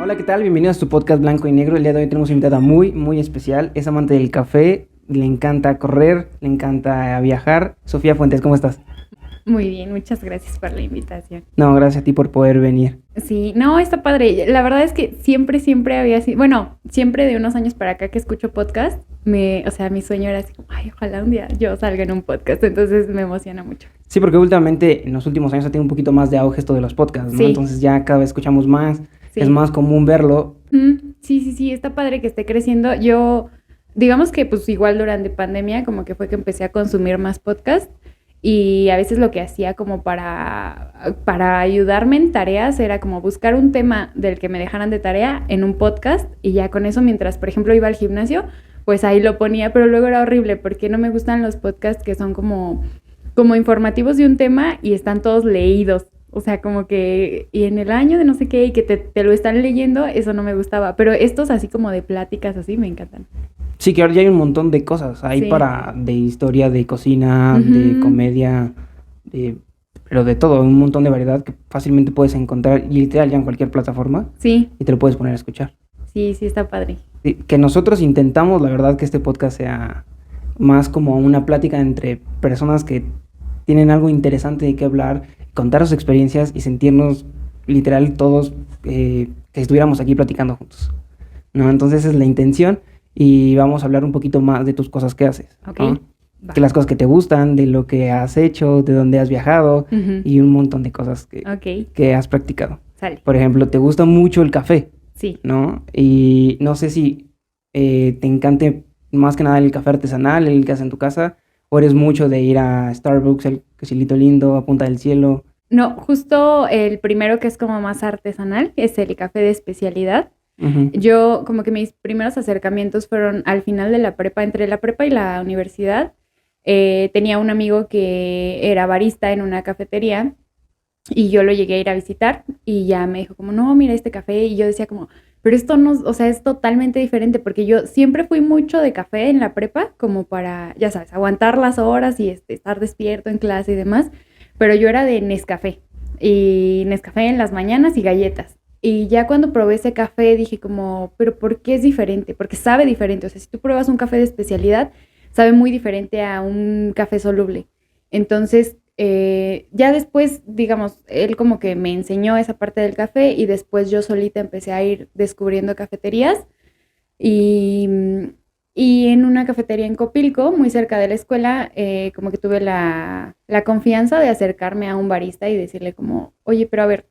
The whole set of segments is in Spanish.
Hola, ¿qué tal? Bienvenidos a tu podcast Blanco y Negro. El día de hoy tenemos una invitada muy especial. Es amante del café, le encanta correr, le encanta viajar. Sofía Fuentes, ¿cómo estás? Muy bien, muchas gracias por la invitación. No, gracias a ti por poder venir. Sí, no, está padre. La verdad es que siempre había sido, bueno, siempre de unos años para acá que escucho podcast, o sea, mi sueño era así como, ay, ojalá un día yo salga en un podcast, entonces me emociona mucho. Sí, porque últimamente en los últimos años ha tenido un poquito más de auge esto de los podcasts, ¿no? Sí, Entonces ya cada vez escuchamos más, es sí. más común verlo. Sí, está padre que esté creciendo. Yo, digamos que pues igual durante pandemia como que fue que empecé a consumir más podcast y a veces lo que hacía como para ayudarme en tareas era como buscar un tema del que me dejaran de tarea en un podcast y ya con eso mientras, por ejemplo, iba al gimnasio, pues ahí lo ponía, pero luego era horrible porque no me gustan los podcasts que son como informativos de un tema y están todos leídos. O sea, como que, y en el año de no sé qué, y que te lo están leyendo, eso no me gustaba. Pero estos así como de pláticas así me encantan. Sí, que ahora ya hay un montón de cosas. Hay Sí. de historia, de cocina, de Ujú. comedia, de, pero de todo, un montón de variedad que fácilmente puedes encontrar y literal ya en cualquier plataforma Sí, y te lo puedes poner a escuchar. sí, está padre. Sí, que nosotros intentamos, la verdad, que este podcast sea más como una plática entre personas que tienen algo interesante de qué hablar, contar sus experiencias y sentirnos literal todos que estuviéramos aquí platicando juntos, ¿no? Entonces esa es la intención y vamos a hablar un poquito más de tus cosas que haces, Ok, ¿no? va. Que las cosas que te gustan, de lo que has hecho, de dónde has viajado Ujú. y un montón de cosas Ok, que has practicado. sale. Por ejemplo, te gusta mucho el café, Sí. ¿no? Y no sé si te encante más que nada el café artesanal, el que haces en tu casa, o eres mucho de ir a Starbucks, el quesilito lindo, a Punta del Cielo. No, justo el primero que es como más artesanal es el café de especialidad. Ujú. Yo como que mis primeros acercamientos fueron al final de la prepa, entre la prepa y la universidad. Tenía un amigo que era barista en una cafetería y yo lo llegué a ir a visitar y ya me dijo como, no, mira este café. Y yo decía como, pero esto no, o sea, es totalmente diferente porque yo siempre fui mucho de café en la prepa como para, ya sabes, aguantar las horas y estar despierto en clase y demás. Pero yo era de Nescafé y Nescafé en las mañanas y galletas. Y ya cuando probé ese café dije como, pero ¿por qué es diferente? Porque sabe diferente. O sea, si tú pruebas un café de especialidad, sabe muy diferente a un café soluble. Entonces, ya después, digamos, él como que me enseñó esa parte del café y después yo solita empecé a ir descubriendo cafeterías y, y en una cafetería en Copilco, muy cerca de la escuela, como que tuve la confianza de acercarme a un barista y decirle como, oye, pero a ver,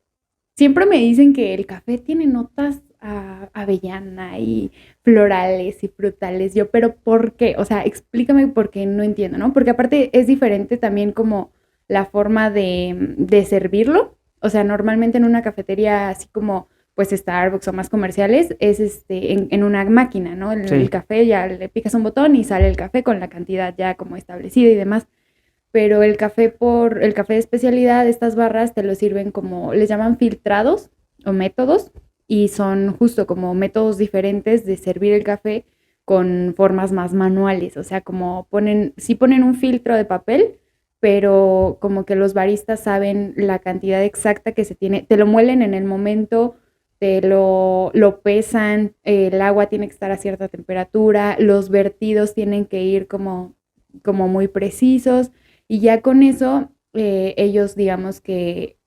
siempre me dicen que el café tiene notas a avellana y florales y frutales. Yo, pero ¿por qué? O sea, explícame por qué no entiendo, ¿no? Porque aparte es diferente también como la forma de servirlo. O sea, normalmente en una cafetería así como pues Starbucks o más comerciales es en una máquina, ¿no? El Sí. café ya le picas un botón y sale el café con la cantidad ya como establecida y demás, pero el café de especialidad, estas barras te lo sirven como, les llaman filtrados o métodos, y son justo como métodos diferentes de servir el café con formas más manuales, o sea, como sí ponen un filtro de papel, pero como que los baristas saben la cantidad exacta que se tiene, te lo muelen en el momento, lo pesan, el agua tiene que estar a cierta temperatura, los vertidos tienen que ir como muy precisos. Y ya con eso, ellos, digamos que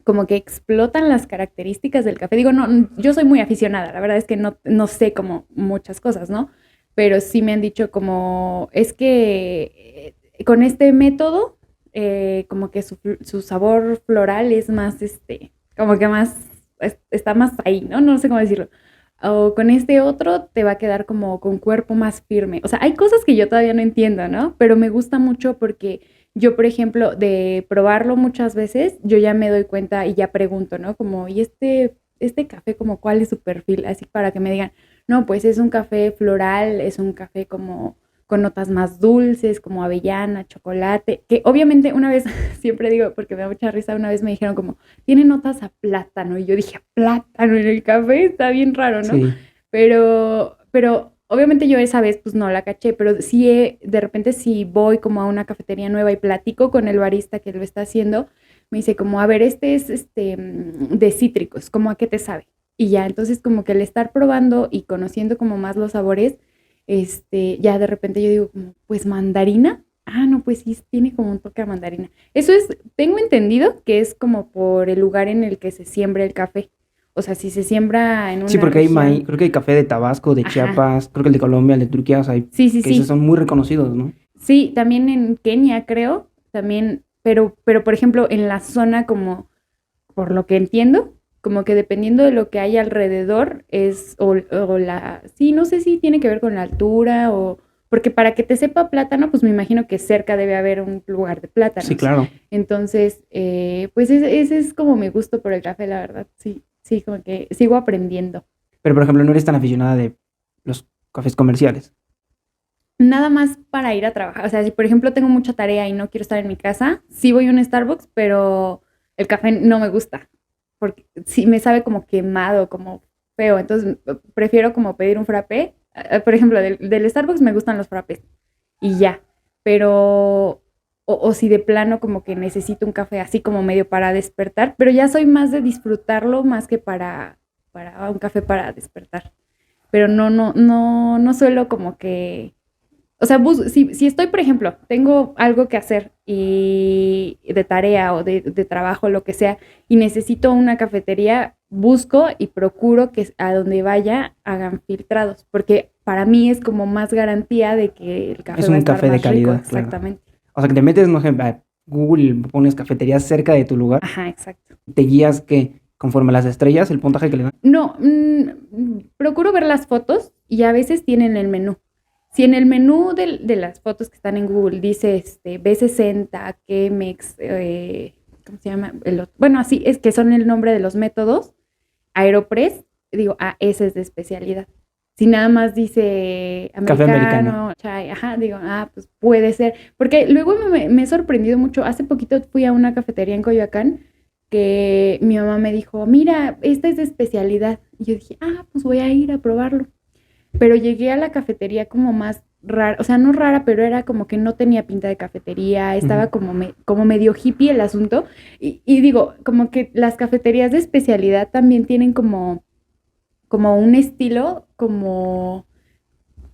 como que explotan las características del café. Digo, no, yo soy muy aficionada, la verdad es que no sé como muchas cosas, ¿no? Pero sí me han dicho como, es que con este método, como que su sabor floral es más, como que más, está más ahí, ¿no? No sé cómo decirlo. O con este otro te va a quedar como con cuerpo más firme. O sea, hay cosas que yo todavía no entiendo, ¿no? Pero me gusta mucho porque yo, por ejemplo, de probarlo muchas veces, yo ya me doy cuenta y ya pregunto, ¿no? Como, ¿y este café, como cuál es su perfil? Así para que me digan, no, pues es un café floral, es un café como con notas más dulces, como avellana, chocolate, que obviamente una vez, siempre digo, porque me da mucha risa, una vez me dijeron como, tiene notas a plátano, y yo dije, plátano en el café, está bien raro, ¿no? Sí. Pero obviamente yo esa vez pues no la caché, pero sí de repente si voy como a una cafetería nueva y platico con el barista que lo está haciendo, me dice como, a ver, este es de cítricos, ¿cómo a qué te sabe? y ya, entonces como que el estar probando y conociendo como más los sabores, ya de repente yo digo como, pues mandarina, no, pues sí, tiene como un toque a mandarina. Eso es, tengo entendido que es como por el lugar en el que se siembra el café. O sea, si se siembra en Sí, una porque hay maíz, región, creo que hay café de Tabasco, de ajá, Chiapas, creo que el de Colombia, el de Turquía, o sea, sí, sí, que esos sí. son muy reconocidos, ¿no? Sí, también en Kenia creo, también, pero por ejemplo en la zona como, por lo que entiendo, como que dependiendo de lo que hay alrededor sí, no sé si tiene que ver con la altura porque para que te sepa plátano, pues me imagino que cerca debe haber un lugar de Sí, plátanos. claro. Entonces, pues ese es como mi gusto por el café, la verdad, sí, sí, como que sigo aprendiendo. Pero, por ejemplo, no eres tan aficionada de los cafés comerciales. Nada más para ir a trabajar. O sea, si por ejemplo tengo mucha tarea y no quiero estar en mi casa, sí voy a un Starbucks, pero el café no me gusta. Porque sí me sabe como quemado, como feo. Entonces prefiero como pedir un frappé. Por ejemplo, del Starbucks me gustan los frappés. Y ya. Pero, o si de plano como que necesito un café así como medio para despertar. Pero ya soy más de disfrutarlo más que para un café para despertar. Pero no suelo como que o sea, si estoy, por ejemplo, tengo algo que hacer y de tarea o de trabajo, lo que sea, y necesito una cafetería, busco y procuro que a donde vaya hagan filtrados, porque para mí es como más garantía de que el café Es va a un estar café de más rico, calidad, claro. exactamente. O sea, que te metes, no sé, a Google, pones cafeterías cerca de tu lugar, Ajá, exacto. te guías que conforme a las estrellas, el puntaje que le dan. No, procuro ver las fotos y a veces tienen el menú. Si en el menú de las fotos que están en Google dice B60, Chemex, ¿cómo se llama? Bueno, así es que son el nombre de los métodos, Aeropress, digo, ese es de especialidad. Si nada más dice Café americano. americano, chai, ajá, digo, pues puede ser. Porque luego me he sorprendido mucho. Hace poquito fui a una cafetería en Coyoacán que mi mamá me dijo, mira, esta es de especialidad. Y yo dije, pues voy a ir a probarlo. Pero llegué a la cafetería como más rara, o sea, no rara, pero era como que no tenía pinta de cafetería, estaba Ujú. como medio hippie el asunto. Y digo, como que las cafeterías de especialidad también tienen como un estilo, como,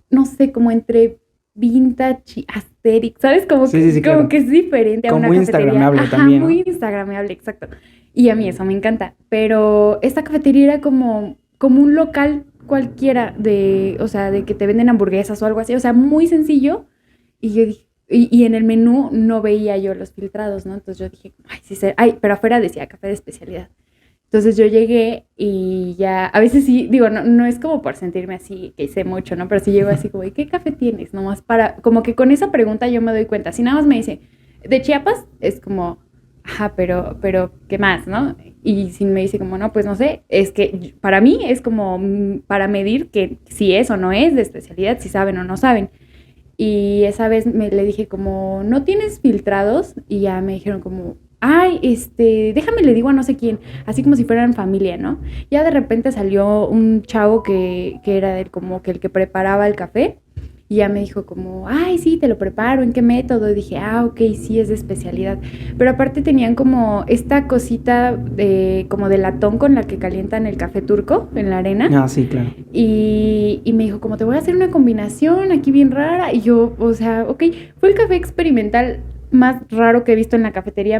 no sé, como entre vintage y aesthetic, ¿sabes? Sí, sí, sí, Como claro. que es diferente a Como una muy cafetería, instagramable ajá, también, ¿no? muy instagramable, exacto. Y a mí eso me encanta. Pero esta cafetería era como un local cualquiera o sea, de que te venden hamburguesas o algo así, o sea, muy sencillo. Y yo dije, y en el menú no veía yo los filtrados, ¿no? Entonces yo dije, pero afuera decía café de especialidad. Entonces yo llegué y ya, a veces sí, digo, no es como por sentirme así, que sé mucho, ¿no? Pero sí llego así como, ¿y qué café tienes? Nomás como que con esa pregunta yo me doy cuenta. Si nada más me dice, de Chiapas, es como, pero, ¿qué más, no? Y si me dice como, no, pues no sé, es que para mí es como para medir que si es o no es de especialidad, si saben o no saben. Y esa vez le dije como, ¿no tienes filtrados? Y ya me dijeron como, déjame le digo a no sé quién, así como si fueran familia, ¿no? Ya de repente salió un chavo que era como que el que preparaba el café y ya me dijo como, sí, te lo preparo, ¿en qué método? Y dije, ok, sí, es de especialidad. Pero aparte tenían como esta cosita como de latón con la que calientan el café turco en la arena. Ah, sí, claro. Y me dijo, como te voy a hacer una combinación aquí bien rara. Y yo, o sea, ok, fue el café experimental más raro que he visto en la cafetería,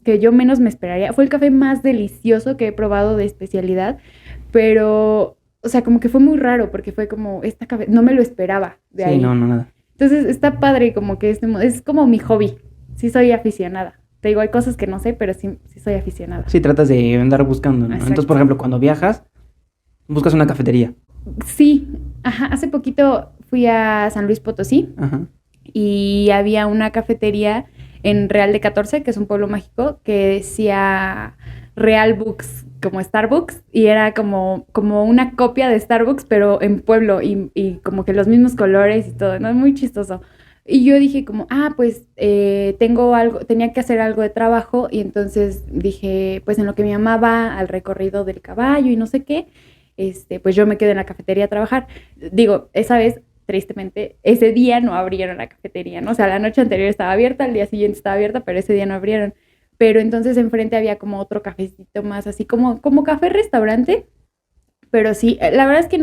que yo menos me esperaría. Fue el café más delicioso que he probado de especialidad, pero, o sea, como que fue muy raro porque fue como, esta café, no me lo esperaba de Sí, no, ahí. no, nada. Entonces está padre, como que es como mi hobby. Sí soy aficionada. Te digo, hay cosas que no sé, pero sí soy aficionada. Sí, tratas de andar buscando, ¿no? Entonces, Exacto. por ejemplo, cuando viajas, buscas una cafetería. Sí, ajá, hace poquito fui a San Luis Potosí Ajá. y había una cafetería en Real de 14, que es un pueblo mágico, que decía Real Books, como Starbucks, y era como una copia de Starbucks, pero en pueblo, y como que los mismos colores y todo, ¿no? Muy chistoso. Y yo dije como, pues tenía que hacer algo de trabajo, y entonces dije, pues en lo que mi mamá va al recorrido del caballo y no sé qué, pues yo me quedé en la cafetería a trabajar. Digo, esa vez tristemente, ese día no abrieron la cafetería, ¿no? O sea, la noche anterior estaba abierta, el día siguiente estaba abierta, pero ese día no abrieron. Pero entonces enfrente había como otro cafecito más, así como café restaurante, Pero sí, la verdad es que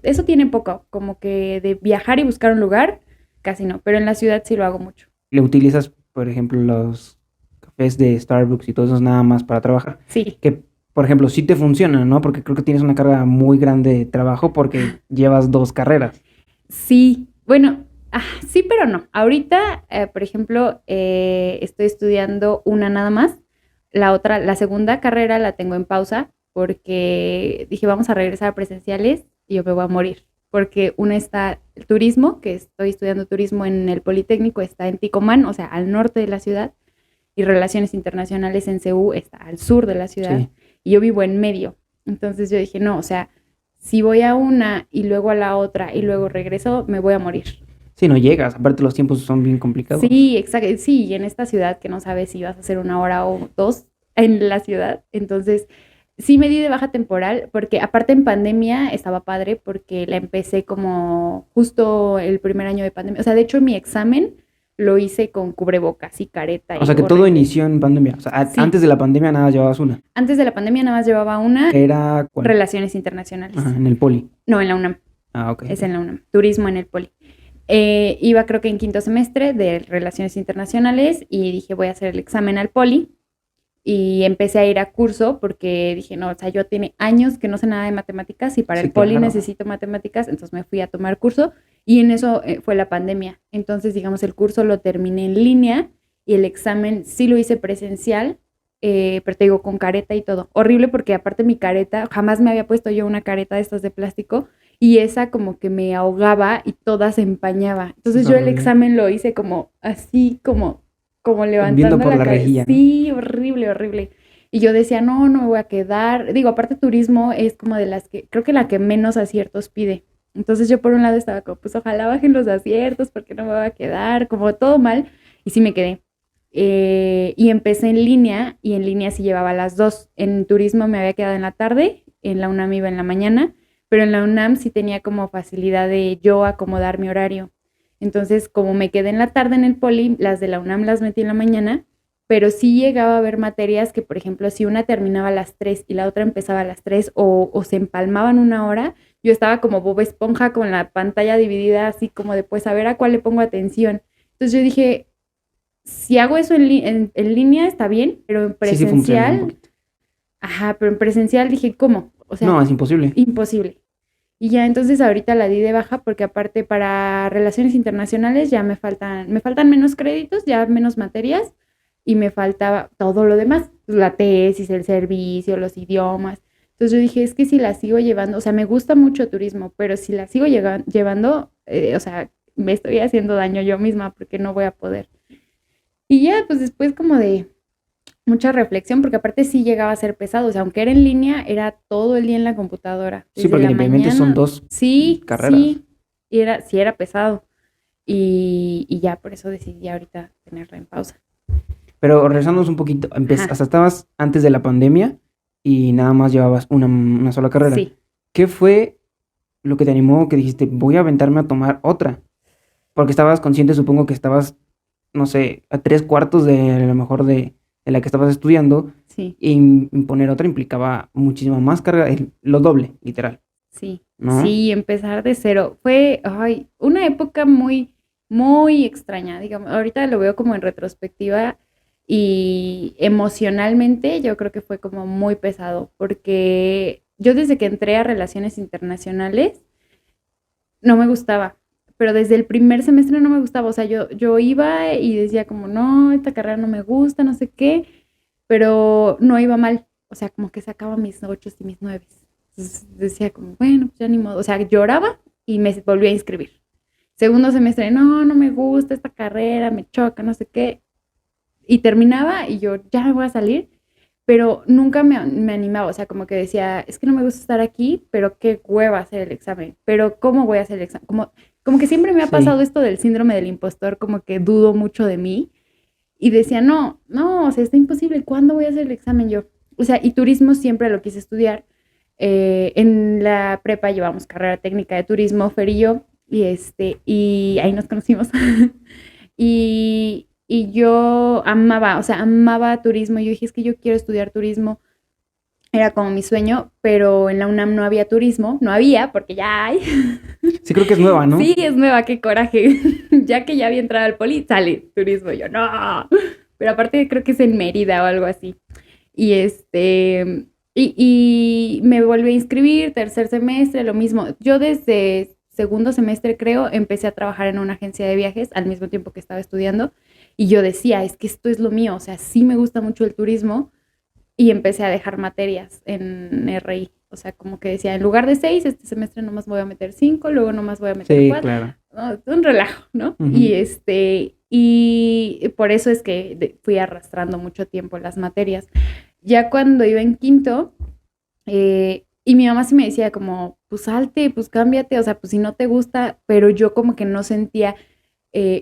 eso tiene poco, como que de viajar y buscar un lugar, casi no, pero en la ciudad sí lo hago mucho. ¿Le utilizas, por ejemplo, los cafés de Starbucks y todo eso nada más para trabajar? Sí, Que, por ejemplo, sí te funcionan, ¿no? Porque creo que tienes una carga muy grande de trabajo porque llevas 2 carreras. sí, bueno, sí, pero no. Ahorita, por ejemplo, estoy estudiando una nada más. La otra, la segunda carrera la tengo en pausa porque dije, vamos a regresar a presenciales y yo me voy a morir. Porque una está el turismo, que estoy estudiando turismo en el Politécnico, está en Ticomán, o sea, al norte de la ciudad, y relaciones internacionales en CEU está al sur de la ciudad, Sí. y yo vivo en medio. Entonces yo dije, no, o sea, si voy a una y luego a la otra y luego regreso, me voy a morir. Sí, no llegas. Aparte, los tiempos son bien complicados. Sí, exacto. Sí, y en esta ciudad que no sabes si vas a hacer 1 hora o 2 en la ciudad. Entonces, sí me di de baja temporal porque aparte en pandemia estaba padre porque la empecé como justo el primer año de pandemia. O sea, de hecho mi examen lo hice con cubrebocas y careta O y sea, que todo horrible. inició en pandemia. O sea, Sí, antes de la pandemia nada llevabas una. antes de la pandemia nada más llevaba una, ¿Que era cuál? relaciones Ajá, internacionales. en el poli. No, en la UNAM, Ah, ok, es ok. en la UNAM, turismo en el Poli. Iba creo que en quinto semestre de relaciones internacionales y dije voy a hacer el examen al Poli y empecé a ir a curso porque dije, no, o sea, yo tiene años que no sé nada de matemáticas y para el Sí, Poli claro. necesito matemáticas, entonces me fui a tomar curso y en eso fue la pandemia. Entonces, digamos, el curso lo terminé en línea y el examen sí lo hice presencial, pero te digo, con careta y todo. Horrible porque aparte mi careta, jamás me había puesto yo una careta de estas de plástico y esa como que me ahogaba y toda se empañaba. Sí, Entonces es yo el horrible. examen lo hice como así, como Viendo levantando por la la cabeza. rejilla, ¿no? Sí, horrible, horrible. Y yo decía, no, no me voy a quedar. Digo, aparte turismo es como de las que, creo que la que menos aciertos pide. Entonces yo por un lado estaba como, pues ojalá bajen los aciertos porque no me voy a quedar, como todo mal. Y sí me quedé. Y empecé en línea y en línea sí llevaba las dos. En turismo me había quedado en la tarde, en la UNAM iba en la mañana, pero en la UNAM sí tenía como facilidad de yo acomodar mi horario. Entonces, como me quedé en la tarde en el poli, las de la UNAM las metí en la mañana, pero sí llegaba a haber materias que, por ejemplo, si una terminaba a las 3 y la otra empezaba a las 3 o se empalmaban 1 hora, yo estaba como Bob Esponja con la pantalla dividida así como de pues a ver a cuál le pongo atención. Entonces yo dije, si hago eso en línea está bien, pero en Sí, sí funciona un presencial, poquito. ajá, pero en presencial dije, ¿cómo? O sea, No, es imposible. imposible. Y ya entonces ahorita la di de baja porque aparte para relaciones internacionales ya me faltan menos créditos, ya menos materias y me faltaba todo lo demás, la tesis, el servicio, los idiomas. Entonces yo dije, es que si la sigo llevando, o sea, me gusta mucho turismo, pero si la sigo llevando, o sea, me estoy haciendo daño yo misma porque no voy a poder. Y ya, pues después como de mucha reflexión, porque aparte sí llegaba a ser pesado, o sea, aunque era en línea, era todo el día en la computadora, Sí, desde porque la limpiamente son mañana, 2 carreras. sí, sí era pesado. Y ya por eso decidí ahorita tenerla en pausa. Pero regresándonos un poquito, Ajá, hasta estabas antes de la pandemia y nada más llevabas una sola carrera. sí. ¿Qué fue lo que te animó que dijiste, voy a aventarme a tomar otra? Porque estabas consciente, supongo que estabas, no sé, a 3 cuartos de a lo mejor de la que estabas estudiando, Sí, y imponer otra implicaba muchísima más carga, lo doble, literal, sí, ¿no? sí, empezar de cero. Fue, ay, una época muy, muy extraña, digamos, ahorita lo veo como en retrospectiva y emocionalmente yo creo que fue como muy pesado, porque yo desde que entré a relaciones internacionales no me gustaba, pero desde el primer semestre no me gustaba, o sea, yo iba y decía como, no, esta carrera no me gusta, no sé qué, pero no iba mal, o sea, como que sacaba mis 8 y mis 9. Entonces decía como, bueno, pues ya ni modo, o sea, lloraba y me volví a inscribir. Segundo semestre, no, no me gusta esta carrera, me choca, no sé qué, y terminaba y yo ya me voy a salir, pero nunca me animaba, o sea, como que decía, es que no me gusta estar aquí, pero qué hueva hacer el examen, pero ¿cómo voy a hacer el examen? Como que siempre me ha pasado Sí, esto del síndrome del impostor, como que dudo mucho de mí y decía, no, no, o sea, está imposible, ¿cuándo voy a hacer el examen yo? O sea, y turismo siempre lo quise estudiar. En la prepa llevamos carrera técnica de turismo, Fer y ahí nos conocimos. y yo amaba, o sea, amaba turismo. Yo dije, es que yo quiero estudiar turismo. era como mi sueño, pero en la UNAM no había turismo, no había, porque ya hay. Sí, creo que es nueva, ¿no? Sí, es nueva, qué coraje. Ya que ya había entrado al poli, sale turismo. Yo, no. Pero aparte creo que es en Mérida o algo así. Y y me volví a inscribir, tercer semestre, lo mismo. Yo desde segundo semestre, creo, empecé a trabajar en una agencia de viajes al mismo tiempo que estaba estudiando. Y yo decía, es que esto es lo mío, o sea, sí me gusta mucho el turismo. Y empecé a dejar materias en RI. O sea, como que decía, en lugar de 6, este semestre nomás voy a meter 5, luego nomás voy a meter Sí, 4. claro. Un relajo, ¿no? Ujú. Y por eso es que fui arrastrando mucho tiempo las materias. Ya cuando iba en quinto, y mi mamá sí me decía como, pues salte, pues cámbiate, o sea, pues si no te gusta, pero yo como que no sentía,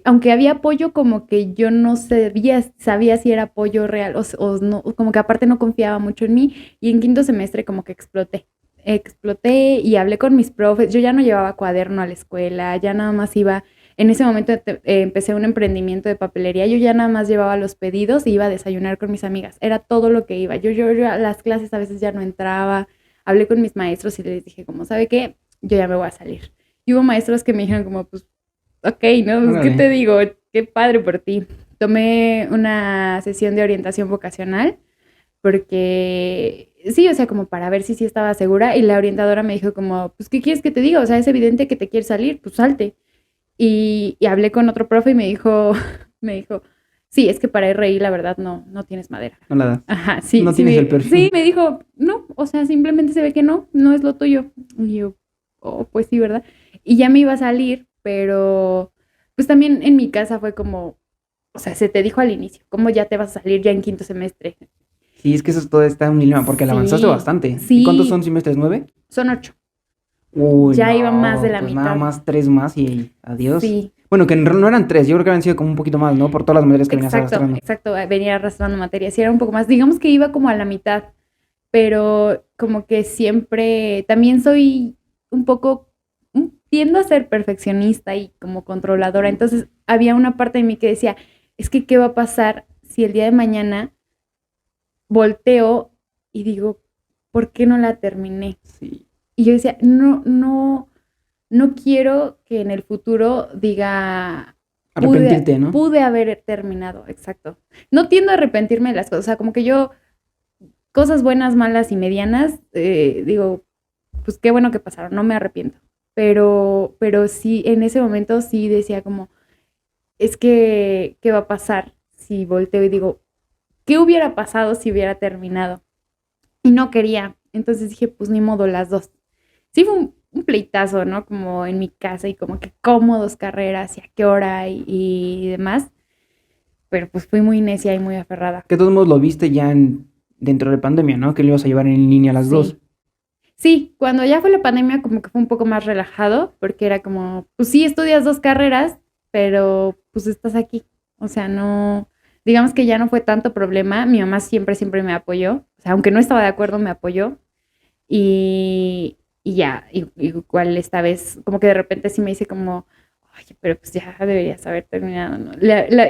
aunque había apoyo, como que yo no sabía si era apoyo real o no, como que aparte no confiaba mucho en mí, y en quinto semestre como que exploté y hablé con mis profes. Yo ya no llevaba cuaderno a la escuela, ya nada más iba, en ese momento empecé un emprendimiento de papelería, yo ya nada más llevaba los pedidos y iba a desayunar con mis amigas, era todo lo que iba. Yo a las clases a veces ya no entraba, hablé con mis maestros y les dije como, ¿sabe qué? Yo ya me voy a salir. Y hubo maestros que me dijeron como, pues, ok, ¿no? Pues, ¿qué Órale. te digo? Qué padre por ti. Tomé una sesión de orientación vocacional porque sí, o sea, como para ver si sí estaba segura, y la orientadora me dijo como, pues, ¿qué quieres que te diga? O sea, es evidente que te quieres salir, pues salte. Y hablé con otro profe y me dijo, me dijo, sí, es que para RI la verdad no tienes madera. No la das. Ajá, sí, No sí, tienes el sí, perfil. me dijo, no, o sea, simplemente se ve que no es lo tuyo. Y yo, oh, pues sí, ¿verdad? Y ya me iba a salir, pero pues también en mi casa fue como, o sea, se te dijo al inicio, ¿cómo ya te vas a salir ya en quinto semestre? Sí, es que eso todo está en un dilema, porque le avanzaste Sí, bastante. ¿Y cuántos son sí, semestres? ¿9? son 8. Uy, Ya iba más de no, la pues nada mitad. más 3 más y adiós. Sí, Bueno, que no eran 3, yo creo que habían sido como un poquito más, ¿no? Por todas las materias que venías exacto, arrastrando. exacto. Venía arrastrando materia. Sí, era un poco más. Digamos que iba como a la mitad, pero como que siempre, también soy un poco, tiendo a ser perfeccionista y como controladora. Entonces había una parte de mí que decía, es que, ¿qué va a pasar si el día de mañana volteo y digo, ¿por qué no la terminé? Sí. Y yo decía, no quiero que en el futuro diga, Arrepentirte, ¿no? pude haber terminado, exacto. No tiendo a arrepentirme de las cosas, o sea, como que yo, cosas buenas, malas y medianas, digo, pues qué bueno que pasaron, no me arrepiento. Pero sí, en ese momento sí decía como, es que, ¿qué va a pasar si volteo y digo, ¿qué hubiera pasado si hubiera terminado? Y no quería. Entonces dije, pues ni modo, las dos. Sí fue un pleitazo, ¿no? Como en mi casa y como que cómo 2 carreras y a qué hora y demás. Pero pues fui muy necia y muy aferrada. Que de todos modos lo viste ya dentro de pandemia, ¿no? Que lo ibas a llevar en línea las dos. Sí. Sí, cuando ya fue la pandemia como que fue un poco más relajado porque era como, pues sí, estudias 2 carreras, pero pues estás aquí. O sea, no, digamos que ya no fue tanto problema. Mi mamá siempre me apoyó. O sea, aunque no estaba de acuerdo, me apoyó. Y ya, igual esta vez, como que de repente sí me dice como, oye, pero pues ya deberías haber terminado, ¿no?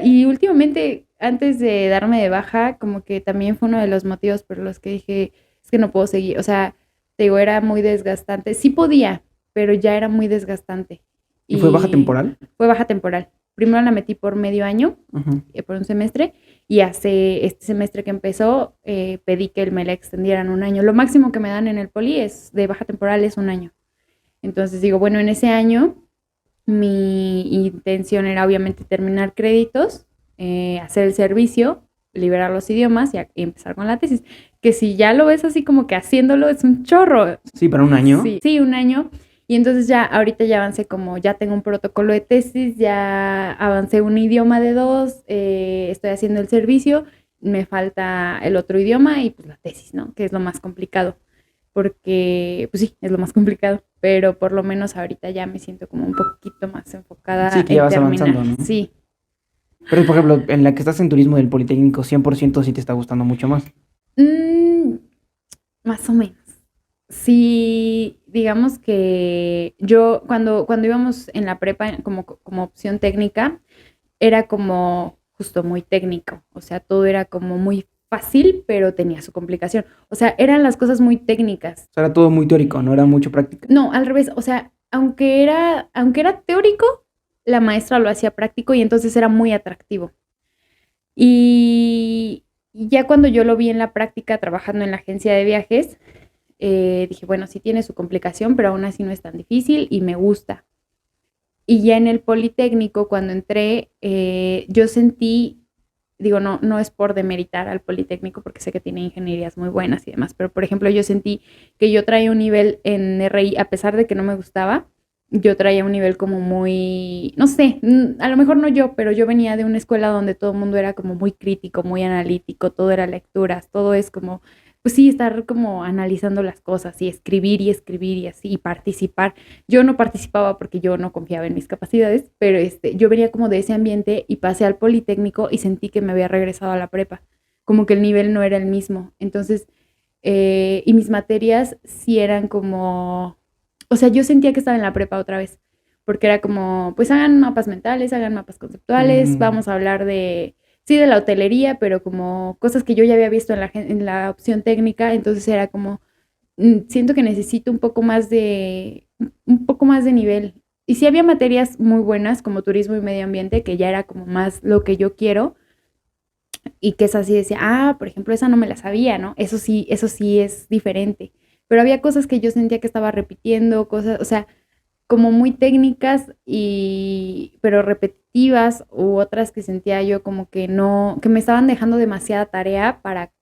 Y últimamente, antes de darme de baja, como que también fue uno de los motivos por los que dije, es que no puedo seguir, o sea, te digo, era muy desgastante. Sí podía, pero ya era muy desgastante. ¿Y fue baja Y temporal? fue baja temporal. Primero la metí por medio año, Ajá. por un semestre, y hace este semestre que empezó, pedí que me la extendieran un año. Lo máximo que me dan en el poli es de baja temporal es un año. Entonces digo, bueno, en ese año mi intención era obviamente terminar créditos, hacer el servicio, liberar los idiomas y empezar con la tesis. Que si ya lo ves así como que haciéndolo es un chorro. Sí, para un año. Sí, un año. Y entonces ya, ahorita ya avancé como, ya tengo un protocolo de tesis, ya avancé un idioma de 2, estoy haciendo el servicio, me falta el otro idioma y pues la tesis, ¿no? Que es lo más complicado, porque pues sí, es lo más complicado, pero por lo menos ahorita ya me siento como un poquito más enfocada Sí, que ya en vas terminar. avanzando, ¿no? Sí. Pero, por ejemplo, en la que estás en turismo del Politécnico, 100% sí te está gustando mucho más. Mm, más o menos. Sí, digamos que yo cuando íbamos en la prepa como opción técnica, era como justo muy técnico, o sea, todo era como muy fácil, pero tenía su complicación. O sea, eran las cosas muy técnicas. O sea, era todo muy teórico, no era mucho práctica. No, al revés. O sea, aunque era teórico, la maestra lo hacía práctico y entonces era muy atractivo. Y ya cuando yo lo vi en la práctica trabajando en la agencia de viajes, dije, bueno, sí tiene su complicación, pero aún así no es tan difícil y me gusta. Y ya en el Politécnico, cuando entré, yo sentí, digo, no es por demeritar al Politécnico, porque sé que tiene ingenierías muy buenas y demás, pero por ejemplo, yo sentí que yo traía un nivel en RI, a pesar de que no me gustaba, yo traía un nivel como muy, no sé, a lo mejor no yo, pero yo venía de una escuela donde todo el mundo era como muy crítico, muy analítico, todo era lecturas, todo es como, pues sí, estar como analizando las cosas y escribir y así, y participar. Yo no participaba porque yo no confiaba en mis capacidades, pero yo venía como de ese ambiente y pasé al Politécnico y sentí que me había regresado a la prepa, como que el nivel no era el mismo. Entonces, y mis materias sí eran como, o sea, yo sentía que estaba en la prepa otra vez, porque era como, pues hagan mapas mentales, hagan mapas conceptuales, vamos a hablar de, sí, de la hotelería, pero como cosas que yo ya había visto en la opción técnica, entonces era como, siento que necesito un poco más de nivel. Y sí había materias muy buenas como turismo y medio ambiente, que ya era como más lo que yo quiero, y que esa sí decía, por ejemplo, esa no me la sabía, ¿no? Eso sí es diferente. Pero había cosas que yo sentía que estaba repitiendo, cosas, o sea, como muy técnicas pero repetitivas, u otras que sentía yo como que no, que me estaban dejando demasiada tarea Para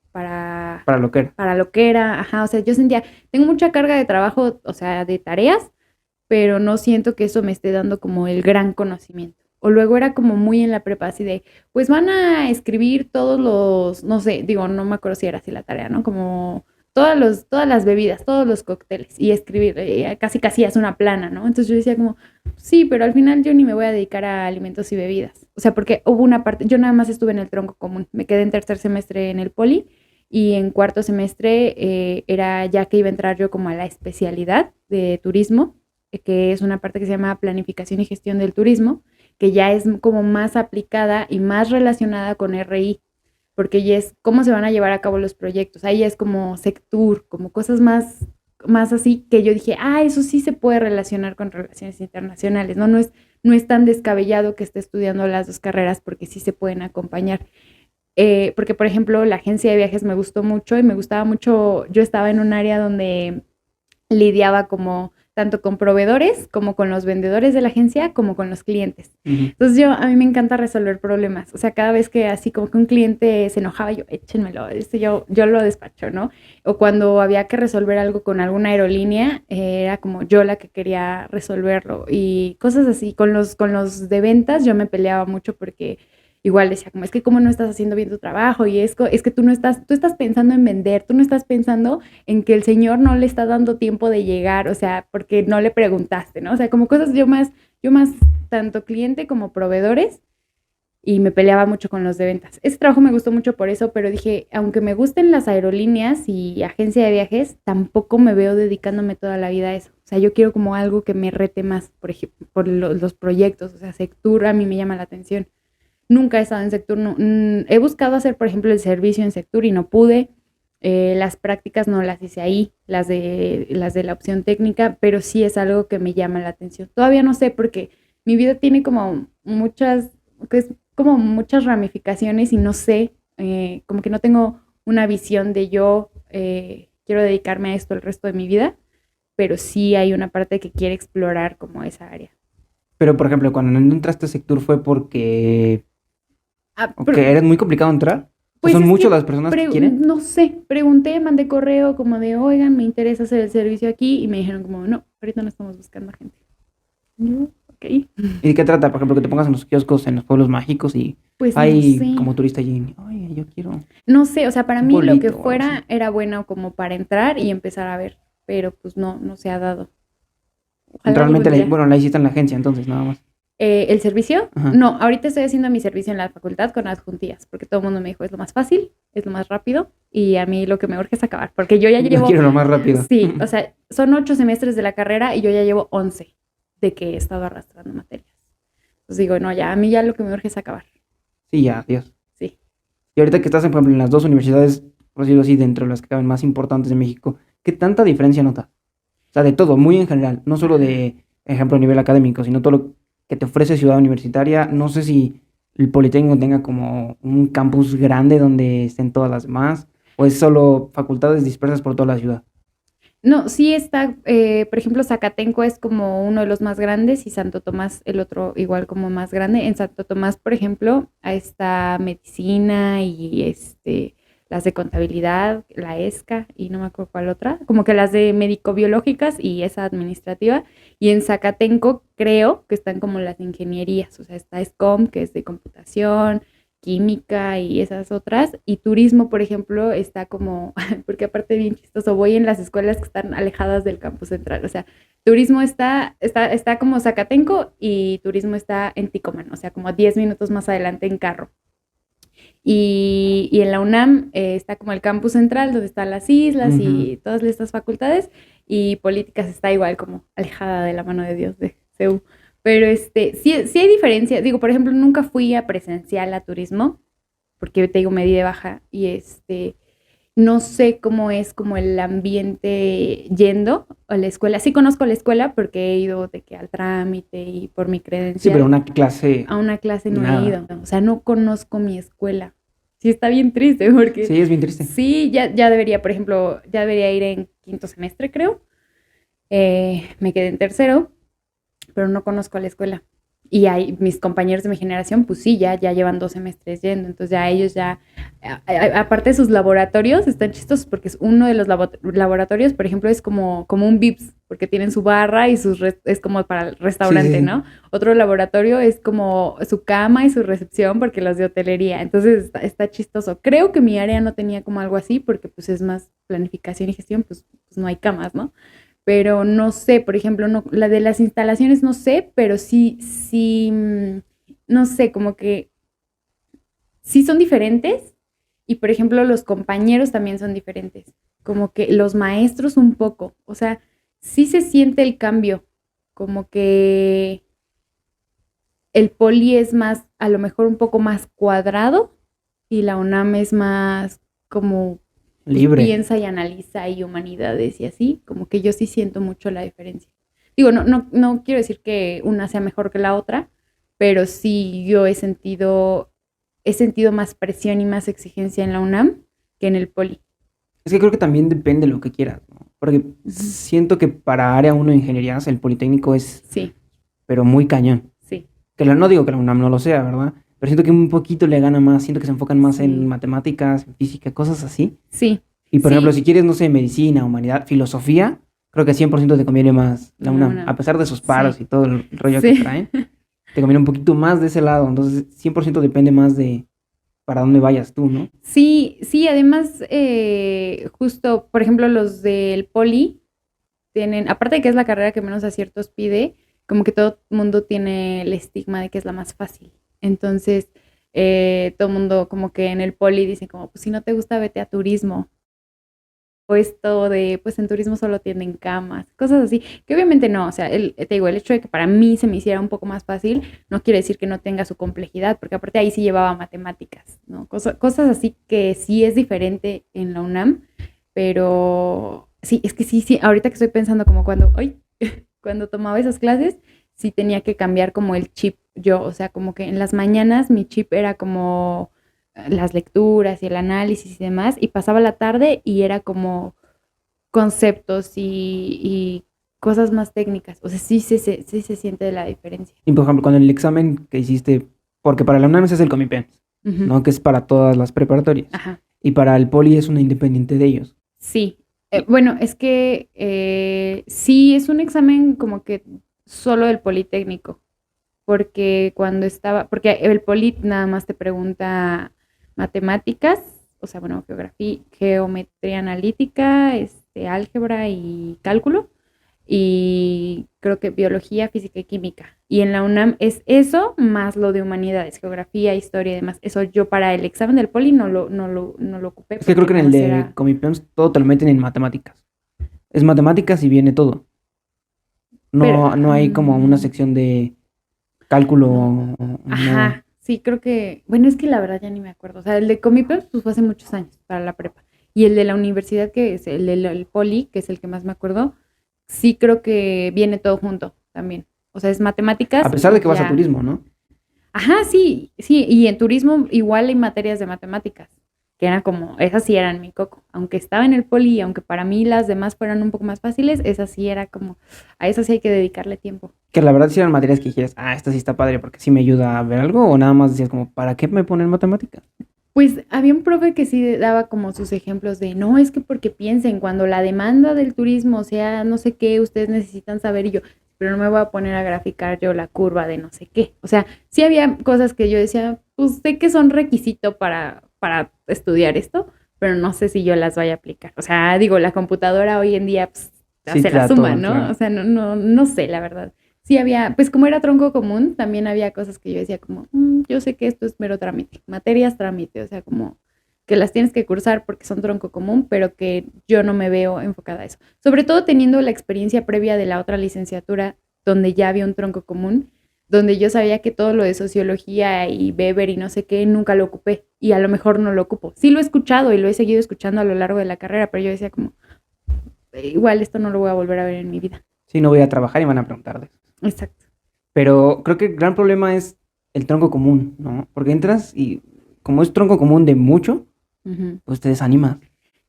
lo que era. para lo que era, ajá, o sea, yo sentía, tengo mucha carga de trabajo, o sea, de tareas, pero no siento que eso me esté dando como el gran conocimiento. O luego era como muy en la prepa, así de, pues van a escribir todos los, no sé, digo, no me acuerdo si era así la tarea, ¿no? Como todas las bebidas, todos los cócteles y escribir, casi casi es una plana, ¿no? Entonces yo decía como, sí, pero al final yo ni me voy a dedicar a alimentos y bebidas. O sea, porque hubo una parte, yo nada más estuve en el tronco común, me quedé en tercer semestre en el poli y en cuarto semestre era ya que iba a entrar yo como a la especialidad de turismo, que es una parte que se llama planificación y gestión del turismo, que ya es como más aplicada y más relacionada con RI, porque ya es cómo se van a llevar a cabo los proyectos. Ahí es como sector, como cosas más así que yo dije, eso sí se puede relacionar con relaciones internacionales, ¿no? No es tan descabellado que esté estudiando las dos carreras porque sí se pueden acompañar. Porque, por ejemplo, la agencia de viajes me gustó mucho y me gustaba mucho, yo estaba en un área donde lidiaba como tanto con proveedores como con los vendedores de la agencia como con los clientes. Entonces a mí me encanta resolver problemas. O sea, cada vez que así como que un cliente se enojaba, yo, échenmelo, yo lo despacho, ¿no? O cuando había que resolver algo con alguna aerolínea, era como yo la que quería resolverlo. Y cosas así. Con los de ventas yo me peleaba mucho porque igual decía como, es que cómo no estás haciendo bien tu trabajo y es que tú estás pensando en vender, tú no estás pensando en que el señor no le está dando tiempo de llegar, o sea, porque no le preguntaste, ¿no? O sea, como cosas yo más tanto cliente como proveedores y me peleaba mucho con los de ventas. Ese trabajo me gustó mucho por eso, pero dije, aunque me gusten las aerolíneas y agencia de viajes, tampoco me veo dedicándome toda la vida a eso. O sea, yo quiero como algo que me rete más, por ejemplo, por los proyectos, o sea, Sectur a mí me llama la atención. Nunca he estado en Sectur, no, he buscado hacer, por ejemplo, el servicio en Sectur y no pude. Las prácticas no las hice ahí, las de la opción técnica, pero sí es algo que me llama la atención. Todavía no sé porque mi vida tiene como muchas ramificaciones y no sé, como que no tengo una visión de yo quiero dedicarme a esto el resto de mi vida, pero sí hay una parte que quiere explorar como esa área. Pero, por ejemplo, cuando no entraste a Sectur fue porque Pero eres muy complicado entrar. pues ¿Son es muchas que, las personas que quieren? no sé, pregunté, mandé correo como de, oigan, me interesa hacer el servicio aquí y me dijeron como, no, ahorita no estamos buscando gente. Yo, ok. ¿Y de qué trata? Por ejemplo, que te pongas en los kioscos, en los pueblos mágicos y Pues no hay sé, como turista allí. Oye, yo quiero no sé, o sea, para un mí lo que pueblito o algo así. fuera era bueno como para entrar y empezar a ver, pero pues no se ha dado. Ojalá algún Realmente, día. bueno, la hiciste en la agencia, entonces, nada más. ¿El servicio? Ajá. No, ahorita estoy haciendo mi servicio en la facultad con adjuntías, porque todo el mundo me dijo es lo más fácil, es lo más rápido, y a mí lo que me urge es acabar, porque yo ya Yo llevo, quiero lo más rápido. sí, o sea, son 8 semestres de la carrera y yo ya llevo 11 de que he estado arrastrando materias. Entonces digo, no, ya, a mí ya lo que me urge es acabar, Sí, ya, Dios. sí. Y ahorita que estás, por ejemplo, en las dos universidades, por decirlo así, dentro de las que caben más importantes de México, ¿qué tanta diferencia notas? O sea, de todo, muy en general, no solo de, ejemplo, a nivel académico, sino todo lo que te ofrece Ciudad Universitaria. No sé si el Politécnico tenga como un campus grande donde estén todas las demás, o es solo facultades dispersas por toda la ciudad. No, sí está, por ejemplo, Zacatenco es como uno de los más grandes y Santo Tomás el otro igual como más grande. En Santo Tomás, por ejemplo, ahí está medicina y las de contabilidad, la ESCA y no me acuerdo cuál otra, como que las de médico-biológicas y esa administrativa. Y en Zacatenco creo que están como las de ingenierías, o sea, está SCOM, que es de computación, química y esas otras. Y turismo, por ejemplo, está como, porque aparte bien chistoso, voy en las escuelas que están alejadas del campus central. O sea, turismo está como Zacatenco y turismo está en Ticomán, o sea, como 10 minutos más adelante en carro. Y en la UNAM está como el campus central, donde están las islas Ujú. y todas estas facultades, y políticas está igual como alejada de la mano de Dios de CEU. Pero sí hay diferencia. Digo, por ejemplo, nunca fui a presencial a turismo, porque te digo, me di de baja, y no sé cómo es como el ambiente yendo a la escuela. Sí conozco la escuela porque he ido de que al trámite y por mi Sí, pero credencial. una clase, A una clase no he nada. ido, o sea, no conozco mi escuela. Sí, está bien triste porque Sí, es bien triste. sí, ya debería, por ejemplo, ya debería ir en quinto semestre, creo. Me quedé en tercero, pero no conozco la escuela. Y hay, mis compañeros de mi generación, pues sí, ya llevan 2 semestres yendo. Entonces ya ellos ya, aparte de sus laboratorios, están chistosos porque es uno de los laboratorios, por ejemplo, es como un VIPS, porque tienen su barra y es como para el Sí, sí, restaurante, sí. ¿no? Otro laboratorio es como su cama y su recepción, porque los de hotelería. Entonces está chistoso. Creo que mi área no tenía como algo así, porque pues es más planificación y gestión, pues no hay camas, ¿no? Pero no sé, por ejemplo, no, la de las instalaciones no sé, pero sí, no sé, como que sí son diferentes y, por ejemplo, los compañeros también son diferentes, como que los maestros un poco, o sea, sí se siente el cambio, como que el poli es más, a lo mejor un poco más cuadrado y la UNAM es más como, pues Libre. piensa y analiza y humanidades y así, como que yo sí siento mucho la diferencia. Digo, no quiero decir que una sea mejor que la otra, pero sí yo he sentido más presión y más exigencia en la UNAM que en el poli. Es que creo que también depende de lo que quieras, ¿no? Porque Ujú. siento que para área uno de ingenierías, el Politécnico es, Sí, pero muy cañón. sí, No digo que la UNAM no lo sea, ¿verdad? Pero siento que un poquito le gana más, siento que se enfocan más en sí, matemáticas, en física, cosas así. sí, Y por ejemplo, sí, si quieres, no sé, medicina, humanidad, filosofía, creo que 100% te conviene más la la UNAM. A UNAM. pesar de sus Sí, paros y todo el rollo que sí. traen, te conviene un poquito más de ese lado. Entonces, 100% depende más de para dónde vayas tú, ¿no? Sí, sí, además, justo, por ejemplo, los del poli tienen, aparte de que es la carrera que menos aciertos pide, como que todo el mundo tiene el estigma de que es la más fácil. Entonces, todo el mundo como que en el poli dice como, pues si no te gusta, vete a turismo. O esto de, pues en turismo solo tienen camas, cosas así, que obviamente no, o sea, te digo, el hecho de que para mí se me hiciera un poco más fácil, no quiere decir que no tenga su complejidad, porque aparte ahí sí llevaba matemáticas, ¿no? Cosas así que sí es diferente en la UNAM, pero sí, es que sí, ahorita que estoy pensando como cuando, ay, cuando tomaba esas clases, sí tenía que cambiar como el chip yo, o sea, como que en las mañanas mi chip era como las lecturas y el análisis y demás, y pasaba la tarde y era como conceptos y cosas más técnicas. O sea, sí se siente la diferencia. Y por ejemplo, con el examen que hiciste, porque para la UNAM ese es el Comipens, Ujú. ¿no? Que es para todas las preparatorias. Ajá. Y para el Poli es una independiente de ellos. Sí. Bueno, es que sí es un examen como que solo del Politécnico, porque porque el Polit nada más te pregunta matemáticas, o sea, bueno, geometría analítica, álgebra y cálculo, y creo que biología, física y química. Y en la UNAM es eso más lo de humanidades, geografía, historia y demás. Eso yo para el examen del poli no lo ocupé Es que creo porque que en nada el más de era, Comipens todo te lo meten en matemáticas. Es matemáticas y viene todo. pero, No hay como una sección de cálculo, no, nada. ajá, sí, creo que, bueno, es que la verdad ya ni me acuerdo. O sea, el de Comipems pues fue hace muchos años para la prepa. Y el de la universidad, que es el poli, que es el que más me acuerdo, sí creo que viene todo junto también. O sea, es A matemáticas pesar de y que vas a ya. turismo, ¿no? Ajá, sí, sí, y en turismo igual hay materias de matemáticas, que eran como, esas sí eran mi coco, aunque estaba en el poli y aunque para mí las demás fueran un poco más fáciles, esas sí era como, a esas sí hay que dedicarle tiempo. Que la verdad sí eran materias que dijeras, esta sí está padre porque sí me ayuda a ver algo, o nada más decías como, ¿para qué me ponen matemáticas? Pues había un profe que sí daba como sus ejemplos de, no, es que porque piensen, cuando la demanda del turismo sea no sé qué, ustedes necesitan saber y yo, pero no me voy a poner a graficar yo la curva de no sé qué. O sea, sí había cosas que yo decía, pues sé que son requisito para estudiar esto, pero no sé si yo las vaya a aplicar. O sea, digo, la computadora hoy en día pues, Sí, hace te la da suma, todo, ¿no? O claro. sea, no sé, la verdad. Sí había, pues como era tronco común, también había cosas que yo decía como, yo sé que esto es mero trámite, materias trámite, o sea, como que las tienes que cursar porque son tronco común, pero que yo no me veo enfocada a eso. Sobre todo teniendo la experiencia previa de la otra licenciatura, donde ya había un tronco común, donde yo sabía que todo lo de sociología y Weber y no sé qué, nunca lo ocupé y a lo mejor no lo ocupo. Sí lo he escuchado y lo he seguido escuchando a lo largo de la carrera, pero yo decía como, igual esto no lo voy a volver a ver en mi vida. Sí, no voy a trabajar y van a preguntar de eso. Exacto. Pero creo que el gran problema es el tronco común, ¿no? Porque entras y como es tronco común de mucho, Ujú. pues te desanimas,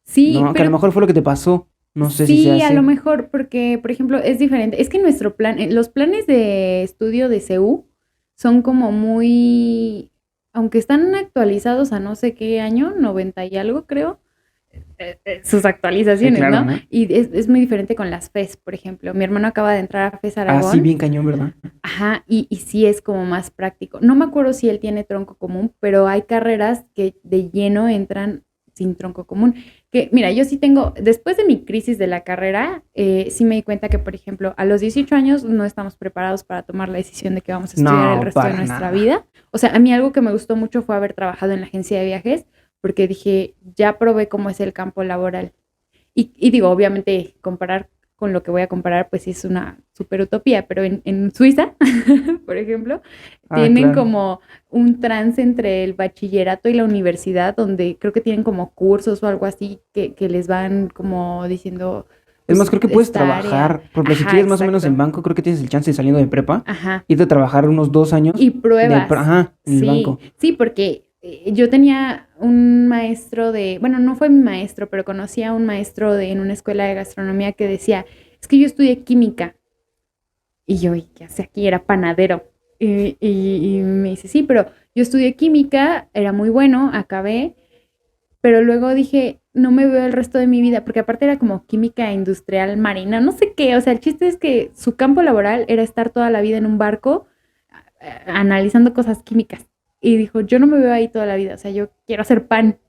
Sí, ¿no? Que a lo pero mejor fue lo que te pasó, no sé si sea sí, a lo así. mejor, porque, por ejemplo, es diferente. Es que nuestro plan, los planes de estudio de CU son como muy, aunque están actualizados a no sé qué año, 90 y algo creo, sus Sí, actualizaciones, claro, ¿no? ¿no? Y es muy diferente con las FES, por ejemplo. Mi hermano acaba de entrar a FES Así Aragón, bien cañón, ¿verdad? ajá, y sí es como más práctico. No me acuerdo si él tiene tronco común, pero hay carreras que de lleno entran sin tronco común. Que, mira, yo sí tengo, después de mi crisis de la carrera, sí me di cuenta que, por ejemplo, a los 18 años no estamos preparados para tomar la decisión de que vamos a estudiar el No, resto de para nuestra nada. vida. O sea, a mí algo que me gustó mucho fue haber trabajado en la agencia de viajes, porque dije, ya probé cómo es el campo laboral. Y digo, obviamente, comparar con lo que voy a comparar, pues sí es una super utopía, pero en Suiza, por ejemplo, tienen Claro. como un trance entre el bachillerato y la universidad, donde creo que tienen como cursos o algo así que les van como diciendo, Es más, pues, creo que puedes esta área. trabajar, por ejemplo, si Ajá, quieres más o menos en exacto. banco, creo que tienes el chance de saliendo de prepa, Ajá. irte a trabajar unos 2 años Y pruebas, ajá, en el sí, banco. sí, porque yo tenía un maestro de, bueno, no fue mi maestro, pero conocí a un maestro en una escuela de gastronomía que decía, es que yo estudié química. Y yo, ¿y qué hace aquí? Era panadero. Y me dice, sí, pero yo estudié química, era muy bueno, acabé, pero luego dije, no me veo el resto de mi vida, porque aparte era como química industrial marina, no sé qué, o sea, el chiste es que su campo laboral era estar toda la vida en un barco analizando cosas químicas. Y dijo, yo no me veo ahí toda la vida, o sea, yo quiero hacer pan.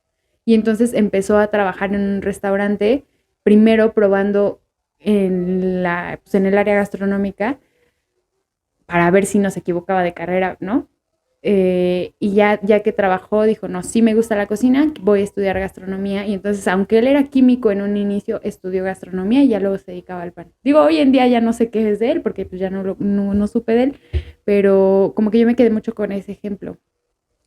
Y entonces empezó a trabajar en un restaurante, primero probando pues en el área gastronómica para ver si no se equivocaba de carrera, ¿no? Y ya que trabajó, dijo, no, sí me gusta la cocina, voy a estudiar gastronomía. Y entonces, aunque él era químico en un inicio, estudió gastronomía y ya luego se dedicaba al pan. Digo, hoy en día ya no sé qué es de él, porque pues ya no supe de él, pero como que yo me quedé mucho con ese ejemplo.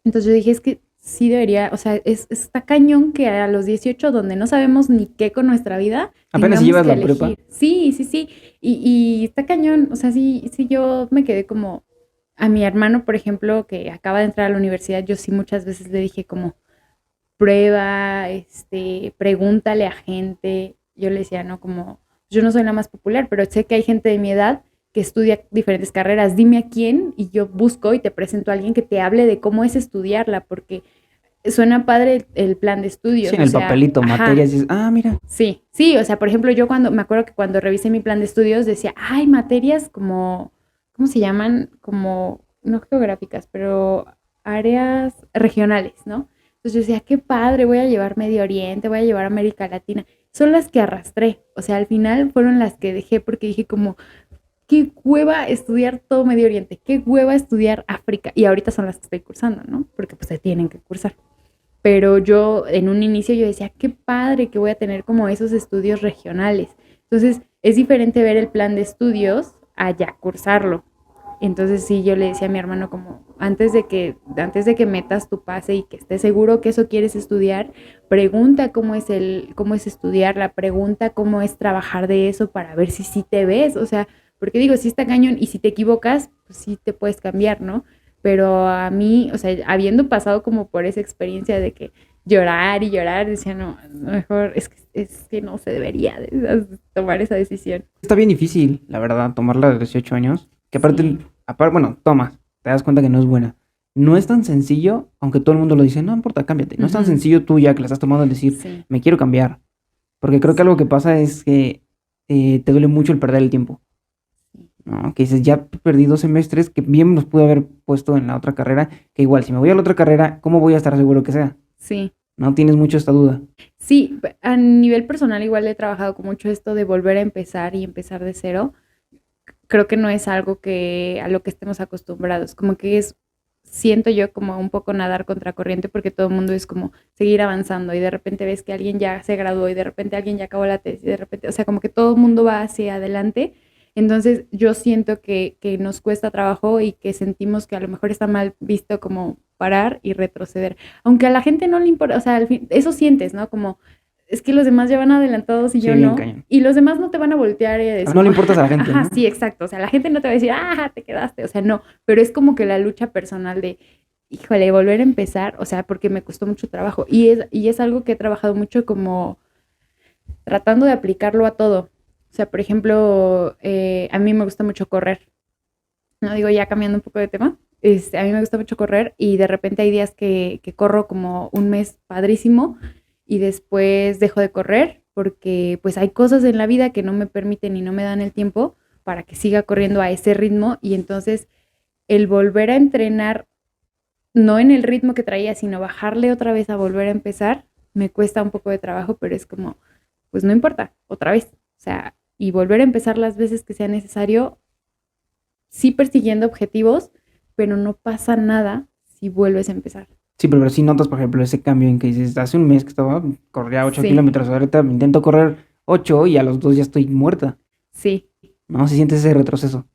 Entonces yo dije, es que sí debería, o sea, está cañón que a los 18 donde no sabemos ni qué con nuestra vida, Apenas si tengamos llevas que la prepa. elegir. Sí, sí, sí. Y está cañón, o sea, sí, yo me quedé como a mi hermano, por ejemplo, que acaba de entrar a la universidad, yo sí muchas veces le dije como, prueba, pregúntale a gente. Yo le decía, no, como, yo no soy la más popular, pero sé que hay gente de mi edad que estudia diferentes carreras. Dime a quién y yo busco y te presento a alguien que te hable de cómo es estudiarla, porque suena padre el plan de Sí, estudios, en o el sea, papelito, ajá, materias, dices, mira. sí, sí, o sea, por ejemplo, yo me acuerdo que cuando revisé mi plan de estudios decía, hay materias como, ¿cómo se llaman? Como, no geográficas, pero áreas regionales, ¿no? Entonces yo decía, qué padre, voy a llevar Medio Oriente, voy a llevar América Latina. Son las que arrastré, o sea, al final fueron las que dejé porque dije como, qué hueva estudiar todo Medio Oriente, qué hueva estudiar África. Y ahorita son las que estoy cursando, ¿no? Porque pues se tienen que cursar. Pero yo en un inicio yo decía, qué padre que voy a tener como esos estudios regionales. Entonces es diferente ver el plan de estudios a ya cursarlo. Entonces sí, yo le decía a mi hermano como, antes de que metas tu pase y que estés seguro que eso quieres estudiar, pregunta cómo es estudiarla, pregunta cómo es trabajar de eso para ver si sí te ves, o sea, porque digo, sí está cañón y si te equivocas, pues sí te puedes cambiar, ¿no? Pero a mí, o sea, habiendo pasado como por esa experiencia de que llorar y llorar, decía, no, mejor es que no se debería tomar esa decisión. Está bien difícil, la verdad, tomarla de 18 años. Que Sí. aparte, bueno, tomas, te das cuenta que no es buena. No es tan sencillo, aunque todo el mundo lo dice, no importa, cámbiate. No es tan Ujú. sencillo tú ya que la estás tomando el decir, Sí. me quiero cambiar. Porque creo que algo Sí. que pasa es que te duele mucho el perder el tiempo, ¿no? Que dices, ya perdí 2 semestres que bien los pude haber puesto en la otra carrera, que igual, si me voy a la otra carrera, ¿cómo voy a estar seguro que sea? Sí. No tienes mucho esta duda. Sí, a nivel personal igual he trabajado con mucho esto de volver a empezar y empezar de cero. Creo que no es algo que a lo que estemos acostumbrados, como que siento yo como un poco nadar contracorriente porque todo el mundo es como seguir avanzando y de repente ves que alguien ya se graduó y de repente alguien ya acabó la tesis y de repente, o sea, como que todo el mundo va hacia adelante. Entonces yo siento que nos cuesta trabajo y que sentimos que a lo mejor está mal visto como parar y retroceder. Aunque a la gente no le importa, o sea, al fin, eso sientes, ¿no? Como es que los demás ya van adelantados y Sí, yo bien no. cañón. Y los demás no te van a voltear y a decir, No le como, importas a la gente, ajá, ¿no? sí, exacto. O sea, la gente no te va a decir, te quedaste. O sea, no. Pero es como que la lucha personal de, híjole, volver a empezar. O sea, porque me costó mucho trabajo. Y es algo que he trabajado mucho como tratando de aplicarlo a todo. O sea, por ejemplo, a mí me gusta mucho correr. No digo ya cambiando un poco de tema. A mí me gusta mucho correr y de repente hay días que corro como un mes padrísimo y después dejo de correr porque pues hay cosas en la vida que no me permiten y no me dan el tiempo para que siga corriendo a ese ritmo y entonces el volver a entrenar, no en el ritmo que traía, sino bajarle otra vez a volver a empezar, me cuesta un poco de trabajo, pero es como, pues no importa, otra vez. O sea, y volver a empezar las veces que sea necesario, sí persiguiendo objetivos, pero no pasa nada si vuelves a empezar. Sí, pero sí notas, por ejemplo, ese cambio en que dices, hace un mes que corría 8 Sí, kilómetros, ahorita intento correr 8 y a los 2 ya estoy muerta. sí, ¿No? Si sientes ese retroceso.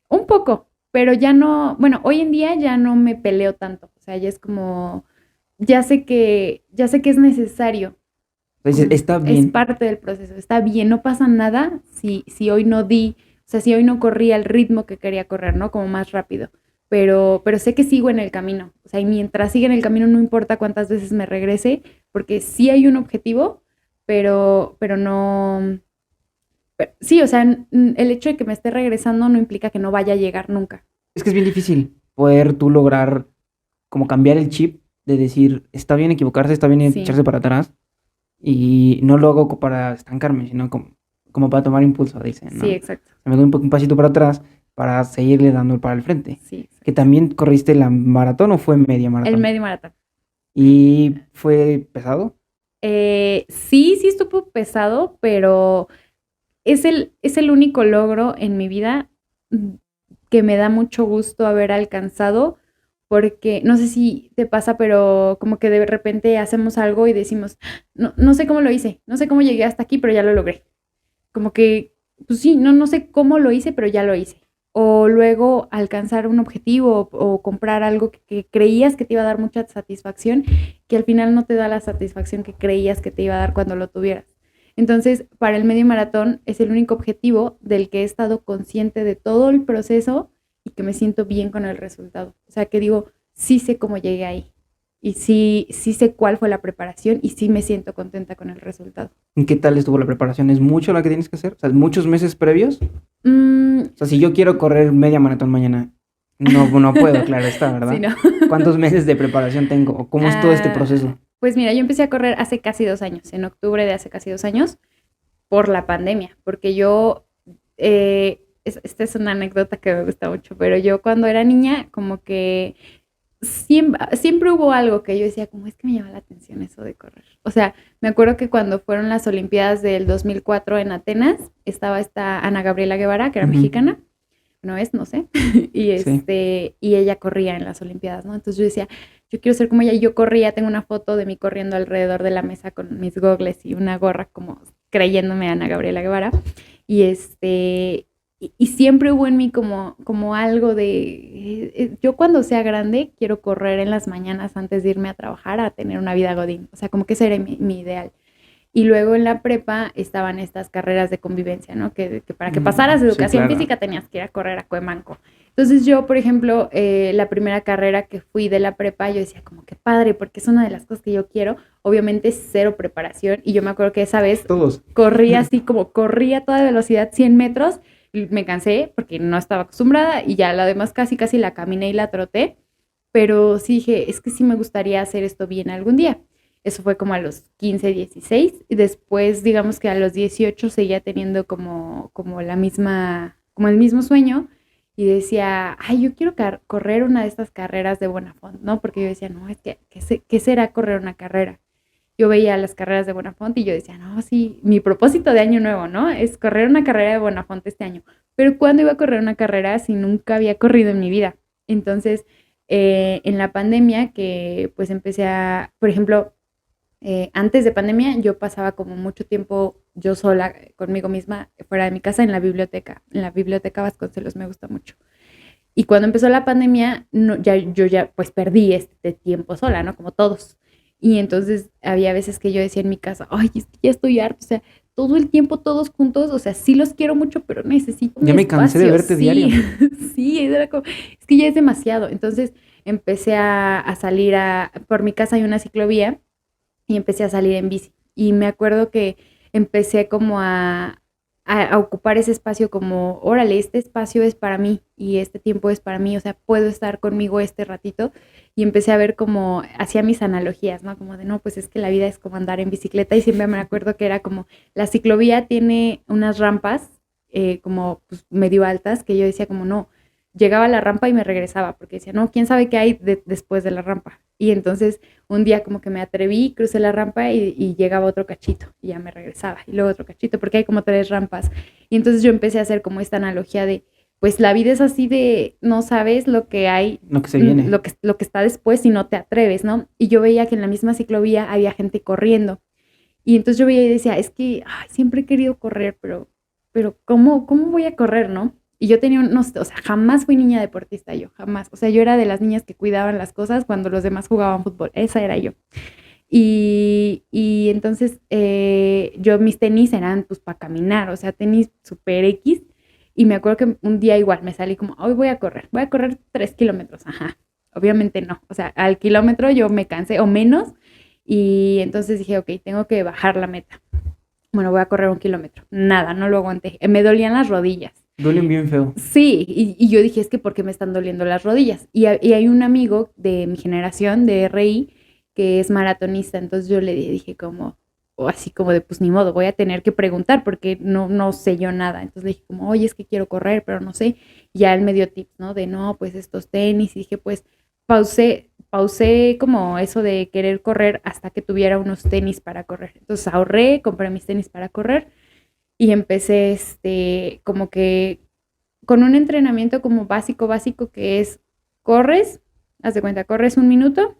un poco, pero ya no, bueno, hoy en día ya no me peleo tanto, o sea, ya es como, ya sé que es necesario, Entonces, como está es bien. parte del proceso, está bien, no pasa nada si hoy no o sea, si hoy no corrí al ritmo que quería correr, ¿no? Como más rápido, pero sé que sigo en el camino, o sea, y mientras siga en el camino no importa cuántas veces me regrese, porque sí hay un objetivo, pero no, sí, o sea, el hecho de que me esté regresando no implica que no vaya a llegar nunca. Es que es bien difícil poder tú lograr como cambiar el chip de decir, está bien equivocarse, está bien Sí, echarse para atrás y no lo hago para estancarme, sino como para tomar impulso, dicen, sí, ¿no? exacto. Me doy un pasito para atrás para seguirle dando para el frente. Sí, Que exacto. también corriste la maratón o fue media El maratón. medio maratón. Y fue pesado. Sí estuvo pesado, pero es el único logro en mi vida que me da mucho gusto haber alcanzado, porque no sé si te pasa, pero como que de repente hacemos algo y decimos, no, no sé cómo lo hice, no sé cómo llegué hasta aquí, pero ya lo logré. Como que, pues sí, no sé cómo lo hice, pero ya lo hice. O luego alcanzar un objetivo o comprar algo que creías que te iba a dar mucha satisfacción, que al final no te da la satisfacción que creías que te iba a dar cuando lo tuvieras. Entonces, para el medio maratón es el único objetivo del que he estado consciente de todo el proceso y que me siento bien con el resultado. O sea, que digo, sí sé cómo llegué ahí y sí sé cuál fue la preparación y sí me siento contenta con el resultado. ¿En qué tal estuvo la preparación? ¿Es mucho la que tienes que hacer? O sea, muchos meses previos. Mm, O sea, si yo quiero correr media maratón mañana, no puedo, claro está, sí, ¿verdad? no. ¿Cuántos meses de preparación tengo? ¿O cómo es todo este Ah, proceso? pues mira, yo empecé a correr hace casi 2 años, en octubre de hace casi 2 años, por la pandemia, porque esta es una anécdota que me gusta mucho, pero yo cuando era niña, como que siempre hubo algo que yo decía, como es que me llama la atención eso de correr. O sea, me acuerdo que cuando fueron las Olimpiadas del 2004 en Atenas, estaba esta Ana Gabriela Guevara, que era Ujú. mexicana, no sé, y Sí. y ella corría en las Olimpiadas, ¿no? Entonces yo decía, yo quiero ser como ella, y yo corría, tengo una foto de mí corriendo alrededor de la mesa con mis gogles y una gorra como creyéndome Ana Gabriela Guevara, y y siempre hubo en mí como algo de, yo cuando sea grande quiero correr en las mañanas antes de irme a trabajar a tener una vida godín. O sea, como que ese era mi ideal. Y luego en la prepa estaban estas carreras de convivencia, ¿no? Que para que pasaras de Sí, educación claro. física tenías que ir a correr a Cuemanco. Entonces yo, por ejemplo, la primera carrera que fui de la prepa, yo decía como que padre, porque es una de las cosas que yo quiero. Obviamente cero preparación. Y yo me acuerdo que esa vez Todos. corría así como corría a toda velocidad 100 metros. Y me cansé porque no estaba acostumbrada y ya la demás casi la caminé y la troté. Pero sí dije, es que sí me gustaría hacer esto bien algún día. Eso fue como a los 15, 16. Y después, digamos que a los 18 seguía teniendo como la misma, como el mismo sueño. Y decía, ay, yo quiero correr una de estas carreras de Bonafont, ¿no? Porque yo decía, no, es que, ¿qué será correr una carrera? Yo veía las carreras de Bonafont y yo decía, no, sí, mi propósito de año nuevo, ¿no? Es correr una carrera de Bonafont este año. Pero ¿cuándo iba a correr una carrera si nunca había corrido en mi vida? Entonces, en la pandemia, que pues empecé a, por ejemplo, antes de pandemia yo pasaba como mucho tiempo yo sola conmigo misma fuera de mi casa en la biblioteca Vasconcelos me gusta mucho. Y cuando empezó la pandemia, no, yo ya pues perdí este tiempo sola, ¿no? Como todos. Y entonces había veces que yo decía en mi casa, ay, es que ya estoy harta, o sea, todo el tiempo todos juntos, o sea, sí los quiero mucho, pero necesito mi Ya me cansé de espacio, verte sí, diario. sí, era como, es que ya es demasiado. Entonces empecé a salir por mi casa hay una ciclovía y empecé a salir en bici. Y me acuerdo que empecé como a ocupar ese espacio como, órale, este espacio es para mí y este tiempo es para mí, o sea, puedo estar conmigo este ratito. Y empecé a ver como, hacía mis analogías, ¿no? Como de, no, pues es que la vida es como andar en bicicleta y siempre me acuerdo que era como, la ciclovía tiene unas rampas como pues, medio altas que yo decía como, no, llegaba a la rampa y me regresaba porque decía, no, quién sabe qué hay después de la rampa. Y entonces un día como que me atreví, crucé la rampa y llegaba otro cachito y ya me regresaba y luego otro cachito porque hay como 3 rampas. Y entonces yo empecé a hacer como esta analogía de, pues la vida es así de, no sabes lo que hay, Lo que se viene. lo que está después si no te atreves, ¿no? Y yo veía que en la misma ciclovía había gente corriendo. Y entonces yo veía y decía, es que ay, siempre he querido correr, pero ¿cómo voy a correr, no? Y yo tenía, no sé, o sea, jamás fui niña deportista yo, jamás. O sea, yo era de las niñas que cuidaban las cosas cuando los demás jugaban fútbol. Esa era yo. Y entonces yo mis tenis eran pues para caminar, o sea, tenis super X. Y me acuerdo que un día igual me salí como, hoy voy a correr 3 kilómetros. Ajá, obviamente no. O sea, al kilómetro yo me cansé o menos. Y entonces dije, ok, tengo que bajar la meta. Bueno, voy a correr 1 kilómetro. Nada, no lo aguanté. Me dolían las rodillas. Duelen bien feo. Sí, y yo dije, es que ¿por qué me están doliendo las rodillas? Y hay un amigo de mi generación, de RI, que es maratonista, entonces yo le dije como, o así como de, pues ni modo, voy a tener que preguntar porque no sé yo nada. Entonces le dije como, oye, es que quiero correr, pero no sé. Y ya él me dio tips, ¿no? De, no, pues estos tenis. Y dije, pues pausé como eso de querer correr hasta que tuviera unos tenis para correr. Entonces ahorré, compré mis tenis para correr y empecé como que con un entrenamiento como básico que es corres, haz de cuenta, corres 1 minuto,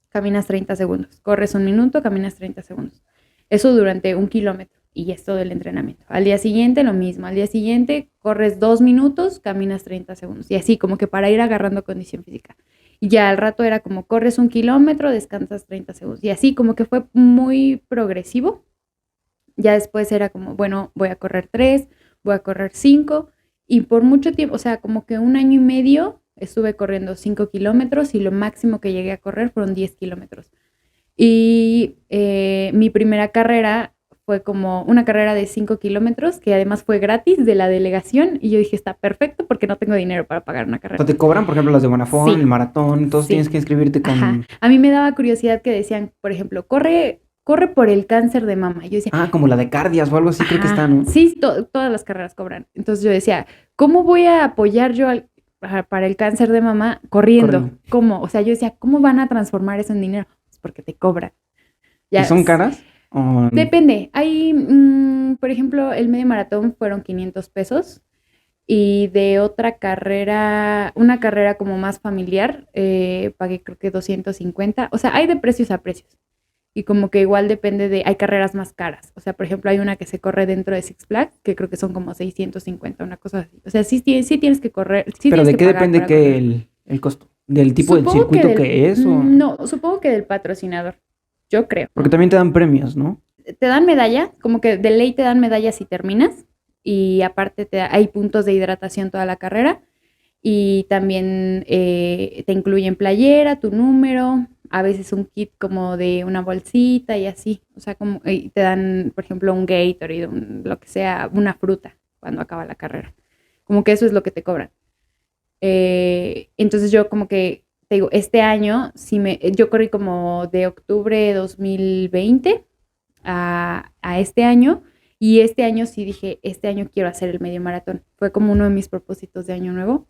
caminas 30 segundos, corres 1 minuto, caminas 30 segundos. Eso durante 1 kilómetro y es todo el entrenamiento. Al día siguiente lo mismo, al día siguiente corres 2 minutos, caminas 30 segundos y así como que para ir agarrando condición física. Y ya al rato era como corres 1 kilómetro, descansas 30 segundos y así como que fue muy progresivo. Ya después era como, bueno, voy a correr 3, voy a correr 5 y por mucho tiempo, o sea, como que 1 año y medio estuve corriendo 5 kilómetros y lo máximo que llegué a correr fueron 10 kilómetros. Y mi primera carrera fue como una carrera de 5 kilómetros que además fue gratis de la delegación y yo dije, está perfecto porque no tengo dinero para pagar una O carrera. sea, te cobran, por ejemplo, las de Bonafont, Sí, el maratón, entonces tienes sí. que inscribirte Ajá. con... A mí me daba curiosidad que decían, por ejemplo, corre por el cáncer de mama. Yo decía, Ah, como la de Cardias o algo así, creo que está, ajá, ¿no? sí, todas las carreras cobran. Entonces yo decía, ¿cómo voy a apoyar yo para el cáncer de mama corriendo? Corriendo. ¿Cómo? O sea, yo decía, ¿cómo van a transformar eso en dinero? Pues porque te cobran. ¿Y Ya, son caras? O... depende. Hay, por ejemplo, el medio maratón fueron 500 pesos y de otra carrera, una carrera como más familiar, pagué creo que 250. O sea, hay de precios a precios. Y como que igual depende hay carreras más caras. O sea, por ejemplo, hay una que se corre dentro de Six Flags, que creo que son como 650, una cosa así. O sea, sí tienes que correr, sí Pero tienes ¿de que qué pagar depende para correr. el costo? ¿Del tipo del Supongo circuito que es? O... No, supongo que del patrocinador. Yo creo, Porque ¿no? también te dan premios, ¿no? Te dan medalla, como que de ley te dan medalla si terminas. Y aparte hay puntos de hidratación toda la carrera. Y también te incluyen playera, tu número, a veces un kit como de una bolsita y así. O sea, como y te dan, por ejemplo, un Gatorade, lo que sea, una fruta cuando acaba la carrera. Como que eso es lo que te cobran. Entonces yo como que, te digo, este año, yo corrí como de octubre 2020 a este año. Y este año sí dije, este año quiero hacer el medio maratón. Fue como uno de mis propósitos de año nuevo.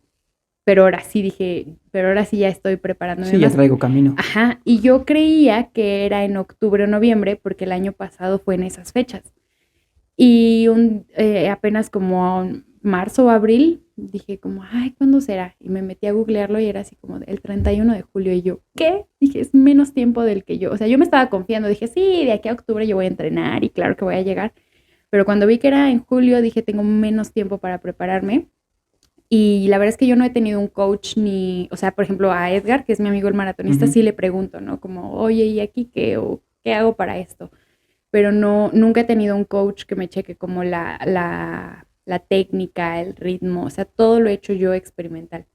Pero ahora sí dije, pero ahora sí ya estoy preparándome Sí, ya más. traigo camino. Ajá, y yo creía que era en octubre o noviembre, porque el año pasado fue en esas fechas. Y apenas como en marzo o abril, dije como, ay, ¿cuándo será? Y me metí a googlearlo y era así como el 31 de julio. Y yo, ¿qué? Dije, es menos tiempo del que yo. O sea, yo me estaba confiando, dije, sí, de aquí a octubre yo voy a entrenar y claro que voy a llegar. Pero cuando vi que era en julio, dije, tengo menos tiempo para prepararme. Y la verdad es que yo no he tenido un coach o sea, por ejemplo, a Edgar, que es mi amigo el maratonista, sí le pregunto, ¿no? Como, oye, ¿y aquí qué? ¿O qué hago para esto? Pero no, nunca he tenido un coach que me cheque como la técnica, el ritmo, o sea, todo lo he hecho yo experimental.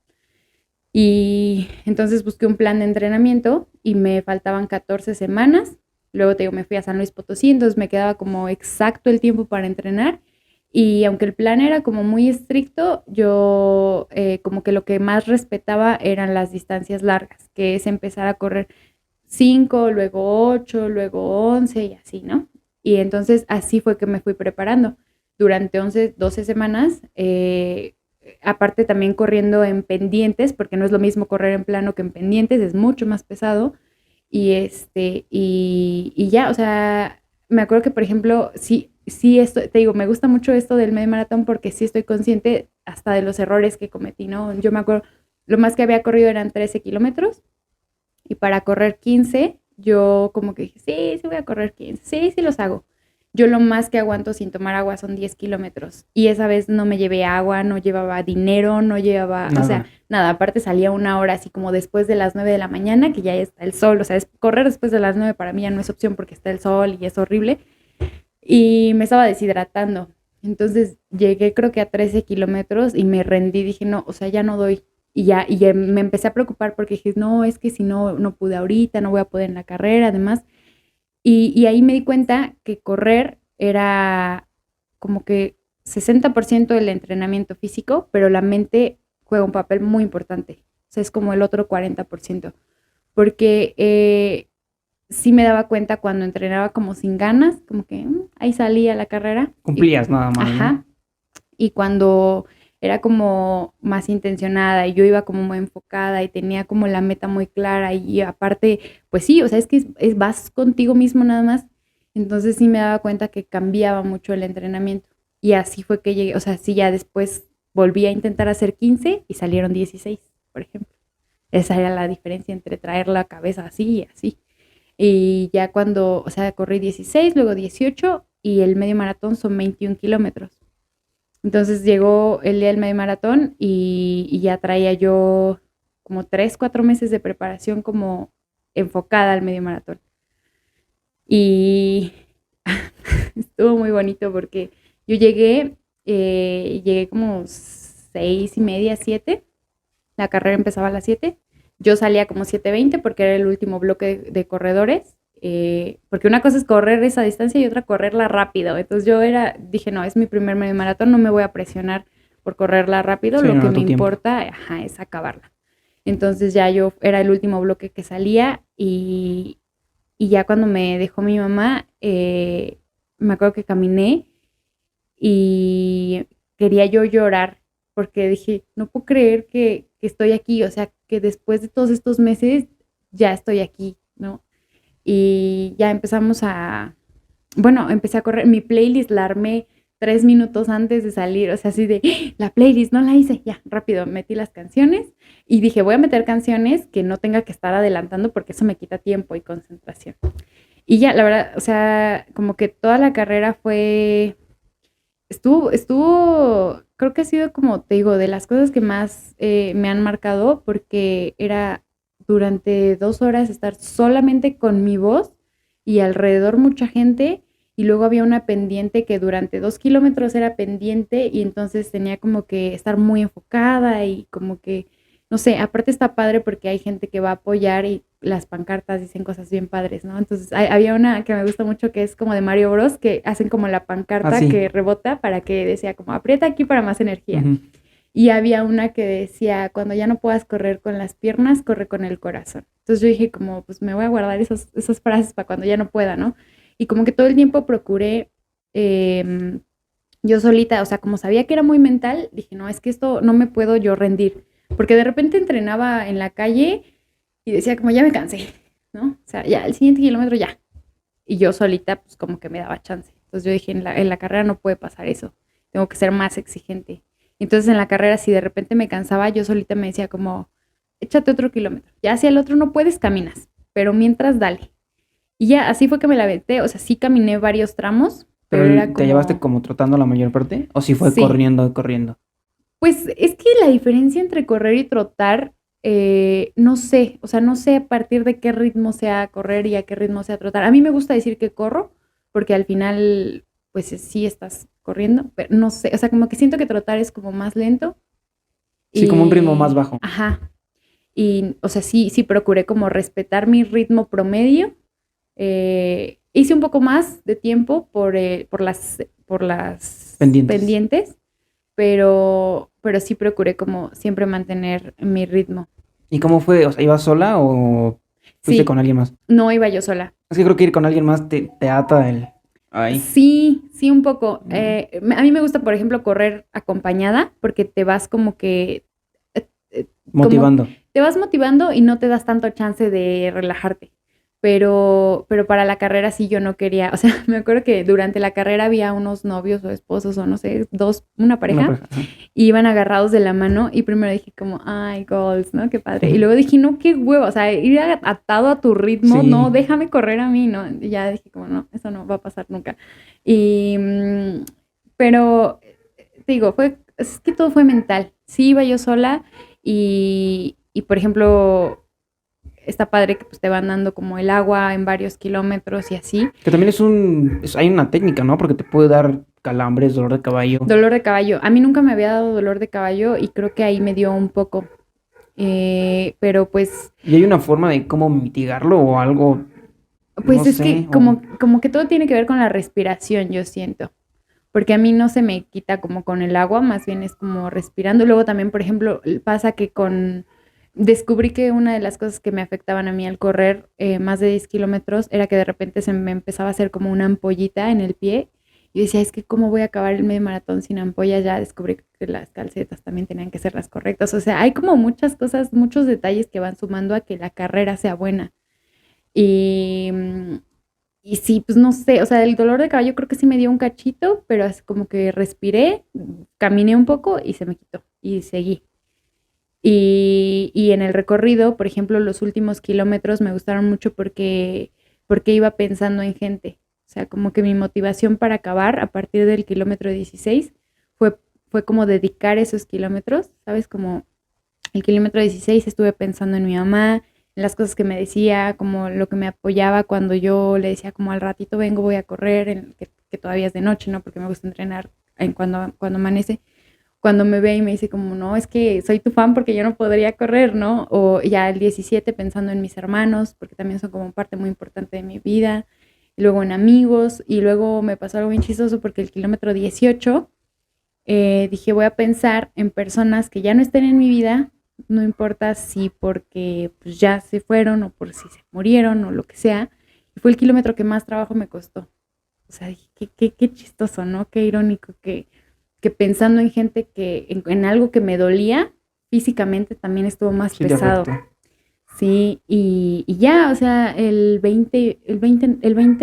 Y entonces busqué un plan de entrenamiento y me faltaban 14 semanas. Luego te digo, me fui a San Luis Potosí, entonces me quedaba como exacto el tiempo para entrenar. Y aunque el plan era como muy estricto, yo como que lo que más respetaba eran las distancias largas, que es empezar a correr 5, luego 8, luego 11 y así, ¿no? Y entonces así fue que me fui preparando. Durante 11, 12 semanas, aparte también corriendo en pendientes, porque no es lo mismo correr en plano que en pendientes, es mucho más pesado. Y ya, o sea, me acuerdo que, por ejemplo, sí, esto, te digo, me gusta mucho esto del medio maratón porque sí estoy consciente hasta de los errores que cometí, ¿no? Yo me acuerdo, lo más que había corrido eran 13 kilómetros y para correr 15, yo como que dije, sí voy a correr 15, sí los hago. Yo lo más que aguanto sin tomar agua son 10 kilómetros. Y esa vez no me llevé agua, no llevaba dinero, no llevaba, o sea, Nada. nada. Aparte salía una hora así como después de las 9 de la mañana, que ya está el sol. O sea, correr después de las 9 para mí ya no es opción porque está el sol y es horrible. Y me estaba deshidratando. Entonces llegué creo que a 13 kilómetros y me rendí. Dije, no, o sea, ya no doy. Y ya me empecé a preocupar porque dije, no, es que si no pude ahorita, no voy a poder en la carrera, además. Y ahí me di cuenta que correr era como que 60% del entrenamiento físico, pero la mente juega un papel muy importante. O sea, es como el otro 40%. Porque sí me daba cuenta cuando entrenaba como sin ganas, como que ahí salía la carrera. Cumplías nada más, ¿no? Ajá. Y cuando era como más intencionada y yo iba como muy enfocada y tenía como la meta muy clara y aparte, pues sí, o sea, es que vas contigo mismo nada más. Entonces sí me daba cuenta que cambiaba mucho el entrenamiento. Y así fue que llegué, o sea, sí ya después volví a intentar hacer 15 y salieron 16, por ejemplo. Esa era la diferencia entre traer la cabeza así y así. Y ya cuando, o sea, corrí 16, luego 18 y el medio maratón son 21 kilómetros. Entonces llegó el día del medio maratón y ya traía yo como 3, 4 meses de preparación como enfocada al medio maratón. Y estuvo muy bonito porque yo llegué como 6:30, 7. La carrera empezaba a las 7. Yo salía como 7:20 porque era el último bloque de corredores. Porque una cosa es correr esa distancia y otra correrla rápido. Entonces dije, no, es mi primer medio maratón, no me voy a presionar por correrla rápido, Sí, lo no que da me tu tiempo. importa, ajá, es acabarla. Entonces ya yo era el último bloque que salía y ya cuando me dejó mi mamá, me acuerdo que caminé y quería yo llorar porque dije, no puedo creer que estoy aquí, o sea, que después de todos estos meses ya estoy aquí, ¿no? Y ya empecé a correr, mi playlist la armé 3 minutos antes de salir, o sea, así de, la playlist no la hice, ya, rápido, metí las canciones y dije, voy a meter canciones que no tenga que estar adelantando porque eso me quita tiempo y concentración. Y ya, la verdad, o sea, como que toda la carrera creo que ha sido como te digo, de las cosas que más me han marcado, porque era durante 2 horas estar solamente con mi voz y alrededor mucha gente, y luego había una pendiente que durante 2 kilómetros era pendiente y entonces tenía como que estar muy enfocada y como que, no sé, aparte está padre porque hay gente que va a apoyar y las pancartas dicen cosas bien padres, ¿no? Entonces había una que me gusta mucho que es como de Mario Bros, que hacen como la Ah, pancarta sí. que rebota para que decía como aprieta aquí para más energía. Ujú. Y había una que decía, cuando ya no puedas correr con las piernas, corre con el corazón. Entonces yo dije como, pues me voy a guardar esas frases para cuando ya no pueda, ¿no? Y como que todo el tiempo procuré eh, yo solita, o sea, como sabía que era muy mental, dije, no, es que esto no me puedo yo rendir. Porque de repente entrenaba en la calle y decía como, ya me cansé, ¿no? O sea, ya el siguiente kilómetro ya. Y yo solita, pues como que me daba chance. Entonces yo dije, en la carrera no puede pasar eso. Tengo que ser más exigente. Entonces en la carrera, si de repente me cansaba, yo solita me decía como, échate otro kilómetro. Ya si el otro no puedes, caminas. Pero mientras, dale. Y ya así fue que me la aventé. O sea, sí caminé varios tramos, ¿Pero pero era te llevaste como, como trotando la mayor parte? ¿O si fue sí. corriendo, corriendo? Pues es que la diferencia entre correr y trotar, no sé, o sea, no sé a partir de qué ritmo sea correr y a qué ritmo sea trotar. A mí me gusta decir que corro, porque al final, pues sí estás corriendo, pero no sé, o sea, como que siento que trotar es como más lento Sí, como un ritmo más y, bajo. ajá, y, o sea, sí procuré como respetar mi ritmo promedio. Hice un poco más de tiempo por las Pendientes. pendientes, pero sí procuré como siempre mantener mi ritmo. ¿Y cómo fue? O sea, ¿ibas sola o fuiste Sí, con alguien más? no iba yo sola. Es que creo que ir con alguien más te ata el... Ahí. Sí, un poco. Mm. A mí me gusta, por ejemplo, correr acompañada porque te vas eh, como Motivando. te vas motivando y no te das tanto chance de relajarte. Pero para la carrera sí yo no quería, o sea, me acuerdo que durante la carrera había unos novios o esposos o no sé, una Una pareja, pareja. Ajá. y iban agarrados de la mano y primero dije como, ay, goals, ¿no? Qué padre. Y luego dije, no, qué huevo, o sea, ir atado a tu ritmo, no, Sí. déjame correr a mí, ¿no? Y ya dije como, no, eso no va a pasar nunca. Y, pero, te digo, es que todo fue mental. Sí iba yo sola y por ejemplo, está padre que pues te van dando como el agua en varios kilómetros y así. Que también hay una técnica, ¿no? Porque te puede dar calambres, dolor de caballo. Dolor de caballo. A mí nunca me había dado dolor de caballo y creo que ahí me dio un poco. Pero pues, ¿Y hay una forma de cómo mitigarlo o algo, pues no es sé, que o como que todo tiene que ver con la respiración, yo siento. Porque a mí no se me quita como con el agua, más bien es como respirando. Luego también, por ejemplo, pasa que descubrí que una de las cosas que me afectaban a mí al correr más de 10 kilómetros era que de repente se me empezaba a hacer como una ampollita en el pie. Y decía, es que cómo voy a acabar el medio maratón sin ampolla. Ya descubrí que las calcetas también tenían que ser las correctas. O sea, hay como muchas cosas, muchos detalles que van sumando a que la carrera sea buena. Y, y sí, pues no sé, o sea, el dolor de caballo creo que sí me dio un cachito, pero es como que respiré, caminé un poco y se me quitó y seguí. Y en el recorrido, por ejemplo, los últimos kilómetros me gustaron mucho porque iba pensando en gente. O sea, como que mi motivación para acabar a partir del kilómetro 16 fue, fue como dedicar esos kilómetros, ¿sabes? Como el kilómetro 16 estuve pensando en mi mamá, en las cosas que me decía, como lo que me apoyaba cuando yo le decía como al ratito vengo, voy a correr, que todavía es de noche, ¿no? Porque me gusta entrenar cuando amanece. Cuando me ve y me dice como, no, es que soy tu fan porque yo no podría correr, ¿no? O ya el 17 pensando en mis hermanos, porque también son como parte muy importante de mi vida. Y luego en amigos, y luego me pasó algo bien chistoso porque el kilómetro 18 dije, voy a pensar en personas que ya no estén en mi vida, no importa si porque pues, ya se fueron o por si se murieron o lo que sea. Y fue el kilómetro que más trabajo me costó. O sea, dije, qué chistoso, ¿no? Qué irónico que pensando en gente en algo que me dolía, físicamente también estuvo más sí te pesado. afectó. Sí, y ya, o sea, el veinte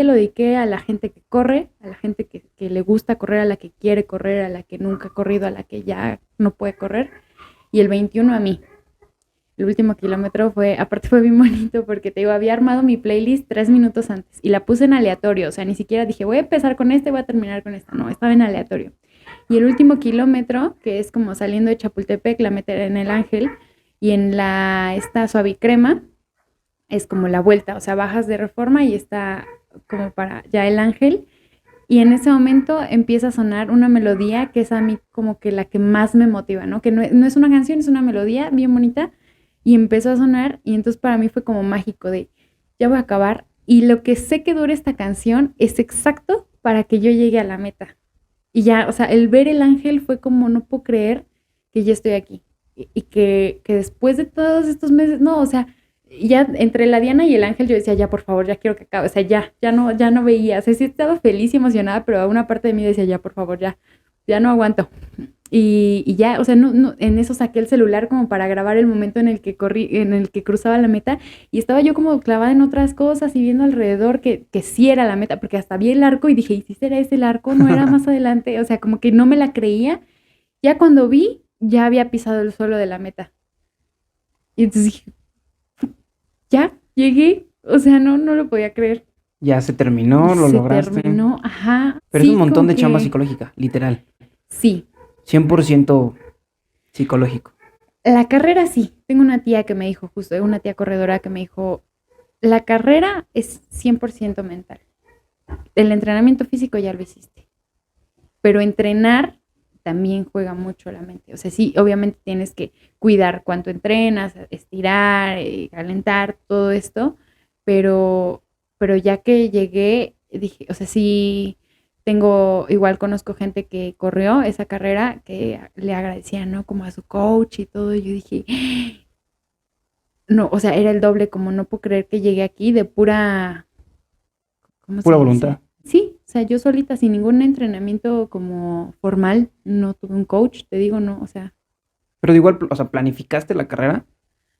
lo dediqué a la gente que corre, a la gente que le gusta correr, a la que quiere correr, a la que nunca ha corrido, a la que ya no puede correr, y el 21 a mí. El último kilómetro aparte fue bien bonito porque te digo, había armado mi playlist 3 minutos antes y la puse en aleatorio, o sea, ni siquiera dije, voy a empezar con este, voy a terminar con esta, no, estaba en aleatorio. Y el último kilómetro, que es como saliendo de Chapultepec, la meter en el Ángel, y en esta Suavicrema, es como la vuelta, o sea, bajas de Reforma y está como para ya el Ángel, y en ese momento empieza a sonar una melodía que es a mí como que la que más me motiva, ¿no? Que no es una canción, es una melodía bien bonita, y empezó a sonar, y entonces para mí fue como mágico de, ya voy a acabar, y lo que sé que dura esta canción es exacto para que yo llegue a la meta. Y ya, o sea, el ver el Ángel fue como, no puedo creer que ya estoy aquí. Y que después de todos estos meses, no, o sea, ya entre la Diana y el Ángel yo decía, ya, por favor, ya quiero que acabe. O sea, ya no veía. O sea, sí estaba feliz y emocionada, pero una parte de mí decía, ya, por favor, ya no aguanto. Y ya, o sea, no, en eso saqué el celular como para grabar el momento en el que en el que cruzaba la meta, y estaba yo como clavada en otras cosas y viendo alrededor que sí era la meta, porque hasta vi el arco y dije, ¿y si será ese el arco? ¿No era más adelante? O sea, como que no me la creía. Ya cuando vi, ya había pisado el suelo de la meta. Y entonces dije, ya, llegué. O sea, no lo podía creer. Ya se terminó, lo lograste. Se terminó, ajá. Pero sí, es un montón de chamba que... psicológica, literal. Sí. 100% psicológico. La carrera sí. Tengo una tía que me dijo, justo, una tía corredora que me dijo, la carrera es 100% mental. El entrenamiento físico ya lo hiciste. Pero entrenar también juega mucho la mente. O sea, sí, obviamente tienes que cuidar cuánto entrenas, estirar, calentar, todo esto. Pero ya que llegué, dije, o sea, sí igual conozco gente que corrió esa carrera que le agradecía, ¿no? Como a su coach y todo. Y yo dije, no, o sea, era el doble, como no puedo creer que llegué aquí de pura, ¿cómo Pura se voluntad. dice? Sí, o sea, yo solita, sin ningún entrenamiento como formal, no tuve un coach, te digo, no, o sea. Pero de igual, o sea, planificaste la carrera,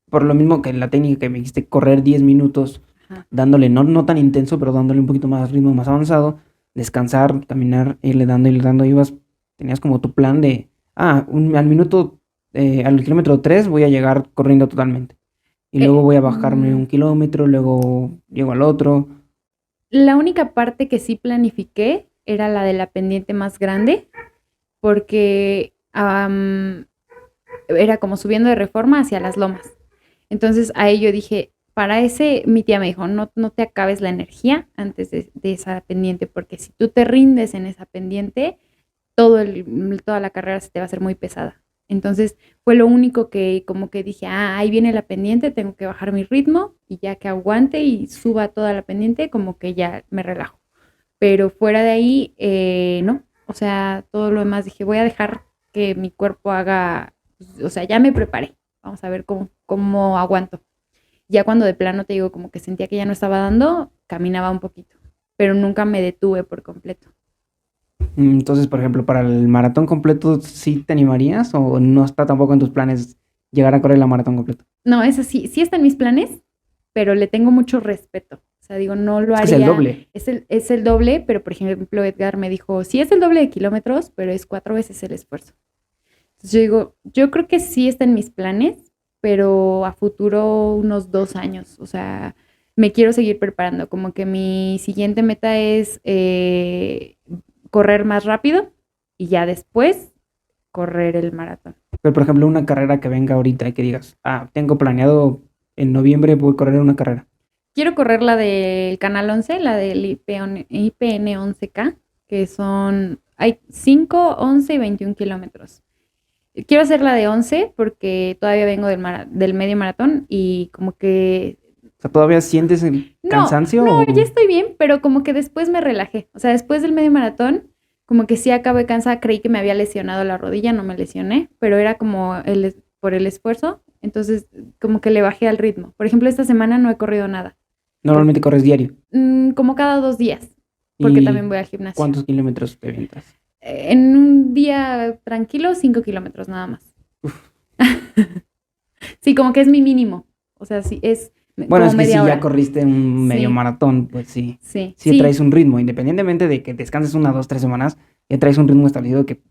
por lo mismo que la técnica que me dijiste, correr 10 minutos, Ajá. dándole, no tan intenso, pero dándole un poquito más ritmo, más avanzado, descansar, caminar, irle dando, tenías como tu plan de, al kilómetro 3 voy a llegar corriendo totalmente. Y luego voy a bajarme un kilómetro, luego llego al otro. La única parte que sí planifiqué era la de la pendiente más grande, porque era como subiendo de Reforma hacia las lomas. Entonces ahí yo dije, para ese, mi tía me dijo, no te acabes la energía antes de esa pendiente, porque si tú te rindes en esa pendiente, toda la carrera se te va a hacer muy pesada. Entonces fue lo único que como que dije, ahí viene la pendiente, tengo que bajar mi ritmo y ya que aguante y suba toda la pendiente, como que ya me relajo. Pero fuera de ahí, no. O sea, todo lo demás dije, voy a dejar que mi cuerpo haga, o sea, ya me preparé. Vamos a ver cómo aguanto. Ya cuando de plano te digo, como que sentía que ya no estaba dando, caminaba un poquito, pero nunca me detuve por completo. Entonces, por ejemplo, para el maratón completo, ¿sí te animarías o no está tampoco en tus planes llegar a correr la maratón completo? No, eso sí está en mis planes, pero le tengo mucho respeto. O sea, digo, no lo Es que haría. es el doble. Es el doble, pero por ejemplo, Edgar me dijo, sí es el doble de kilómetros, pero es 4 veces el esfuerzo. Entonces yo digo, yo creo que sí está en mis planes, pero a futuro unos 2 años. O sea, me quiero seguir preparando. Como que mi siguiente meta es correr más rápido y ya después correr el maratón. Pero, por ejemplo, una carrera que venga ahorita y que digas, tengo planeado en noviembre voy a correr una carrera. Quiero correr la del Canal 11, la del IPN 11K, que hay 5, 11 y 21 kilómetros. Quiero hacer la de 11 porque todavía vengo del medio maratón y como que... O sea, ¿todavía sientes el cansancio? No, ya estoy bien, pero como que después me relajé. O sea, después del medio maratón, como que sí acabé cansada, creí que me había lesionado la rodilla, no me lesioné, pero era como por el esfuerzo, entonces como que le bajé al ritmo. Por ejemplo, esta semana no he corrido nada. Normalmente corres diario. Como cada 2 días, porque también voy al gimnasio. ¿Cuántos kilómetros te avientas? En un día tranquilo, 5 kilómetros nada más. Sí, como que es mi mínimo. O sea, sí, es bueno, como es que media si hora. ya corriste un medio maratón, pues sí. Sí. Sí traes un ritmo, independientemente de que descanses 1, 2, 3 semanas, ya traes un ritmo establecido que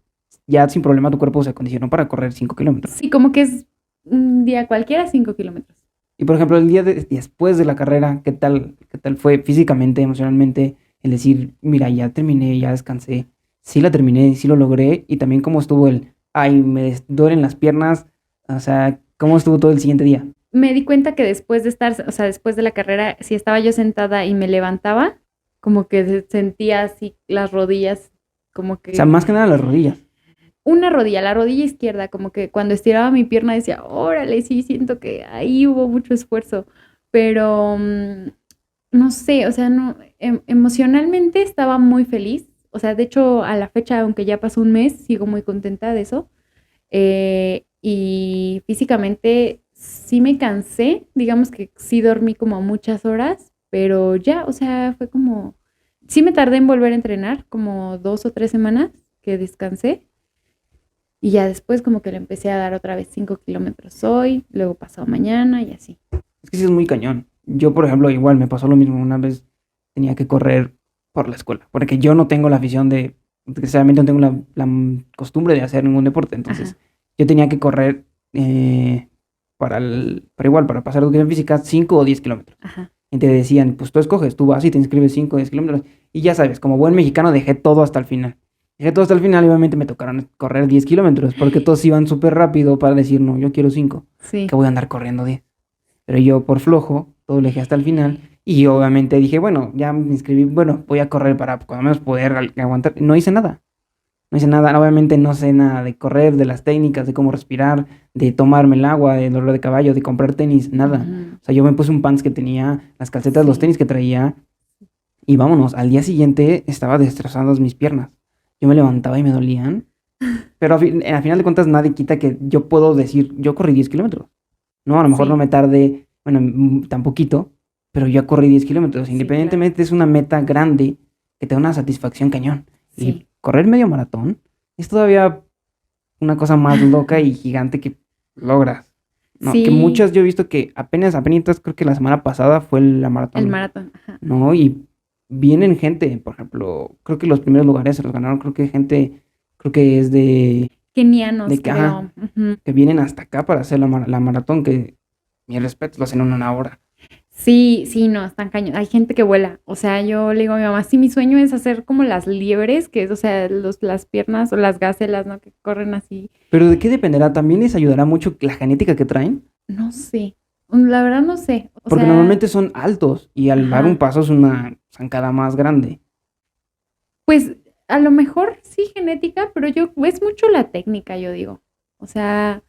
ya sin problema tu cuerpo se acondicionó para correr 5 kilómetros. Sí, como que es un día cualquiera, 5 kilómetros. Y por ejemplo, después de la carrera, qué tal fue físicamente, emocionalmente, el decir, mira, ya terminé, ya descansé, sí la terminé, sí lo logré, y también cómo estuvo ay, duelen las piernas, o sea, cómo estuvo todo el siguiente día. Me di cuenta que después de estar, o sea, después de la carrera, si estaba yo sentada y me levantaba, como que sentía así las rodillas, como O sea, que más que nada las rodillas. una rodilla, la rodilla izquierda, como que cuando estiraba mi pierna decía, órale, sí, siento que ahí hubo mucho esfuerzo, pero no sé, o sea, no, emocionalmente estaba muy feliz, o sea, de hecho, a la fecha, aunque ya pasó un mes, sigo muy contenta de eso. Y físicamente sí me cansé, digamos que sí dormí como muchas horas, pero ya, o sea, fue como, sí me tardé en volver a entrenar, como 2 o 3 semanas que descansé. Y ya después como que le empecé a dar otra vez 5 kilómetros hoy, luego pasado mañana y así. Es que sí es muy cañón. Yo, por ejemplo, igual me pasó lo mismo. Una vez tenía que correr por la escuela, porque yo no tengo la afición desgraciadamente no tengo la costumbre de hacer ningún deporte. Entonces, Ajá, yo tenía que correr para igual, para pasar educación física, 5 o 10 kilómetros. ajá. Y te decían, pues tú escoges, tú vas y te inscribes 5 o 10 kilómetros. Y ya sabes, como buen mexicano dejé todo hasta el final. Dejé todo hasta el final y obviamente me tocaron correr 10 kilómetros, porque todos iban súper rápido para decir, no, yo quiero 5, que Sí, voy a andar corriendo 10. Pero yo por flojo, todo lo dejé hasta el final. Y obviamente dije, bueno, ya me inscribí, bueno, voy a correr para cuando menos poder aguantar. No hice nada. No hice nada. Obviamente no sé nada de correr, de las técnicas, de cómo respirar, de tomarme el agua, de dolor de caballo, de comprar tenis, nada. ujú, O sea, yo me puse un pants que tenía, las calcetas, los sí. tenis que traía. Y vámonos, al día siguiente estaba destrozando mis piernas. Yo me levantaba y me dolían. Pero al final de cuentas nadie quita que yo puedo decir, yo corrí 10 kilómetros. No, a lo mejor no Sí, me tardé, bueno, tan poquito, pero ya corrí 10 kilómetros. sí, claro. Independientemente es una meta grande que te da una satisfacción cañón. Y Sí. correr medio maratón es todavía una cosa más loca y gigante que logras. No, que Sí, muchas yo he visto que apenas creo que la semana pasada fue la el maratón, maratón, ajá. ¿no? Y vienen gente, por ejemplo, creo que los primeros lugares se los ganaron, creo que es Kenianos, ajá, creo. Ujú. que vienen hasta acá para hacer la maratón, que mi respeto, lo hacen en una hora. Sí, sí, no, están cañón. Hay gente que vuela. O sea, yo le digo a mi mamá, sí, mi sueño es hacer como las liebres, que es, o sea, las piernas o las gacelas, ¿no? Que corren así. Pero ¿de qué dependerá? También les ayudará mucho la genética que traen, No sé. La verdad no sé. O porque sea, normalmente son altos y al dar un ajá. paso es una zancada más grande. Pues a lo mejor sí genética, pero yo, es mucho la técnica, yo digo. O sea,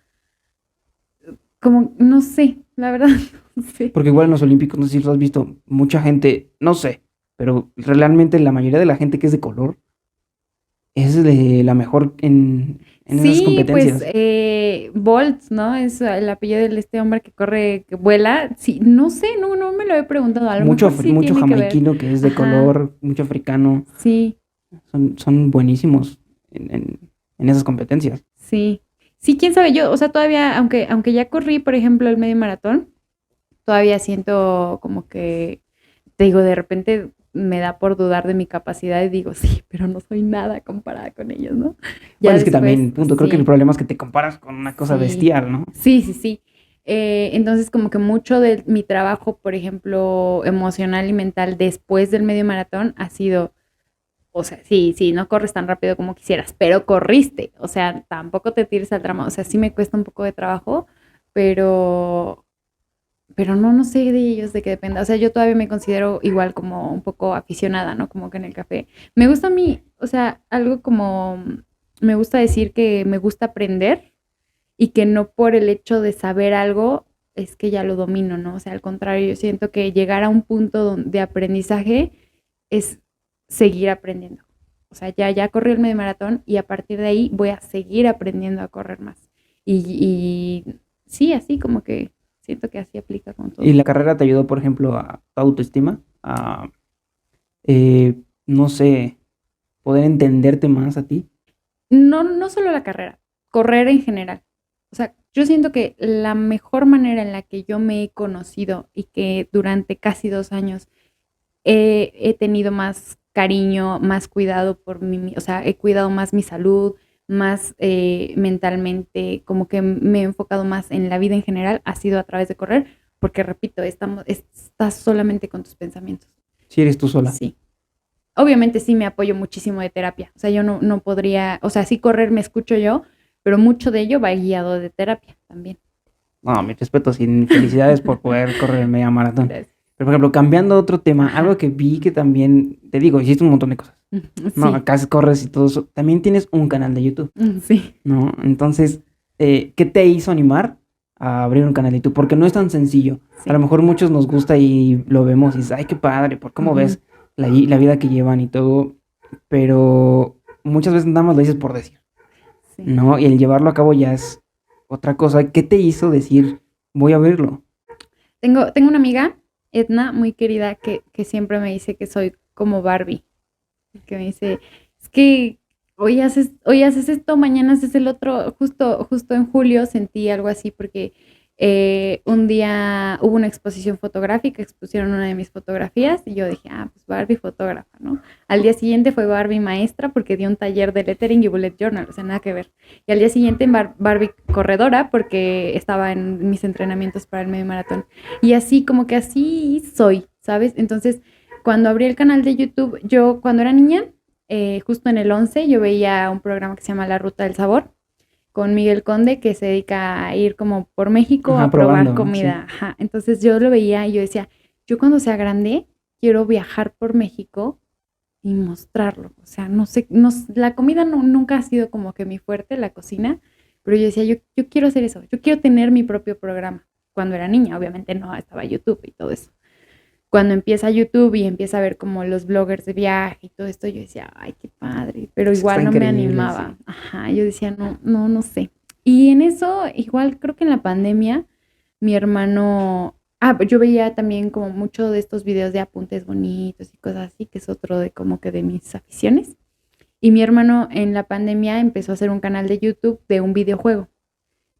como, no sé, la verdad, no sé. Porque igual en los olímpicos, no sé si lo has visto, mucha gente, no sé, pero realmente la mayoría de la gente que es de color es de la mejor en esas Sí, pues competencias. Bolt, ¿no? Es el apellido de este hombre que corre, que vuela. Sí, no sé, no, no me lo he preguntado. A lo mejor sí Mucho tiene que ver. jamaiquino que es de Ajá, color, mucho africano, sí, son buenísimos en esas competencias. sí. Sí, quién sabe, yo, o sea, todavía, aunque ya corrí, por ejemplo, el medio maratón, todavía siento como que, te digo, de repente me da por dudar de mi capacidad y digo, sí, pero no soy nada comparada con ellos, ¿no? Ya Bueno, es que después, también, punto, creo que el sí. problema es que te comparas con una cosa Sí, bestial, ¿no? sí, sí, sí. Entonces, como que mucho de mi trabajo, por ejemplo, emocional y mental después del medio maratón ha sido, o sea, sí, sí, no corres tan rápido como quisieras, pero corriste. O sea, tampoco te tires al drama. O sea, sí me cuesta un poco de trabajo, pero, pero no, no sé de ellos de qué dependa. O sea, yo todavía me considero igual como un poco aficionada, ¿no? Como que en el café. Me gusta a mí, o sea, algo como, me gusta decir que me gusta aprender y que no por el hecho de saber algo es que ya lo domino, ¿no? O sea, al contrario, yo siento que llegar a un punto de aprendizaje es seguir aprendiendo. O sea, ya corrí el medio maratón y a partir de ahí voy a seguir aprendiendo a correr más. Y sí, así como que siento que así aplica con Y todo. la carrera te ayudó, por ejemplo, a tu autoestima, a, no sé, poder entenderte más a ti. No, no solo la carrera, correr en general. O sea, yo siento que la mejor manera en la que yo me he conocido y que durante casi 2 años he tenido más cariño, más cuidado por mí, o sea, he cuidado más mi salud, más mentalmente, como que me he enfocado más en la vida en general, ha sido a través de correr, porque repito, estás solamente con tus pensamientos. Si eres tú sola. Sí. Obviamente sí me apoyo muchísimo de terapia. O sea, yo no podría, o sea, sí correr me escucho yo, pero mucho de ello va guiado de terapia también. No, mis respetos y felicidades por poder correr el media maratón. Gracias. Pero, por ejemplo, cambiando a otro tema, Ajá. algo que vi que también, te digo, hiciste un montón de cosas. No, Sí. acá corres y todo eso. También tienes un canal de YouTube, Sí. ¿no? Entonces, ¿qué te hizo animar a abrir un canal de YouTube? Porque no es tan sencillo. Sí. A lo mejor muchos nos gusta y lo vemos y dices, ay, qué padre, por cómo ves la vida que llevan y todo. Pero muchas veces nada más lo dices por decir, Sí. ¿no? Y el llevarlo a cabo ya es otra cosa. ¿Qué te hizo decir, voy a abrirlo? Tengo una amiga, Edna, muy querida, que siempre me dice que soy como Barbie. Que me dice, es que hoy haces esto, mañana haces el otro. Justo en julio sentí algo así porque un día hubo una exposición fotográfica, expusieron una de mis fotografías y yo dije, pues Barbie fotógrafa, ¿no? Al día siguiente fue Barbie maestra porque dio un taller de lettering y bullet journal, o sea, nada que ver. Y al día siguiente Barbie corredora porque estaba en mis entrenamientos para el medio maratón. Y así, como que así soy, ¿sabes? Entonces, cuando abrí el canal de YouTube, yo cuando era niña, justo en el 11, yo veía un programa que se llama La Ruta del Sabor con Miguel Conde, que se dedica a ir como por México Ajá, a probar probando, ¿no? comida. Sí. Ajá. Entonces yo lo veía y yo decía, yo cuando sea grande quiero viajar por México y mostrarlo. O sea, no sé, la comida nunca ha sido como que mi fuerte, la cocina, pero yo decía, yo quiero hacer eso, yo quiero tener mi propio programa. Cuando era niña, obviamente no estaba YouTube y todo eso. Cuando empieza YouTube y empieza a ver como los bloggers de viaje y todo esto, yo decía, ay, qué padre, pero Está igual no me increíble, animaba. sí. Ajá, yo decía, no sé. Y en eso, igual creo que en la pandemia, mi hermano, yo veía también como mucho de estos videos de apuntes bonitos y cosas así, que es otro de como que de mis aficiones. Y mi hermano en la pandemia empezó a hacer un canal de YouTube de un videojuego.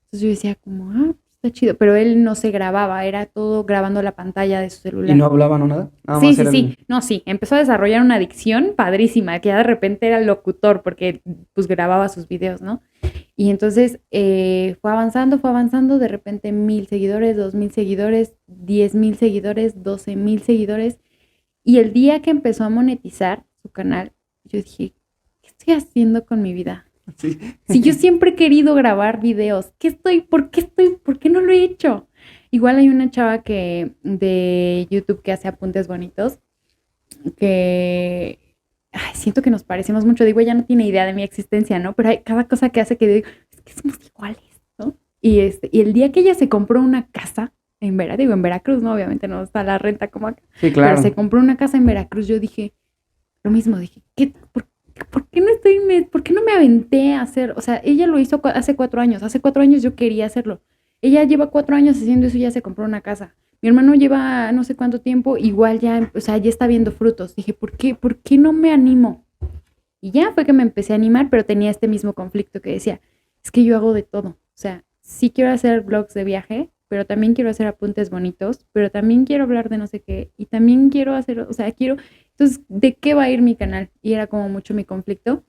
Entonces yo decía como, está chido, pero él no se grababa, era todo grabando la pantalla de su ¿Y celular. no hablaban o nada? Nada Sí, más sí, era sí, no, sí, empezó a desarrollar una adicción padrísima, que ya de repente era locutor porque pues grababa sus videos, ¿no? Y entonces fue avanzando, de repente 1,000 seguidores, 2,000 seguidores, 10,000 seguidores, 12,000 seguidores. Y el día que empezó a monetizar su canal, yo dije, ¿qué estoy haciendo con mi vida? Sí. Si yo siempre he querido grabar videos, por qué no lo he hecho? Igual hay una chava de YouTube que hace apuntes bonitos, que siento que nos parecemos mucho. Digo, ella no tiene idea de mi existencia, ¿no? Pero hay cada cosa que hace que digo, es que somos iguales, ¿no? Y el día que ella se compró una casa en Veracruz, ¿no? Obviamente no está la renta como acá. Sí, Pero se claro. compró una casa en Veracruz, yo dije, lo mismo, dije, ¿por qué no me aventé a hacer? O sea, ella lo hizo hace 4 años. Hace 4 años yo quería hacerlo. Ella lleva 4 años haciendo eso y ya se compró una casa. Mi hermano lleva no sé cuánto tiempo, igual ya, o sea, ya está viendo frutos. Dije, por qué no me animo? Y ya fue que me empecé a animar, pero tenía este mismo conflicto que decía, es que yo hago de todo. O sea, sí quiero hacer vlogs de viaje, pero también quiero hacer apuntes bonitos, pero también quiero hablar de no sé qué, y también quiero hacer, o sea, entonces, ¿de qué va a ir mi canal? Y era como mucho mi conflicto,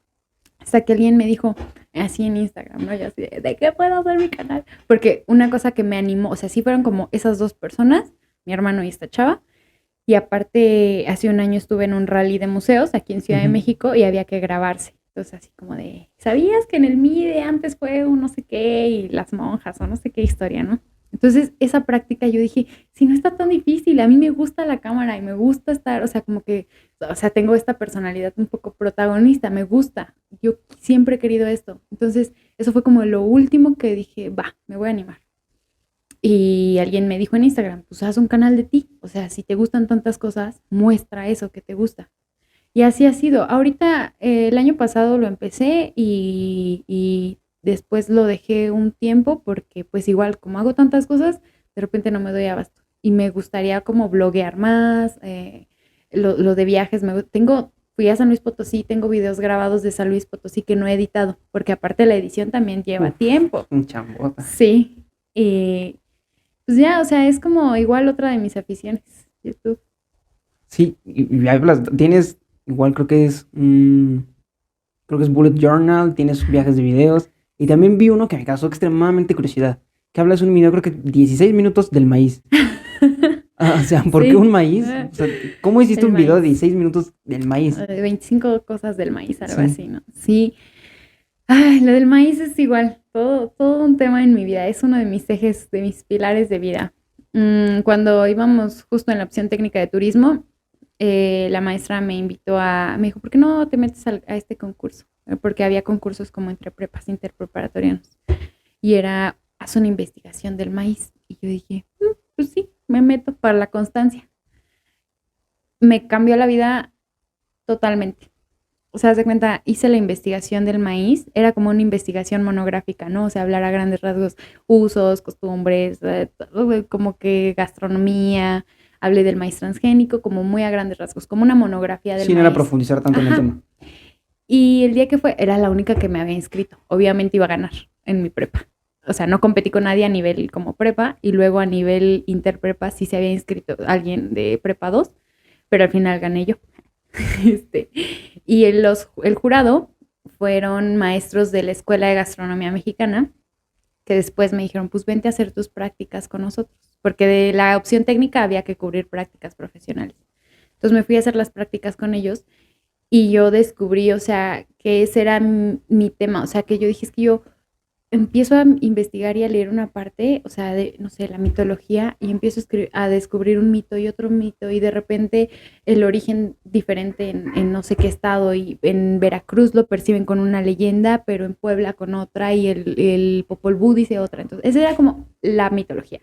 hasta que alguien me dijo, así en Instagram, ¿no? Yo así, ¿de qué puedo hacer mi canal? Porque una cosa que me animó, o sea, sí fueron como esas dos personas, mi hermano y esta chava, y aparte, hace un año estuve en un rally de museos aquí en Ciudad de México y había que grabarse. Entonces, así como de, ¿sabías que en el MIDE antes fue un no sé qué y las monjas o no sé qué historia, ¿no? Entonces, esa práctica yo dije, si no está tan difícil, a mí me gusta la cámara y me gusta estar, o sea, como que, o sea, tengo esta personalidad un poco protagonista, me gusta, yo siempre he querido esto. Entonces, eso fue como lo último que dije, va, me voy a animar. Y alguien me dijo en Instagram, pues haz un canal de ti. O sea, si te gustan tantas cosas, muestra eso que te gusta. Y así ha sido. Ahorita, el año pasado lo empecé y después lo dejé un tiempo porque pues igual como hago tantas cosas, de repente no me doy abasto. Y me gustaría como bloguear más, lo de viajes. Fui a San Luis Potosí, tengo videos grabados de San Luis Potosí que no he editado, porque aparte la edición también lleva tiempo. Un chambota. Sí. Pues ya, o sea, es como igual otra de mis aficiones, YouTube. Sí, y hablas, tienes, igual creo creo que es Bullet Journal, tiene sus viajes de videos. Y también vi uno que me causó extremadamente curiosidad, que habla de un video, creo que 16 minutos del maíz. O sea, ¿por qué un maíz? O sea, ¿cómo hiciste un video de 16 minutos del maíz? 25 cosas del maíz, algo Sí. así, ¿no? Sí. Ay, lo del maíz es igual, todo un tema en mi vida, es uno de mis ejes, de mis pilares de vida. Cuando íbamos justo en la opción técnica de turismo, la maestra me dijo, ¿por qué no te metes a este concurso? Porque había concursos como entre prepas interpreparatorianos. Y era, haz una investigación del maíz. Y yo dije, pues sí, me meto para la constancia. Me cambió la vida totalmente. O sea, haz de cuenta, hice la investigación del maíz, era como una investigación monográfica, ¿no? O sea, hablar a grandes rasgos, usos, costumbres, como que gastronomía, hablé del maíz transgénico, como muy a grandes rasgos, como una monografía del Sí, no maíz. era profundizar tanto en el Ajá. tema. Y el día que fue, era la única que me había inscrito. Obviamente iba a ganar en mi prepa. O sea, no competí con nadie a nivel como prepa, y luego a nivel interprepa sí se había inscrito alguien de prepa 2, pero al final gané yo. Y el jurado fueron maestros de la Escuela de Gastronomía Mexicana, que después me dijeron, pues vente a hacer tus prácticas con nosotros, porque de la opción técnica había que cubrir prácticas profesionales. Entonces me fui a hacer las prácticas con ellos y yo descubrí, o sea, que ese era mi tema, o sea, que yo dije, es que yo empiezo a investigar y a leer una parte, o sea, de, no sé, la mitología, y empiezo a descubrir un mito y otro mito, y de repente el origen diferente en no sé qué estado, y en Veracruz lo perciben con una leyenda, pero en Puebla con otra, y el Popol Vuh dice otra. Entonces, esa era como la mitología.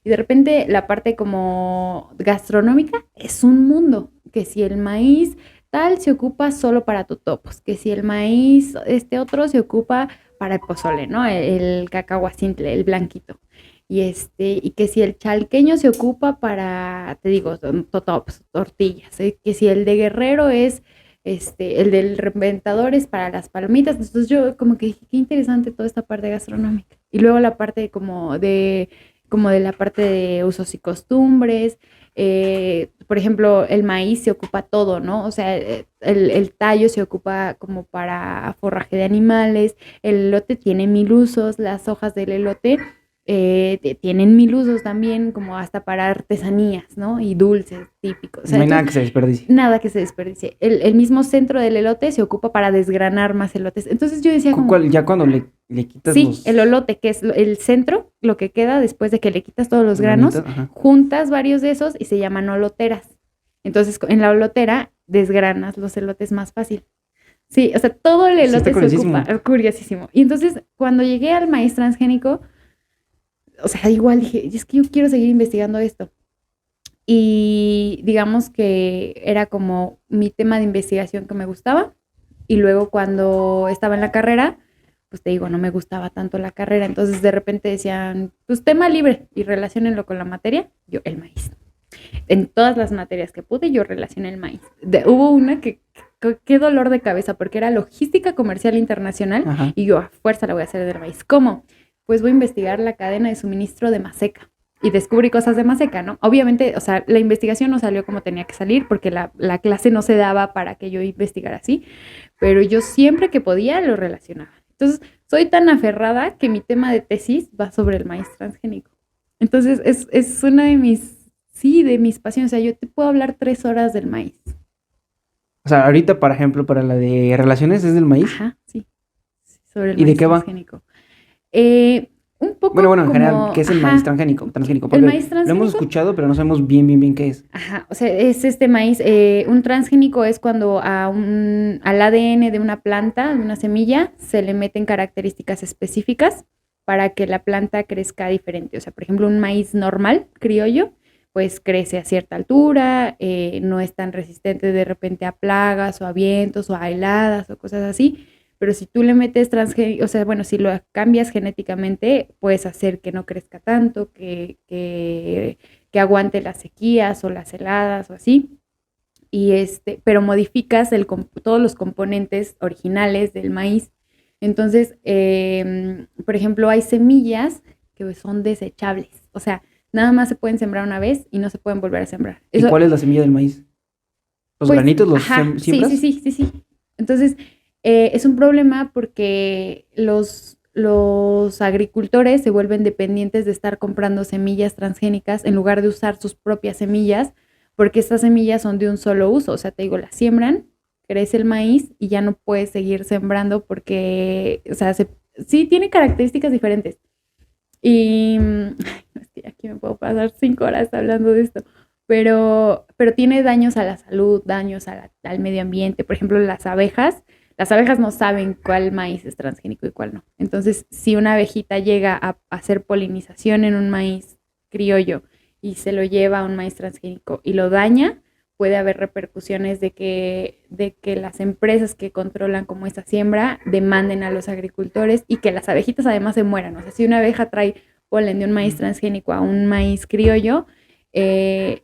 Y de repente la parte como gastronómica es un mundo, que si el maíz tal se ocupa solo para totopos, que si el maíz este otro se ocupa para el pozole, ¿no? El cacahuacintle, el blanquito. Y que si el chalqueño se ocupa para, te digo, totopos, tortillas, que si el de Guerrero es, el del reventador es para las palomitas. Entonces yo como que dije, qué interesante toda esta parte gastronómica. Y luego la parte como de la parte de usos y costumbres. Por ejemplo, el maíz se ocupa todo, ¿no? O sea, el tallo se ocupa como para forraje de animales, el elote tiene 1000 usos, las hojas del elote tienen 1000 usos también, como hasta para artesanías, ¿no? Y dulces típicos. O sea, No hay nada entonces, que se desperdicie. nada que se desperdicie. El mismo centro del elote se ocupa para desgranar más elotes. Entonces yo decía como, Ya cuando le quitas sí, los el olote, que es el centro, lo que queda después de que le quitas todos los granos, granitos, ajá. juntas varios de esos y se llaman oloteras. Entonces, en la olotera desgranas los elotes más fácil. Sí, o sea, todo el Sí, está elote se curiosísimo. ocupa, curiosísimo. Y entonces, cuando llegué al maíz transgénico, o sea, igual dije, es que yo quiero seguir investigando esto. Y digamos que era como mi tema de investigación que me gustaba. Y luego cuando estaba en la carrera, pues te digo, no me gustaba tanto la carrera. Entonces de repente decían, pues tema libre y relaciónenlo con la materia. Yo, el maíz. En todas las materias que pude, yo relacioné el maíz. Hubo una qué dolor de cabeza, porque era logística comercial internacional. Ajá. Y yo a fuerza la voy a hacer del maíz. ¿Cómo? Pues voy a investigar la cadena de suministro de Maseca. Y descubrí cosas de Maseca, ¿no? Obviamente, o sea, la investigación no salió como tenía que salir, porque la clase no se daba para que yo investigara así, pero yo siempre que podía lo relacionaba. Entonces, soy tan aferrada que mi tema de tesis va sobre el maíz transgénico. Entonces, es una de mis pasiones. O sea, yo te puedo hablar 3 horas del maíz. O sea, ahorita, por ejemplo, para la de relaciones es del maíz. Ajá, sí. Sobre el ¿Y de maíz qué va? transgénico. Un poco Bueno, en como, general, ¿qué es el maíz ajá, transgénico? el Porque maíz lo hemos transgénico, escuchado, pero no sabemos bien qué es. ajá, o sea, es este maíz, un transgénico es cuando al ADN de una planta, de una semilla, se le meten características específicas para que la planta crezca diferente. O sea, por ejemplo, un maíz normal, criollo, pues crece a cierta altura, no es tan resistente de repente a plagas o a vientos o a heladas o cosas así. Pero si tú le metes o sea, bueno, si lo cambias genéticamente, puedes hacer que no crezca tanto, que aguante las sequías o las heladas o así. Pero modificas todos los componentes originales del maíz. Entonces, por ejemplo, hay semillas que son desechables. O sea, nada más se pueden sembrar una vez y no se pueden volver a sembrar. ¿Y cuál es la semilla del maíz? ¿Los pues, granitos los ajá, siembras? sí. Entonces, Es un problema porque los agricultores se vuelven dependientes de estar comprando semillas transgénicas en lugar de usar sus propias semillas, porque estas semillas son de un solo uso. O sea, te digo, las siembran, crece el maíz y ya no puedes seguir sembrando porque, o sea, sí tiene características diferentes. Y es que aquí me puedo pasar 5 horas hablando de esto, pero tiene daños a la salud, daños al medio ambiente. Por ejemplo, las abejas no saben cuál maíz es transgénico y cuál no. Entonces, si una abejita llega a hacer polinización en un maíz criollo y se lo lleva a un maíz transgénico y lo daña, puede haber repercusiones de que las empresas que controlan como esa siembra demanden a los agricultores y que las abejitas además se mueran. O sea, si una abeja trae polen de un maíz transgénico a un maíz criollo,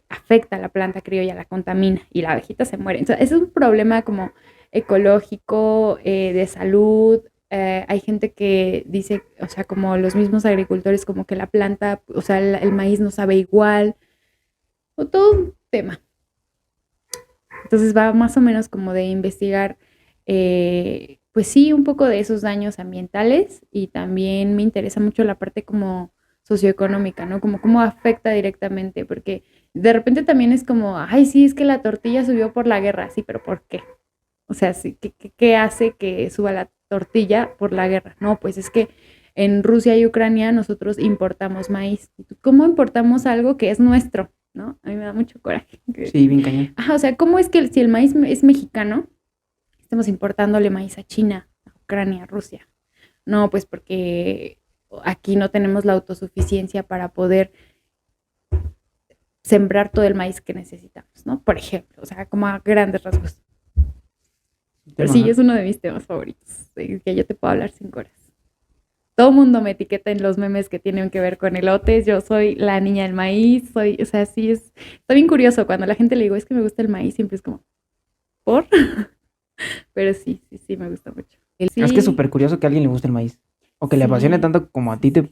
afecta a la planta criolla, la contamina y la abejita se muere. Entonces, es un problema como ecológico, de salud. Hay gente que dice, o sea, como los mismos agricultores, como que la planta, o sea, el maíz no sabe igual, o todo un tema. Entonces va más o menos como de investigar, pues sí, un poco de esos daños ambientales y también me interesa mucho la parte como socioeconómica, ¿no? Como cómo afecta directamente, porque de repente también es como, ay, sí, es que la tortilla subió por la guerra, sí, pero ¿por qué? O sea, sí, ¿qué hace que suba la tortilla por la guerra? No, pues es que en Rusia y Ucrania nosotros importamos maíz. ¿Cómo importamos algo que es nuestro? ¿No? A mí me da mucho coraje. Sí, bien cañón. Ajá, o sea, ¿cómo es que si el maíz es mexicano, estamos importándole maíz a China, a Ucrania, a Rusia? No, pues porque aquí no tenemos la autosuficiencia para poder sembrar todo el maíz que necesitamos, ¿no? Por ejemplo, o sea, como a grandes rasgos. Pero sí, es uno de mis temas favoritos, que yo te puedo hablar 5 horas. Todo el mundo me etiqueta en los memes que tienen que ver con elotes. Yo soy la niña del maíz, o sea, sí está bien curioso cuando la gente le digo, es que me gusta el maíz, siempre es como, ¿por? Pero sí, sí, sí, me gusta mucho. Sí, Es que es súper curioso que a alguien le guste el maíz. O que le apasione sí, tanto como a ti te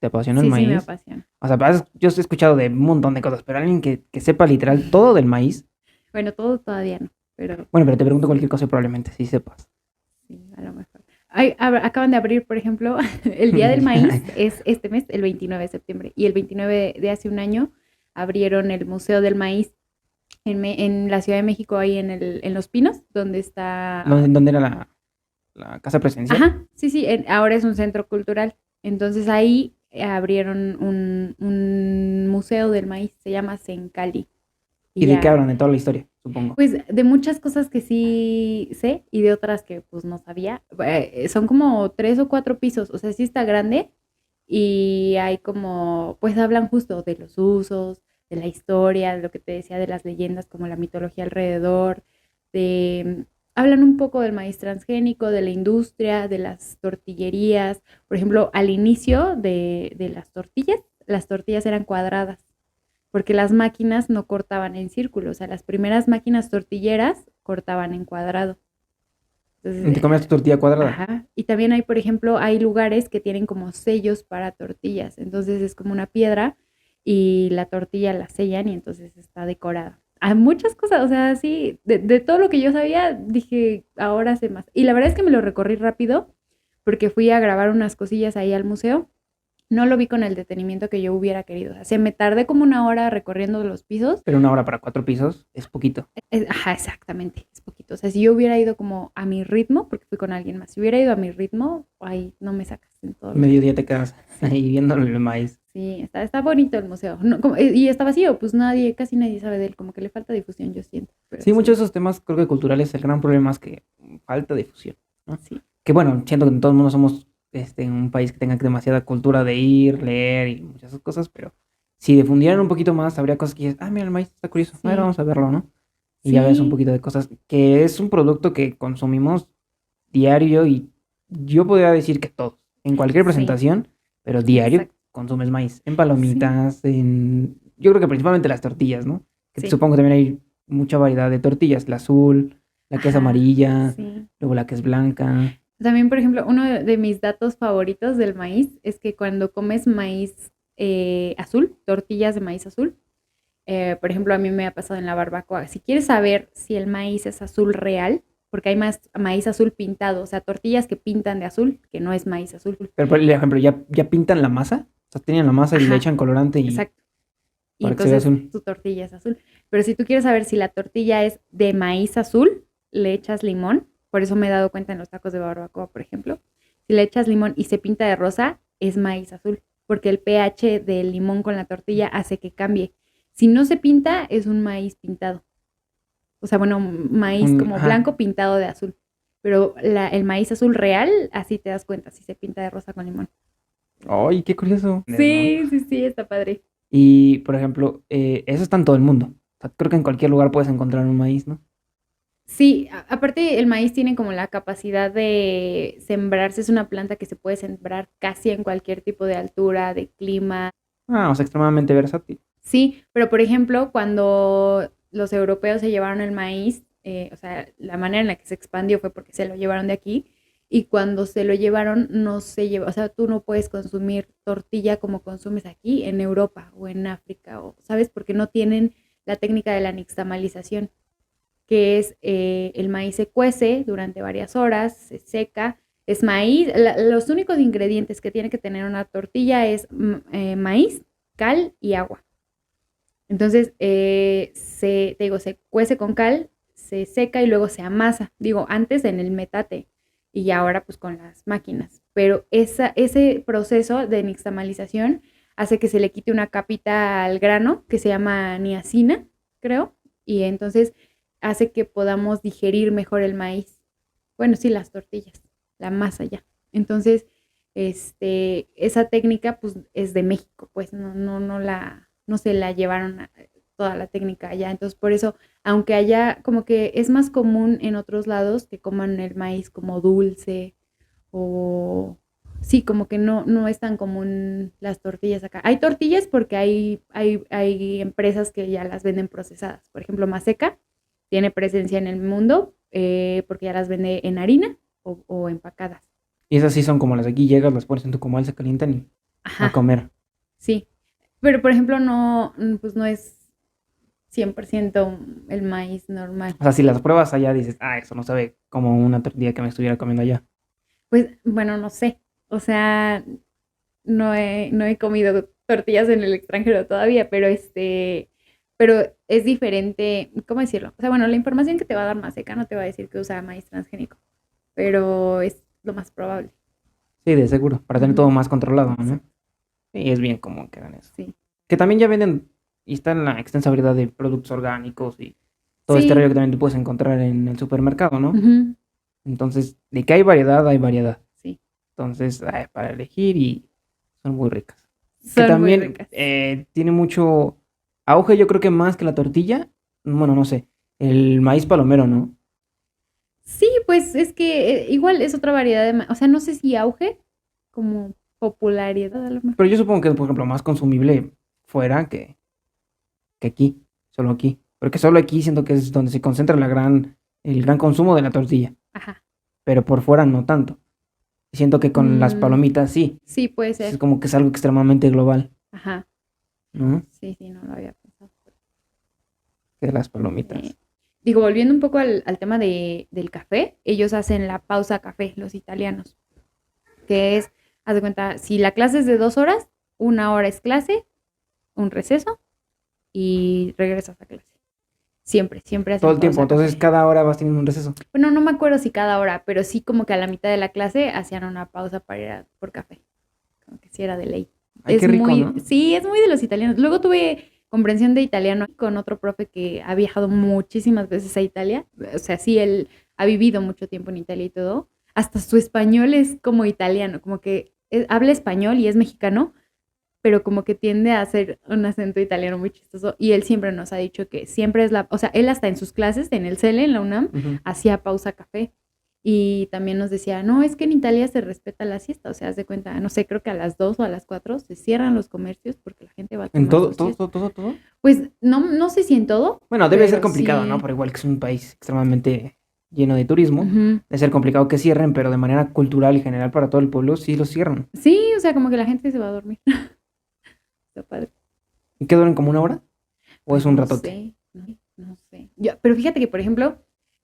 apasiona el sí, sí, me maíz. apasiona. O sea, yo he escuchado de un montón de cosas, pero alguien que sepa literal todo del maíz. Bueno, todo todavía no, pero Bueno, pero te pregunto cualquier cosa y probablemente sí sepas. sí, a lo mejor. Acaban de abrir, por ejemplo, el Día del Maíz es este mes, el 29 de septiembre, y el 29 de hace un año abrieron el Museo del Maíz en la Ciudad de México, ahí en Los Pinos, donde está... ¿Dónde era la casa presidencial? Ajá, sí, sí, ahora es un centro cultural. Entonces ahí abrieron un museo del maíz, se llama Sencali. ¿Y Y de qué ya, hablan? De toda la historia, supongo. pues de muchas cosas que sí sé y de otras que pues no sabía. Son como 3 o 4 pisos, o sea, sí está grande y hay como, pues hablan justo de los usos, de la historia, de lo que te decía, de las leyendas, como la mitología alrededor, de... Hablan un poco del maíz transgénico, de la industria, de las tortillerías. Por ejemplo, al inicio de las tortillas eran cuadradas porque las máquinas no cortaban en círculo, o sea, las primeras máquinas tortilleras cortaban en cuadrado. ¿Y te Entonces, comes tu tortilla cuadrada? ajá. Y también hay, por ejemplo, hay lugares que tienen como sellos para tortillas, entonces es como una piedra y la tortilla la sellan y entonces está decorada. Hay muchas cosas, o sea, sí, de todo lo que yo sabía, dije, ahora sé más. Y la verdad es que me lo recorrí rápido porque fui a grabar unas cosillas ahí al museo. No lo vi con el detenimiento que yo hubiera querido. O sea, se me tardé como 1 hora recorriendo los pisos. Pero 1 hora para 4 pisos es poquito. Ajá, exactamente, es poquito. O sea, si yo hubiera ido como a mi ritmo, porque fui con alguien más, si hubiera ido a mi ritmo, ahí no me sacas en todo lo que... Mediodía te quedas ahí viendo el maíz. Sí, está bonito el museo. No, y está vacío, pues casi nadie sabe de él, como que le falta difusión, yo siento. Pero Sí, muchos sí, de esos temas creo que culturales, el gran problema es que falta difusión, ¿no? sí, Que bueno, siento que todo el mundo somos en un país que tenga demasiada cultura de ir, leer y muchas esas cosas, pero si difundieran un poquito más, habría cosas que dices, ah, mira, el maíz está curioso, a ver, sí, vamos a verlo, ¿no? Y ya ves un sí, poquito de cosas, que es un producto que consumimos diario y yo podría decir que todos, en cualquier sí, presentación, pero diario exacto, consumes maíz, en sí, palomitas, yo creo que principalmente las tortillas, ¿no? Que sí, supongo que también hay mucha variedad de tortillas, la azul, la que es ajá, amarilla, sí. luego la que es blanca. También, por ejemplo, uno de mis datos favoritos del maíz es que cuando comes maíz azul, tortillas de maíz azul, por ejemplo, a mí me ha pasado en la barbacoa. Si quieres saber si el maíz es azul real, porque hay más maíz azul pintado, o sea, tortillas que pintan de azul, que no es maíz azul. Pero por ejemplo, ¿ya pintan la masa? O sea, tienen la masa y le Ajá, echan colorante y exacto. Y para que se vea entonces azul. tu tortilla es azul. Pero si tú quieres saber si la tortilla es de maíz azul, le echas limón. Por eso me he dado cuenta en los tacos de barbacoa, por ejemplo. Si le echas limón y se pinta de rosa, es maíz azul. Porque el pH del limón con la tortilla hace que cambie. Si no se pinta, es un maíz pintado. O sea, bueno, maíz como Ajá. blanco pintado de azul. Pero el maíz azul real, así te das cuenta, si se pinta de rosa con limón. Ay, qué curioso. ¿No? Sí, sí, sí, está padre. Y, por ejemplo, eso está en todo el mundo. O sea, creo que en cualquier lugar puedes encontrar un maíz, ¿no? Sí, aparte el maíz tiene como la capacidad de sembrarse, es una planta que se puede sembrar casi en cualquier tipo de altura, de clima. Ah, o sea, extremadamente versátil. Sí, pero por ejemplo, cuando los europeos se llevaron el maíz, o sea, la manera en la que se expandió fue porque se lo llevaron de aquí, y cuando se lo llevaron no se lleva, o sea, tú no puedes consumir tortilla como consumes aquí en Europa o en África, o, ¿sabes? Porque no tienen la técnica de la nixtamalización, que es el maíz se cuece durante varias horas, se seca, es maíz, los únicos ingredientes que tiene que tener una tortilla es maíz, cal y agua. Entonces, te digo, se cuece con cal, se seca y luego se amasa. Digo, antes en el metate y ahora pues con las máquinas. Pero ese proceso de nixtamalización hace que se le quite una capita al grano que se llama niacina, creo, y entonces hace que podamos digerir mejor el maíz. Bueno, sí, las tortillas, la masa ya. Entonces, esa técnica pues es de México, pues no se la llevaron toda la técnica allá. Entonces, por eso, aunque allá como que es más común en otros lados que coman el maíz como dulce o sí, como que no es tan común las tortillas acá. Hay tortillas porque hay empresas que ya las venden procesadas. Por ejemplo, Maseca tiene presencia en el mundo porque ya las vende en harina o empacadas. Y esas sí son como las de aquí, llegas, las pones en tu comal, se calientan y a Ajá, comer. sí. Pero, por ejemplo, no, pues no es 100% el maíz normal. O sea, si las pruebas allá dices, ah, eso no sabe como una tortilla que me estuviera comiendo allá. Pues, bueno, no sé. O sea, no he comido tortillas en el extranjero todavía, pero es diferente, ¿cómo decirlo? O sea, bueno, la información que te va a dar Maseca no te va a decir que usa maíz transgénico, pero es lo más probable. Sí, de seguro, para tener Ujú, todo más controlado, ¿no? exacto, Y es bien común que hagan eso. sí. Que también ya venden, y está en la extensa variedad de productos orgánicos y todo este rollo Sí, que también tú puedes encontrar en el supermercado, ¿no? ujú, Entonces, de que hay variedad, hay variedad. sí. Entonces, para elegir y son muy ricas. Que Son muy también ricas. tiene mucho auge, yo creo que más que la tortilla. Bueno, no sé, el maíz palomero, ¿no? Sí, pues es que igual es otra variedad o sea, no sé si auge como popularidad a lo mejor. Pero yo supongo que es, por ejemplo, más consumible fuera que aquí, solo aquí. Porque solo aquí siento que es donde se concentra el gran consumo de la tortilla. Ajá. Pero por fuera no tanto. Siento que con las Mm, palomitas sí. sí, puede Es ser. como que es algo extremadamente global, Ajá. ¿no? Sí, sí, no lo había pensado. Que las Eh, palomitas. digo, volviendo un poco al tema del café, ellos hacen la pausa café, los italianos, que es, haz de cuenta, si la clase es de 2 horas, 1 hora es clase, un receso y regresas a clase. Siempre, siempre Todo hacen el tiempo. pausa Entonces café. cada hora vas teniendo un receso. Bueno, no me acuerdo si cada hora, pero sí como que a la mitad de la clase hacían una pausa para ir por café. Como que sí era de ley. Ay, qué rico, ¿no? Sí, es muy de los italianos. Luego tuve comprensión de italiano con otro profe que ha viajado muchísimas veces a Italia. O sea, sí, él ha vivido mucho tiempo en Italia y todo. Hasta su español es como italiano, como que habla español y es mexicano, pero como que tiende a hacer un acento italiano muy chistoso. Y él siempre nos ha dicho que siempre es o sea, él hasta en sus clases, en el CELE, en la UNAM, Ujú. hacía pausa café. Y también nos decía, no, es que en Italia se respeta la siesta, o sea, haz de cuenta, no sé, creo que a las 2 o a las 4 se cierran los comercios porque la gente va a En tomar todo, su todo, siesta. todo, todo, todo. Pues no sé si en todo, Bueno, debe ser pero complicado, ¿no? sí. Por igual que es un país extremadamente lleno de turismo. Ujú. Debe ser complicado que cierren, pero de manera cultural y general para todo el pueblo sí lo cierran. Sí, o sea, como que la gente se va a dormir. Está padre. ¿Y qué duran como una hora? ¿O es Pues un no ratote? sé, no sé. Pero fíjate que, por ejemplo,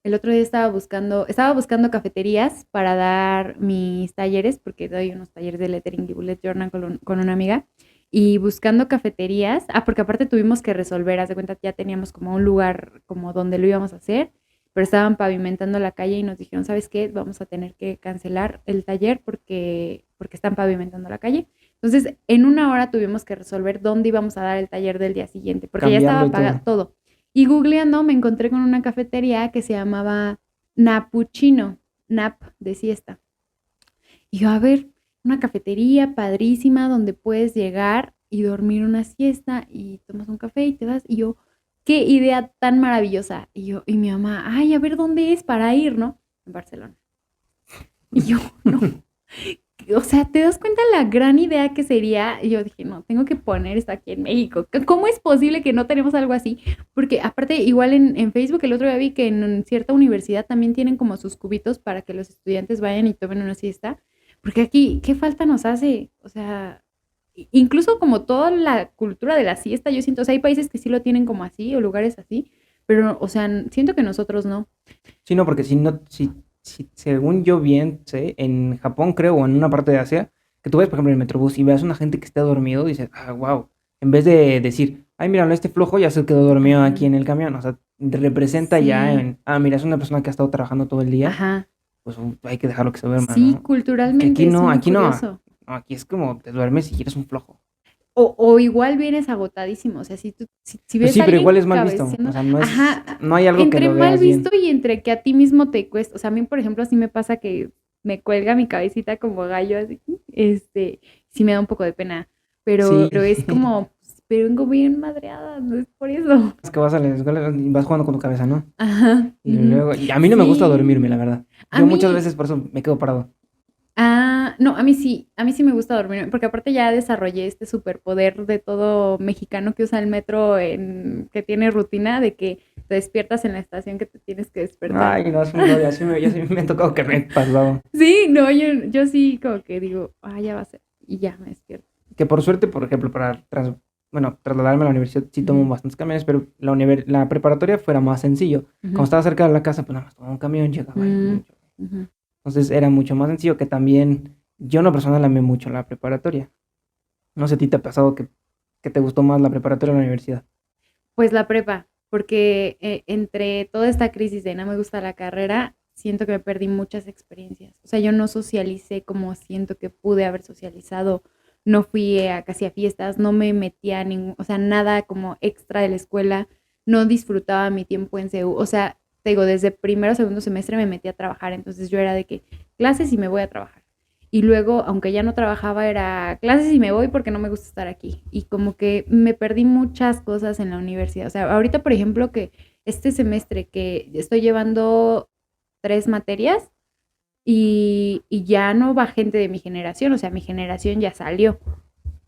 El otro día estaba buscando cafeterías para dar mis talleres, porque doy unos talleres de lettering y bullet journal con una amiga, y buscando cafeterías, porque aparte tuvimos que resolver, haz de cuenta que ya teníamos como un lugar como donde lo íbamos a hacer, pero estaban pavimentando la calle y nos dijeron, ¿sabes qué? Vamos a tener que cancelar el taller porque están pavimentando la calle. Entonces, en una hora tuvimos que resolver dónde íbamos a dar el taller del día siguiente, porque ya Cambiarlo estaba y pagado todo. todo. Y googleando me encontré con una cafetería que se llamaba Napuchino, Nap de siesta. Y yo, a ver, una cafetería padrísima donde puedes llegar y dormir una siesta y tomas un café y te vas. Y yo, qué idea tan maravillosa. Y mi mamá, ay, a ver dónde es para ir, ¿no? En Barcelona. Y yo, no. O sea, ¿te das cuenta la gran idea que sería? Y yo dije, no, tengo que poner esto aquí en México. ¿Cómo es posible que no tenemos algo así? Porque aparte, igual en Facebook el otro día vi que en cierta universidad también tienen como sus cubitos para que los estudiantes vayan y tomen una siesta. Porque aquí, ¿qué falta nos hace? O sea, incluso como toda la cultura de la siesta, yo siento, o sea, hay países que sí lo tienen como así o lugares así, pero, o sea, siento que nosotros no. Sí, no, porque si no, si según yo bien sé, en Japón creo, o en una parte de Asia, que tú ves, por ejemplo, en el Metrobús y veas una gente que está dormido, dices, ah, wow. En vez de decir, ay, mira, este flojo ya se quedó dormido aquí Ajá. en el camión. O sea, representa ya Sí, en, ah, mira, es una persona que ha estado trabajando todo el día, ajá. pues hay que dejarlo que se duerma, Sí, ¿no? Que culturalmente es muy aquí no, curioso. no, aquí es como te duermes y eres un flojo. O igual vienes agotadísimo, o sea, si Pues ves sí, a pero alguien igual es mal visto. O cabeceando, sea, no es, ajá, no hay algo que entre lo mal veas visto bien. y entre que a ti mismo te cuesta, o sea, a mí, por ejemplo, así me pasa que me cuelga mi cabecita como gallo, así, sí me da un poco de pena, Sí, pero es como, pues, pero vengo bien madreada, no es por eso. es que vas a la escuela y vas jugando con tu cabeza, ¿no? Ajá, Y ujú. luego, y a mí no me gusta dormirme, Sí, la verdad. a Yo muchas mí, veces por eso me quedo parado. No, a mí sí me gusta dormir, porque aparte ya desarrollé este superpoder de todo mexicano que usa el metro, que tiene rutina de que te despiertas en la estación que te tienes que despertar. Ay, no, es un rollo, ya sí me ha tocado que me he pasado. Sí, no, yo sí como que digo, ya va a ser, y ya me despierto. Que por suerte, por ejemplo, bueno, trasladarme a la universidad sí tomo Ujú, bastantes camiones, pero la preparatoria fuera más sencillo. Como ujú, estaba cerca de la casa, pues nada más tomaba un camión, llegaba ahí. mm, ujú. Entonces era mucho más sencillo que también, yo en lo personal amé mucho la preparatoria. No sé, ¿a ti te ha pasado que te gustó más la preparatoria o la universidad? Pues la prepa, porque entre toda esta crisis de no me gusta la carrera, siento que me perdí muchas experiencias. O sea, yo no socialicé como siento que pude haber socializado. No fui a casi a fiestas, no me metía a ningún, o sea, nada como extra de la escuela. No disfrutaba mi tiempo en CEU. O sea, te digo, desde primero o segundo semestre me metí a trabajar. Entonces yo era de que clases y me voy a trabajar. Y luego, aunque ya no trabajaba, era clases y me voy porque no me gusta estar aquí. Y como que me perdí muchas cosas en la universidad. O sea, ahorita, por ejemplo, que este semestre que estoy llevando 3 materias y ya no va gente de mi generación, o sea, mi generación ya salió,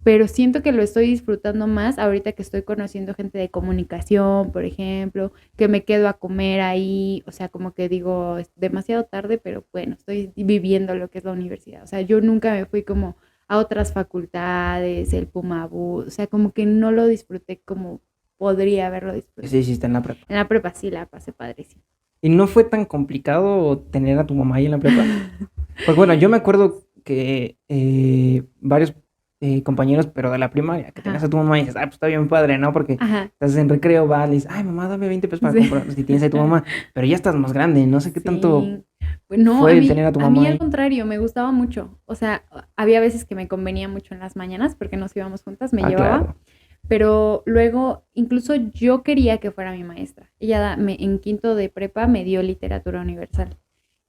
pero siento que lo estoy disfrutando más ahorita que estoy conociendo gente de comunicación, por ejemplo, que me quedo a comer ahí, o sea, como que digo, es demasiado tarde, pero bueno, estoy viviendo lo que es la universidad. O sea, yo nunca me fui como a otras facultades, el Pumabu, o sea, como que no lo disfruté como podría haberlo Sí, disfrutado. hiciste en la prepa. En la prepa sí la pasé padrísimo. ¿Y no fue tan complicado tener a tu mamá ahí en la prepa? Porque bueno, yo me acuerdo que varios compañeros, pero de la primaria, que tenías Ajá, a tu mamá y dices, ah, pues está bien padre, ¿no? Porque ajá, estás en recreo, vas, le dices, ay, mamá, dame 20 pesos para sí. comprar, si tienes ahí tu mamá, pero ya estás más grande, no sé qué tanto Sí. Pues no, fue el tener a tu a mamá mí al ahí. contrario, me gustaba mucho. O sea, había veces que me convenía mucho en las mañanas porque nos íbamos juntas, me Ah, llevaba, claro. pero luego incluso yo quería que fuera mi maestra. Ella en quinto de prepa me dio literatura universal.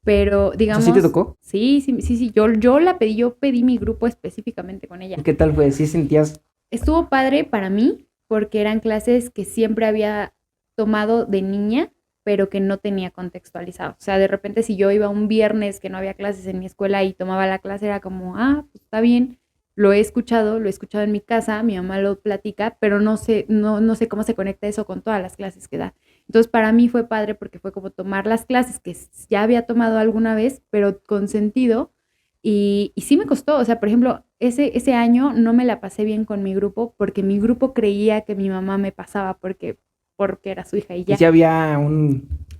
Pero O sea, ¿sí te digamos, tocó? sí, sí, sí, sí, yo pedí mi grupo específicamente con ella. ¿Y qué tal fue? ¿Sí sentías? Estuvo padre para mí porque eran clases que siempre había tomado de niña, pero que no tenía contextualizado. O sea, de repente si yo iba un viernes que no había clases en mi escuela y tomaba la clase, era como, pues está bien, lo he escuchado en mi casa, mi mamá lo platica, pero no sé cómo se conecta eso con todas las clases que da. Entonces para mí fue padre porque fue como tomar las clases que ya había tomado alguna vez, pero con sentido y sí me costó, o sea, por ejemplo, ese año no me la pasé bien con mi grupo porque mi grupo creía que mi mamá me pasaba porque porque era su hija y Y ya. si había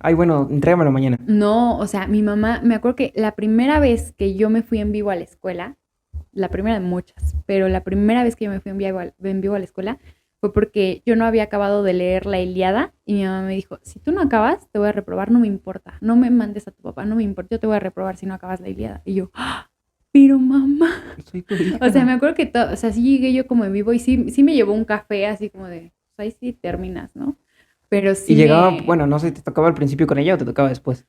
ay, bueno, entrégamelo mañana. No, o sea, mi mamá, me acuerdo que la primera vez que yo me fui en vivo a la escuela, la primera de muchas, pero la primera vez que yo me fui en vivo a la escuela fue porque yo no había acabado de leer la Ilíada y mi mamá me dijo, si tú no acabas, te voy a reprobar, no me importa, no me mandes a tu papá, no me importa, yo te voy a reprobar si no acabas la Ilíada. Y yo, ¡ah! Pero mamá, Soy tu hija. o sea, me acuerdo que o sea, sí llegué yo como en vivo y sí me llevó un café así como de, pues ahí sí terminas, ¿no? Pero Y sí llegaba, me, bueno, no sé, ¿te tocaba al principio con ella o te tocaba después?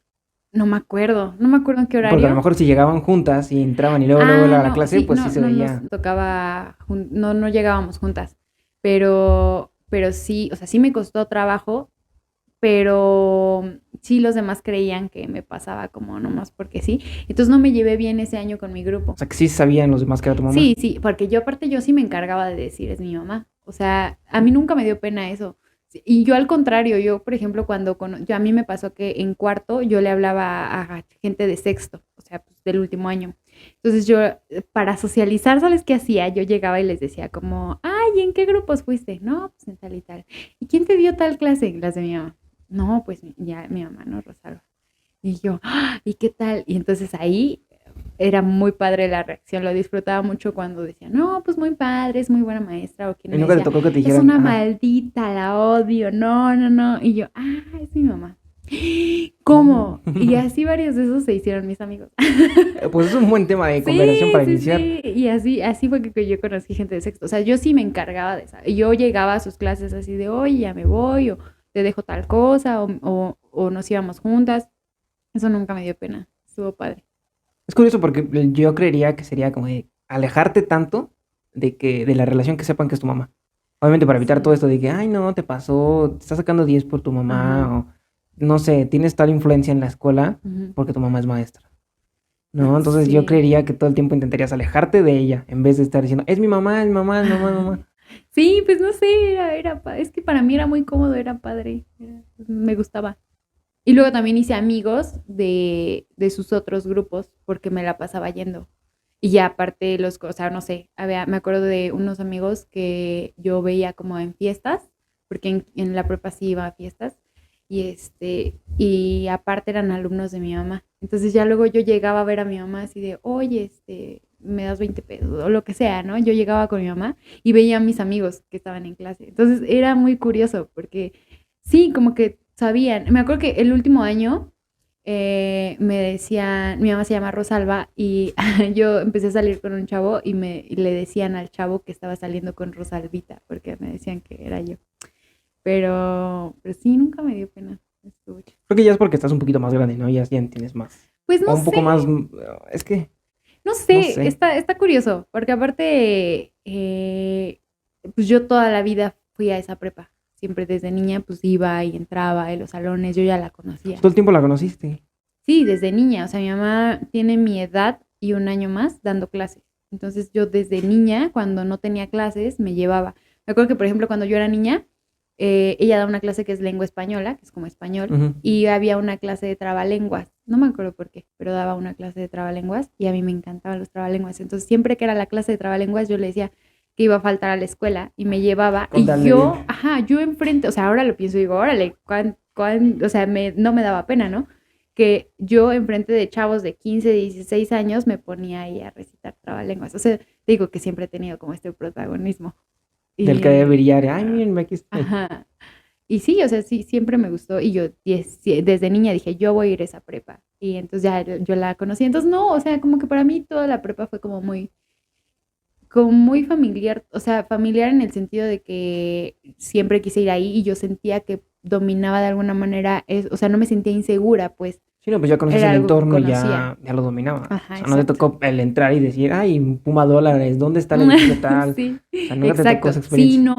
no me acuerdo en qué Porque a lo horario. mejor si llegaban juntas y entraban y luego a la No, clase, sí, pues sí no, se no nos veía. tocaba, no llegábamos juntas, pero sí, o sea, sí me costó trabajo, pero sí los demás creían que me pasaba como nomás porque sí, entonces no me llevé bien ese año con mi O grupo. sea, que sí sabían los demás que era tu mamá. Sí, porque yo aparte yo sí me encargaba de decir es mi mamá, o sea, a mí nunca me dio pena eso. Sí, y yo al contrario, yo por ejemplo yo a mí me pasó que en cuarto yo le hablaba a gente de sexto, o sea, pues, del último año. Entonces yo para socializar, ¿sabes qué hacía? Yo llegaba y les decía como, ay, ¿en qué grupos fuiste? No, pues en tal y tal. ¿Y quién te dio tal clase? Las de mi mamá. No, pues ya mi mamá, ¿no? Rosalba. Y yo, ¡ah! ¿Y qué tal? Y entonces ahí era muy padre la reacción, lo disfrutaba mucho cuando decía, no, pues muy padre, es muy buena maestra, o quien Y me nunca te decía, tocó que te es dijeran, una ajá, maldita, la odio, no, no, no, y yo, es mi mamá. ¿cómo? ¿Cómo? Y así varios de esos se hicieron mis amigos. Pues es un buen tema de conversación para iniciar. Sí, y así fue que yo conocí gente de sexto, o sea, yo sí me encargaba de esa, yo llegaba a sus clases así de, oye, ya me voy, o te dejo tal cosa, o nos íbamos juntas, eso nunca me dio pena, estuvo padre. Es curioso porque yo creería que sería como de alejarte tanto de la relación que sepan que es tu mamá. Obviamente para evitar todo Sí, esto de que, ay, no, te pasó, te estás sacando 10 por tu ajá. mamá, o no sé, tienes tal influencia en la escuela Ujú. porque tu mamá es maestra. ¿No? Entonces yo Sí. creería que todo el tiempo intentarías alejarte de ella en vez de estar diciendo, es mi mamá, es mi mamá, es mi mamá, es mi mamá. Sí, pues no sé, es que para mí era muy cómodo, era padre, me gustaba. Y luego también hice amigos de sus otros grupos porque me la pasaba yendo. Y ya aparte o sea, no sé, me acuerdo de unos amigos que yo veía como en fiestas, porque en la prepa sí iba a fiestas, y aparte eran alumnos de mi mamá. Entonces ya luego yo llegaba a ver a mi mamá así de, oye, me das 20 pesos o lo que sea, ¿no? Yo llegaba con mi mamá y veía a mis amigos que estaban en clase. Entonces era muy curioso porque sí, como que sabían. Me acuerdo que el último año me decían, mi mamá se llama Rosalba y yo empecé a salir con un chavo y le decían al chavo que estaba saliendo con Rosalvita porque me decían que era yo. Pero sí, nunca me dio pena. Estuvo chido. Creo que ya es porque estás un poquito más grande, ¿no? Ya entiendes más. Pues O no un poco sé, más, es que, no no sé, sé. está curioso, porque aparte, pues yo toda la vida fui a esa prepa. Siempre desde niña, pues iba y entraba en los salones, yo ya la conocía. Todo el tiempo la conociste. Sí, desde niña, o sea, mi mamá tiene mi edad y un año más dando clases. Entonces yo desde niña, cuando no tenía clases, me llevaba. Me acuerdo que, por ejemplo, cuando yo era niña, ella da una clase que es lengua española, que es como español, Ujú. y había una clase de trabalenguas. No me acuerdo por qué, pero daba una clase de trabalenguas y a mí me encantaban los trabalenguas. Entonces siempre que era la clase de trabalenguas, yo le decía que iba a faltar a la escuela y me llevaba. Con Y tal de ir. yo enfrente, o sea, ahora lo pienso y digo, órale, o sea, no me daba pena, ¿no? Que yo enfrente de chavos de 15, 16 años me ponía ahí a recitar trabalenguas. O sea, digo que siempre he tenido como este protagonismo. Del que debe Y, brillar. Ay, miren, aquí estoy. ajá. Y sí, o sea, sí, siempre me gustó. Y yo desde niña dije, yo voy a ir a esa prepa. Y entonces ya yo la conocí. Entonces, no, o sea, como que para mí toda la prepa fue como muy familiar. O sea, familiar en el sentido de que siempre quise ir ahí y yo sentía que dominaba de alguna manera, o sea, no me sentía insegura, pues Sí, no, pues ya conoces era el algo que entorno y conocía. ya lo dominabas. O Ajá, sea, no te exacto. tocó el entrar y decir, ay, Puma Dólares, ¿dónde está el edificio tal? Sí, O sea, nunca te tocó esa exacto. Sí, experiencia.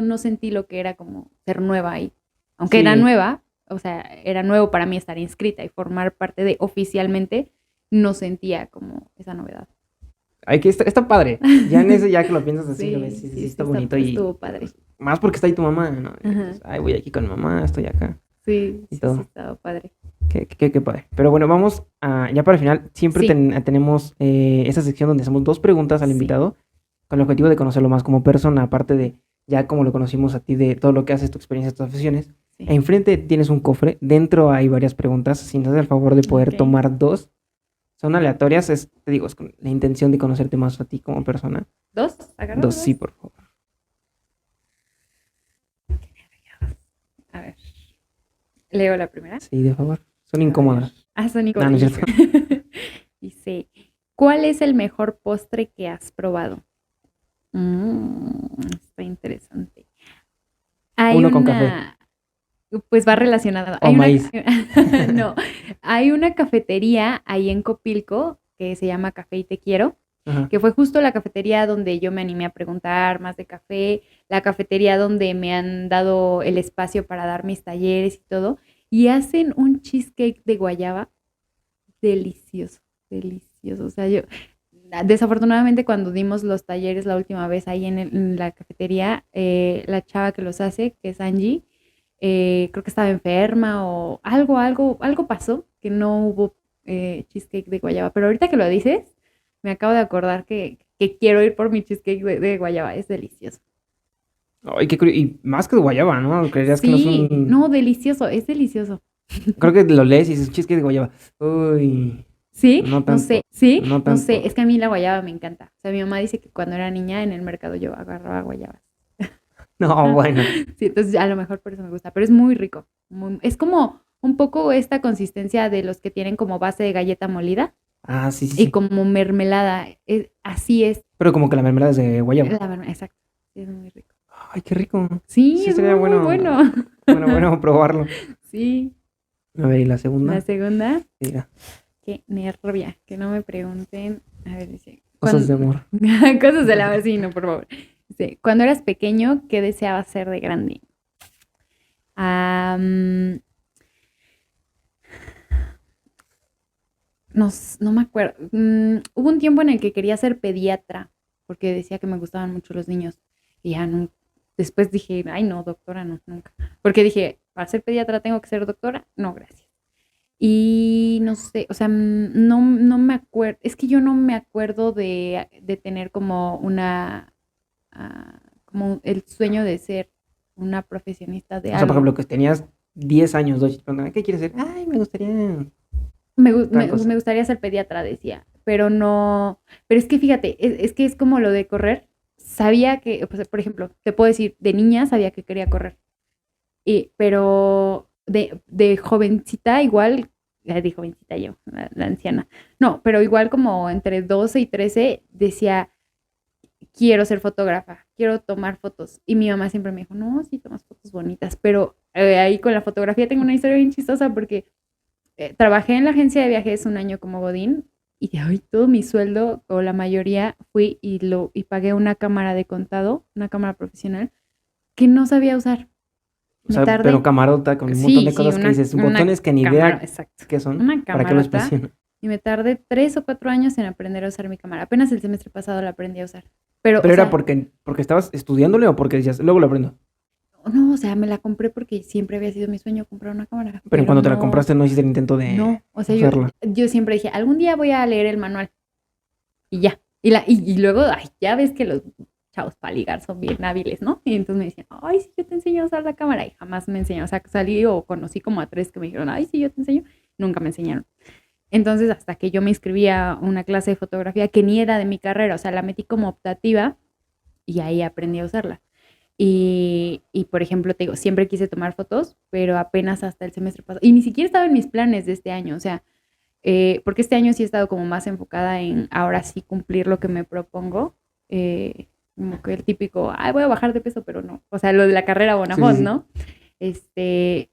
no sentí lo que era como ser nueva ahí. Aunque era Sí, nueva, o sea, era nuevo para mí estar inscrita y formar parte de oficialmente, no sentía como esa novedad. hay que está padre. Ya en eso, ya que lo piensas así, lo ves, sí, sí, sí, está bonito. Y estuvo padre. pues, más porque está ahí tu mamá, ¿no? Ajá. Entonces, ay, voy aquí con mi mamá, estoy acá y Sí, todo. estaba padre. Qué padre. Pero bueno, vamos a, ya para el final, siempre Sí, tenemos esa sección donde hacemos dos preguntas al sí. invitado con el objetivo de conocerlo más como persona, aparte de ya como lo conocimos a ti de todo lo que haces, tu experiencia, tus aficiones. Sí. Enfrente tienes un cofre, dentro hay varias preguntas, si nos das el favor de poder Ok. tomar dos, son aleatorias, te digo, es con la intención de conocerte más a ti como persona. ¿Dos? ¿Agarro Dos, dos? sí, por favor. A ver. Leo la primera. Sí, de favor. Son incómodas. Ah, son No, no es incómodas. Dice, ¿cuál es el mejor postre que has probado? Está interesante. Hay Uno con una, pues va relacionado. O Hay una, maíz. no, hay una cafetería ahí en Copilco que se llama Café y Te Quiero, Ajá. que fue justo la cafetería donde yo me animé a preguntar más de café, la cafetería donde me han dado el espacio para dar mis talleres y todo, y hacen un cheesecake de guayaba delicioso, delicioso. O sea, yo, desafortunadamente cuando dimos los talleres la última vez ahí en la cafetería, la chava que los hace, que es Angie, creo que estaba enferma o algo pasó que no hubo cheesecake de guayaba. Pero ahorita que lo dices, me acabo de acordar que quiero ir por mi cheesecake de guayaba. Es delicioso. Ay, qué curioso. Y más que de guayaba, ¿no? Creerías que no es Sí, un... no, delicioso, es delicioso. Creo que lo lees y dices, cheesecake de guayaba. Uy, Sí, no no sé, tanto. sí, No no sé, tanto. es que a mí la guayaba me encanta. O sea, mi mamá dice que cuando era niña en el mercado yo agarraba guayabas. No, bueno. Sí, entonces a lo mejor por eso me gusta, pero es muy rico. Es como un poco esta consistencia de los que tienen como base de galleta molida Ah, sí, sí, y sí. como mermelada. Así es Pero como que la mermelada es de guayaba. la mermelada, exacto. Sí, es muy rico. Ay, qué rico. Sí, Sí, es sería muy, muy bueno. bueno. Bueno, probarlo. Sí, A ver, ¿y la la segunda? segunda, Mira, qué nervia, que no me pregunten. A ver, dice, cosas de amor. cosas de la vecino, por favor. Dice, cuando eras pequeño, ¿qué deseabas ser de grande? Am, no me acuerdo. Hubo un tiempo en el que quería ser pediatra porque decía que me gustaban mucho los niños. Y ya no. Después dije, ay, no, doctora, no, nunca. Porque dije, para ser pediatra tengo que ser doctora. No, gracias. Y no sé, o sea, no me acuerdo. Es que yo no me acuerdo de tener como como el sueño de ser una profesionista de O sea, por algo. ejemplo, que tenías 10 años, dos, ¿qué quieres ser? Ay, me gustaría tal cosa. Me gustaría ser pediatra, decía, pero no, pero es que fíjate, es que es como lo de correr. Sabía que, pues, por ejemplo, te puedo decir, de niña sabía que quería correr, pero de jovencita igual, ya di jovencita yo, la anciana, no, pero igual como entre 12 y 13 decía, quiero ser fotógrafa, quiero tomar fotos. Y mi mamá siempre me dijo, no, sí, tomas fotos bonitas, pero ahí con la fotografía tengo una historia bien chistosa porque trabajé en la agencia de viajes un año como Godín y de hoy todo mi sueldo, o la mayoría, fui y pagué una cámara de contado, una cámara profesional, que no sabía usar. O Me sea, pero tardé. camarota con un montón Sí, de sí, cosas que dices, una botones que ni cámara, idea exacto. qué son, Una para qué los camarota. presiono. Y me tardé 3 o 4 años en aprender a usar mi cámara. Apenas el semestre pasado la aprendí a usar. Pero, o Pero era sea, porque estabas estudiándole o porque decías, luego lo aprendo. no, o sea, me la compré porque siempre había sido mi sueño comprar una cámara. Pero en Pero cuando te la no, compraste no hiciste el intento de no. O sea, usarla. yo siempre dije, algún día voy a leer el manual. Y ya. Y luego, ay, ya ves que los chavos para ligar son bien hábiles, ¿no? Y entonces me decían, ay, sí, yo te enseño a usar la cámara. Y jamás me enseñaron. O sea, salí o conocí como a 3 que me dijeron, ay, sí, yo te enseño. Nunca me enseñaron. Entonces, hasta que yo me inscribí a una clase de fotografía que ni era de mi carrera, o sea, la metí como optativa y ahí aprendí a usarla. Por ejemplo, te digo, siempre quise tomar fotos, pero apenas hasta el semestre pasado, y ni siquiera estaba en mis planes de este año, o sea, porque este año sí he estado como más enfocada en ahora sí cumplir lo que me propongo, como que el típico, ay, voy a bajar de peso, pero no, o sea, lo de la carrera Sí, sí, Bonafont, sí. ¿no?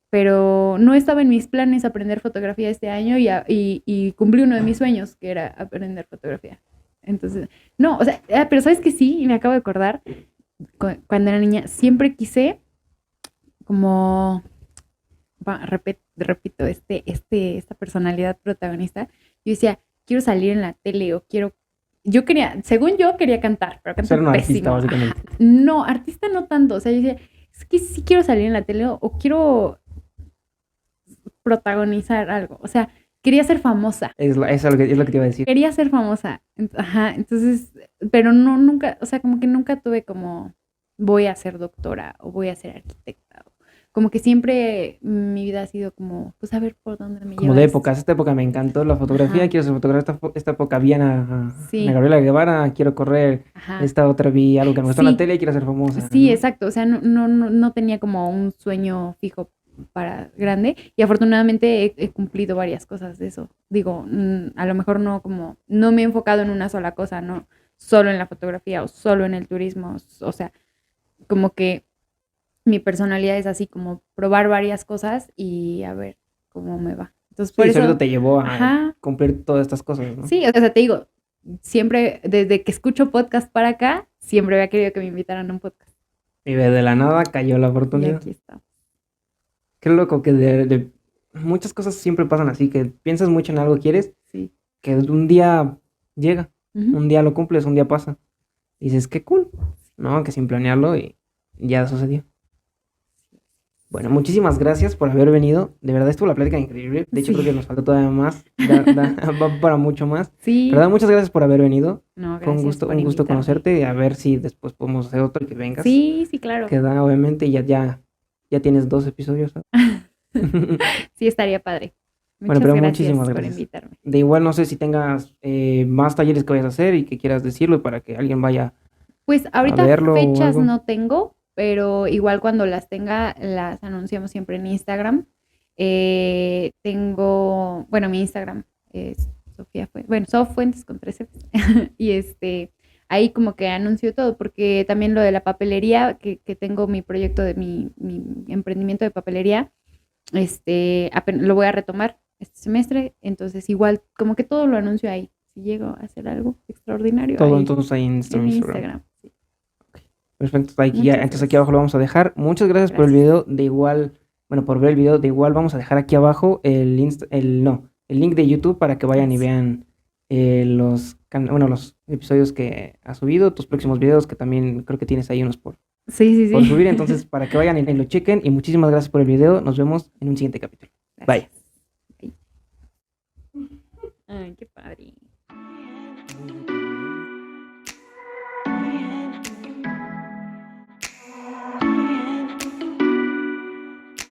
Pero no estaba en mis planes aprender fotografía este año y cumplí uno de mis sueños, que era aprender fotografía. Entonces, no, o sea, pero sabes que sí, y me acabo de acordar, cuando era niña, siempre quise como, repito, esta personalidad protagonista, yo decía, quiero salir en la tele o yo quería, según yo quería cantar, pero canto Ser un artista, pésimo. básicamente. Ajá. No, artista no tanto, o sea, yo decía, es que sí quiero salir en la tele o quiero protagonizar algo, o sea, quería ser famosa. Es lo que te iba a decir. Quería ser famosa. Ajá, entonces, pero no, nunca, o sea, como que nunca tuve como voy a ser doctora o voy a ser arquitecta. Como que siempre mi vida ha sido como, pues a ver por dónde me Como lleva de esto. épocas. Esta época me encantó la fotografía, Ajá, quiero ser fotógrafa. Esta época vi a Ana sí, Gabriela Guevara, quiero correr. ajá, Esta otra vi algo que me gustó en la sí, tele y quiero ser famosa, sí, ¿no? exacto. O sea, no tenía como un sueño fijo para grande y afortunadamente he cumplido varias cosas de eso. Digo, a lo mejor no como, no me he enfocado en una sola cosa, no solo en la fotografía o solo en el turismo. O sea, como que mi personalidad es así como probar varias cosas y a ver cómo me va. Entonces, por Sí, solito eso, te llevó a ajá, cumplir todas estas cosas, ¿no? sí, o sea, te digo, siempre, desde que escucho podcast para acá, siempre había querido que me invitaran a un podcast. Y de la nada cayó la Y oportunidad. aquí está. Qué loco que de muchas cosas siempre pasan así, que piensas mucho en algo, quieres, Sí. que un día llega, Ujú. un día lo cumples, un día pasa. Y dices, qué cool, ¿no? Que sin planearlo y ya sucedió. Bueno, muchísimas gracias por haber venido. De verdad estuvo la plática increíble. De hecho, creo que Sí. nos falta todavía más. Va para mucho más. Pero Sí. muchas gracias por haber venido. No, Fue gracias por un gusto invitarme. conocerte. A ver si después podemos hacer otro y que vengas. Sí, sí, claro. Queda, obviamente, y ya tienes 2 episodios, ¿sabes? Sí, estaría padre. Bueno, Muchas pero muchísimas gracias por gracias. invitarme. De igual, no sé si tengas más talleres que vayas a hacer y que quieras decirlo para que alguien vaya Pues a ahorita verlo o fechas algo. no tengo, pero igual cuando las tenga, las anunciamos siempre en Instagram. Tengo, bueno, mi Instagram es Sofía Fuentes, bueno, Sof Fuentes con 13. Y ahí como que anuncio todo, porque también lo de la papelería, que tengo mi proyecto de mi emprendimiento de papelería, lo voy a retomar este semestre, entonces igual como que todo lo anuncio ahí. Si llego a hacer algo extraordinario Todo ahí entonces ahí en en Instagram. Instagram. Sí. Perfecto, Muchas entonces aquí gracias. abajo lo vamos a dejar. Muchas gracias por el Gracias. video. De igual, bueno, por ver el video, de igual vamos a dejar aquí abajo el link de YouTube para que vayan y Gracias. vean los episodios que ha subido, tus próximos videos, que también creo que tienes ahí unos Sí, sí, por sí. subir. Entonces, para que vayan y lo chequen. Y muchísimas gracias por el video. Nos vemos en un siguiente capítulo. Bye. Gracias. Ay, qué padre.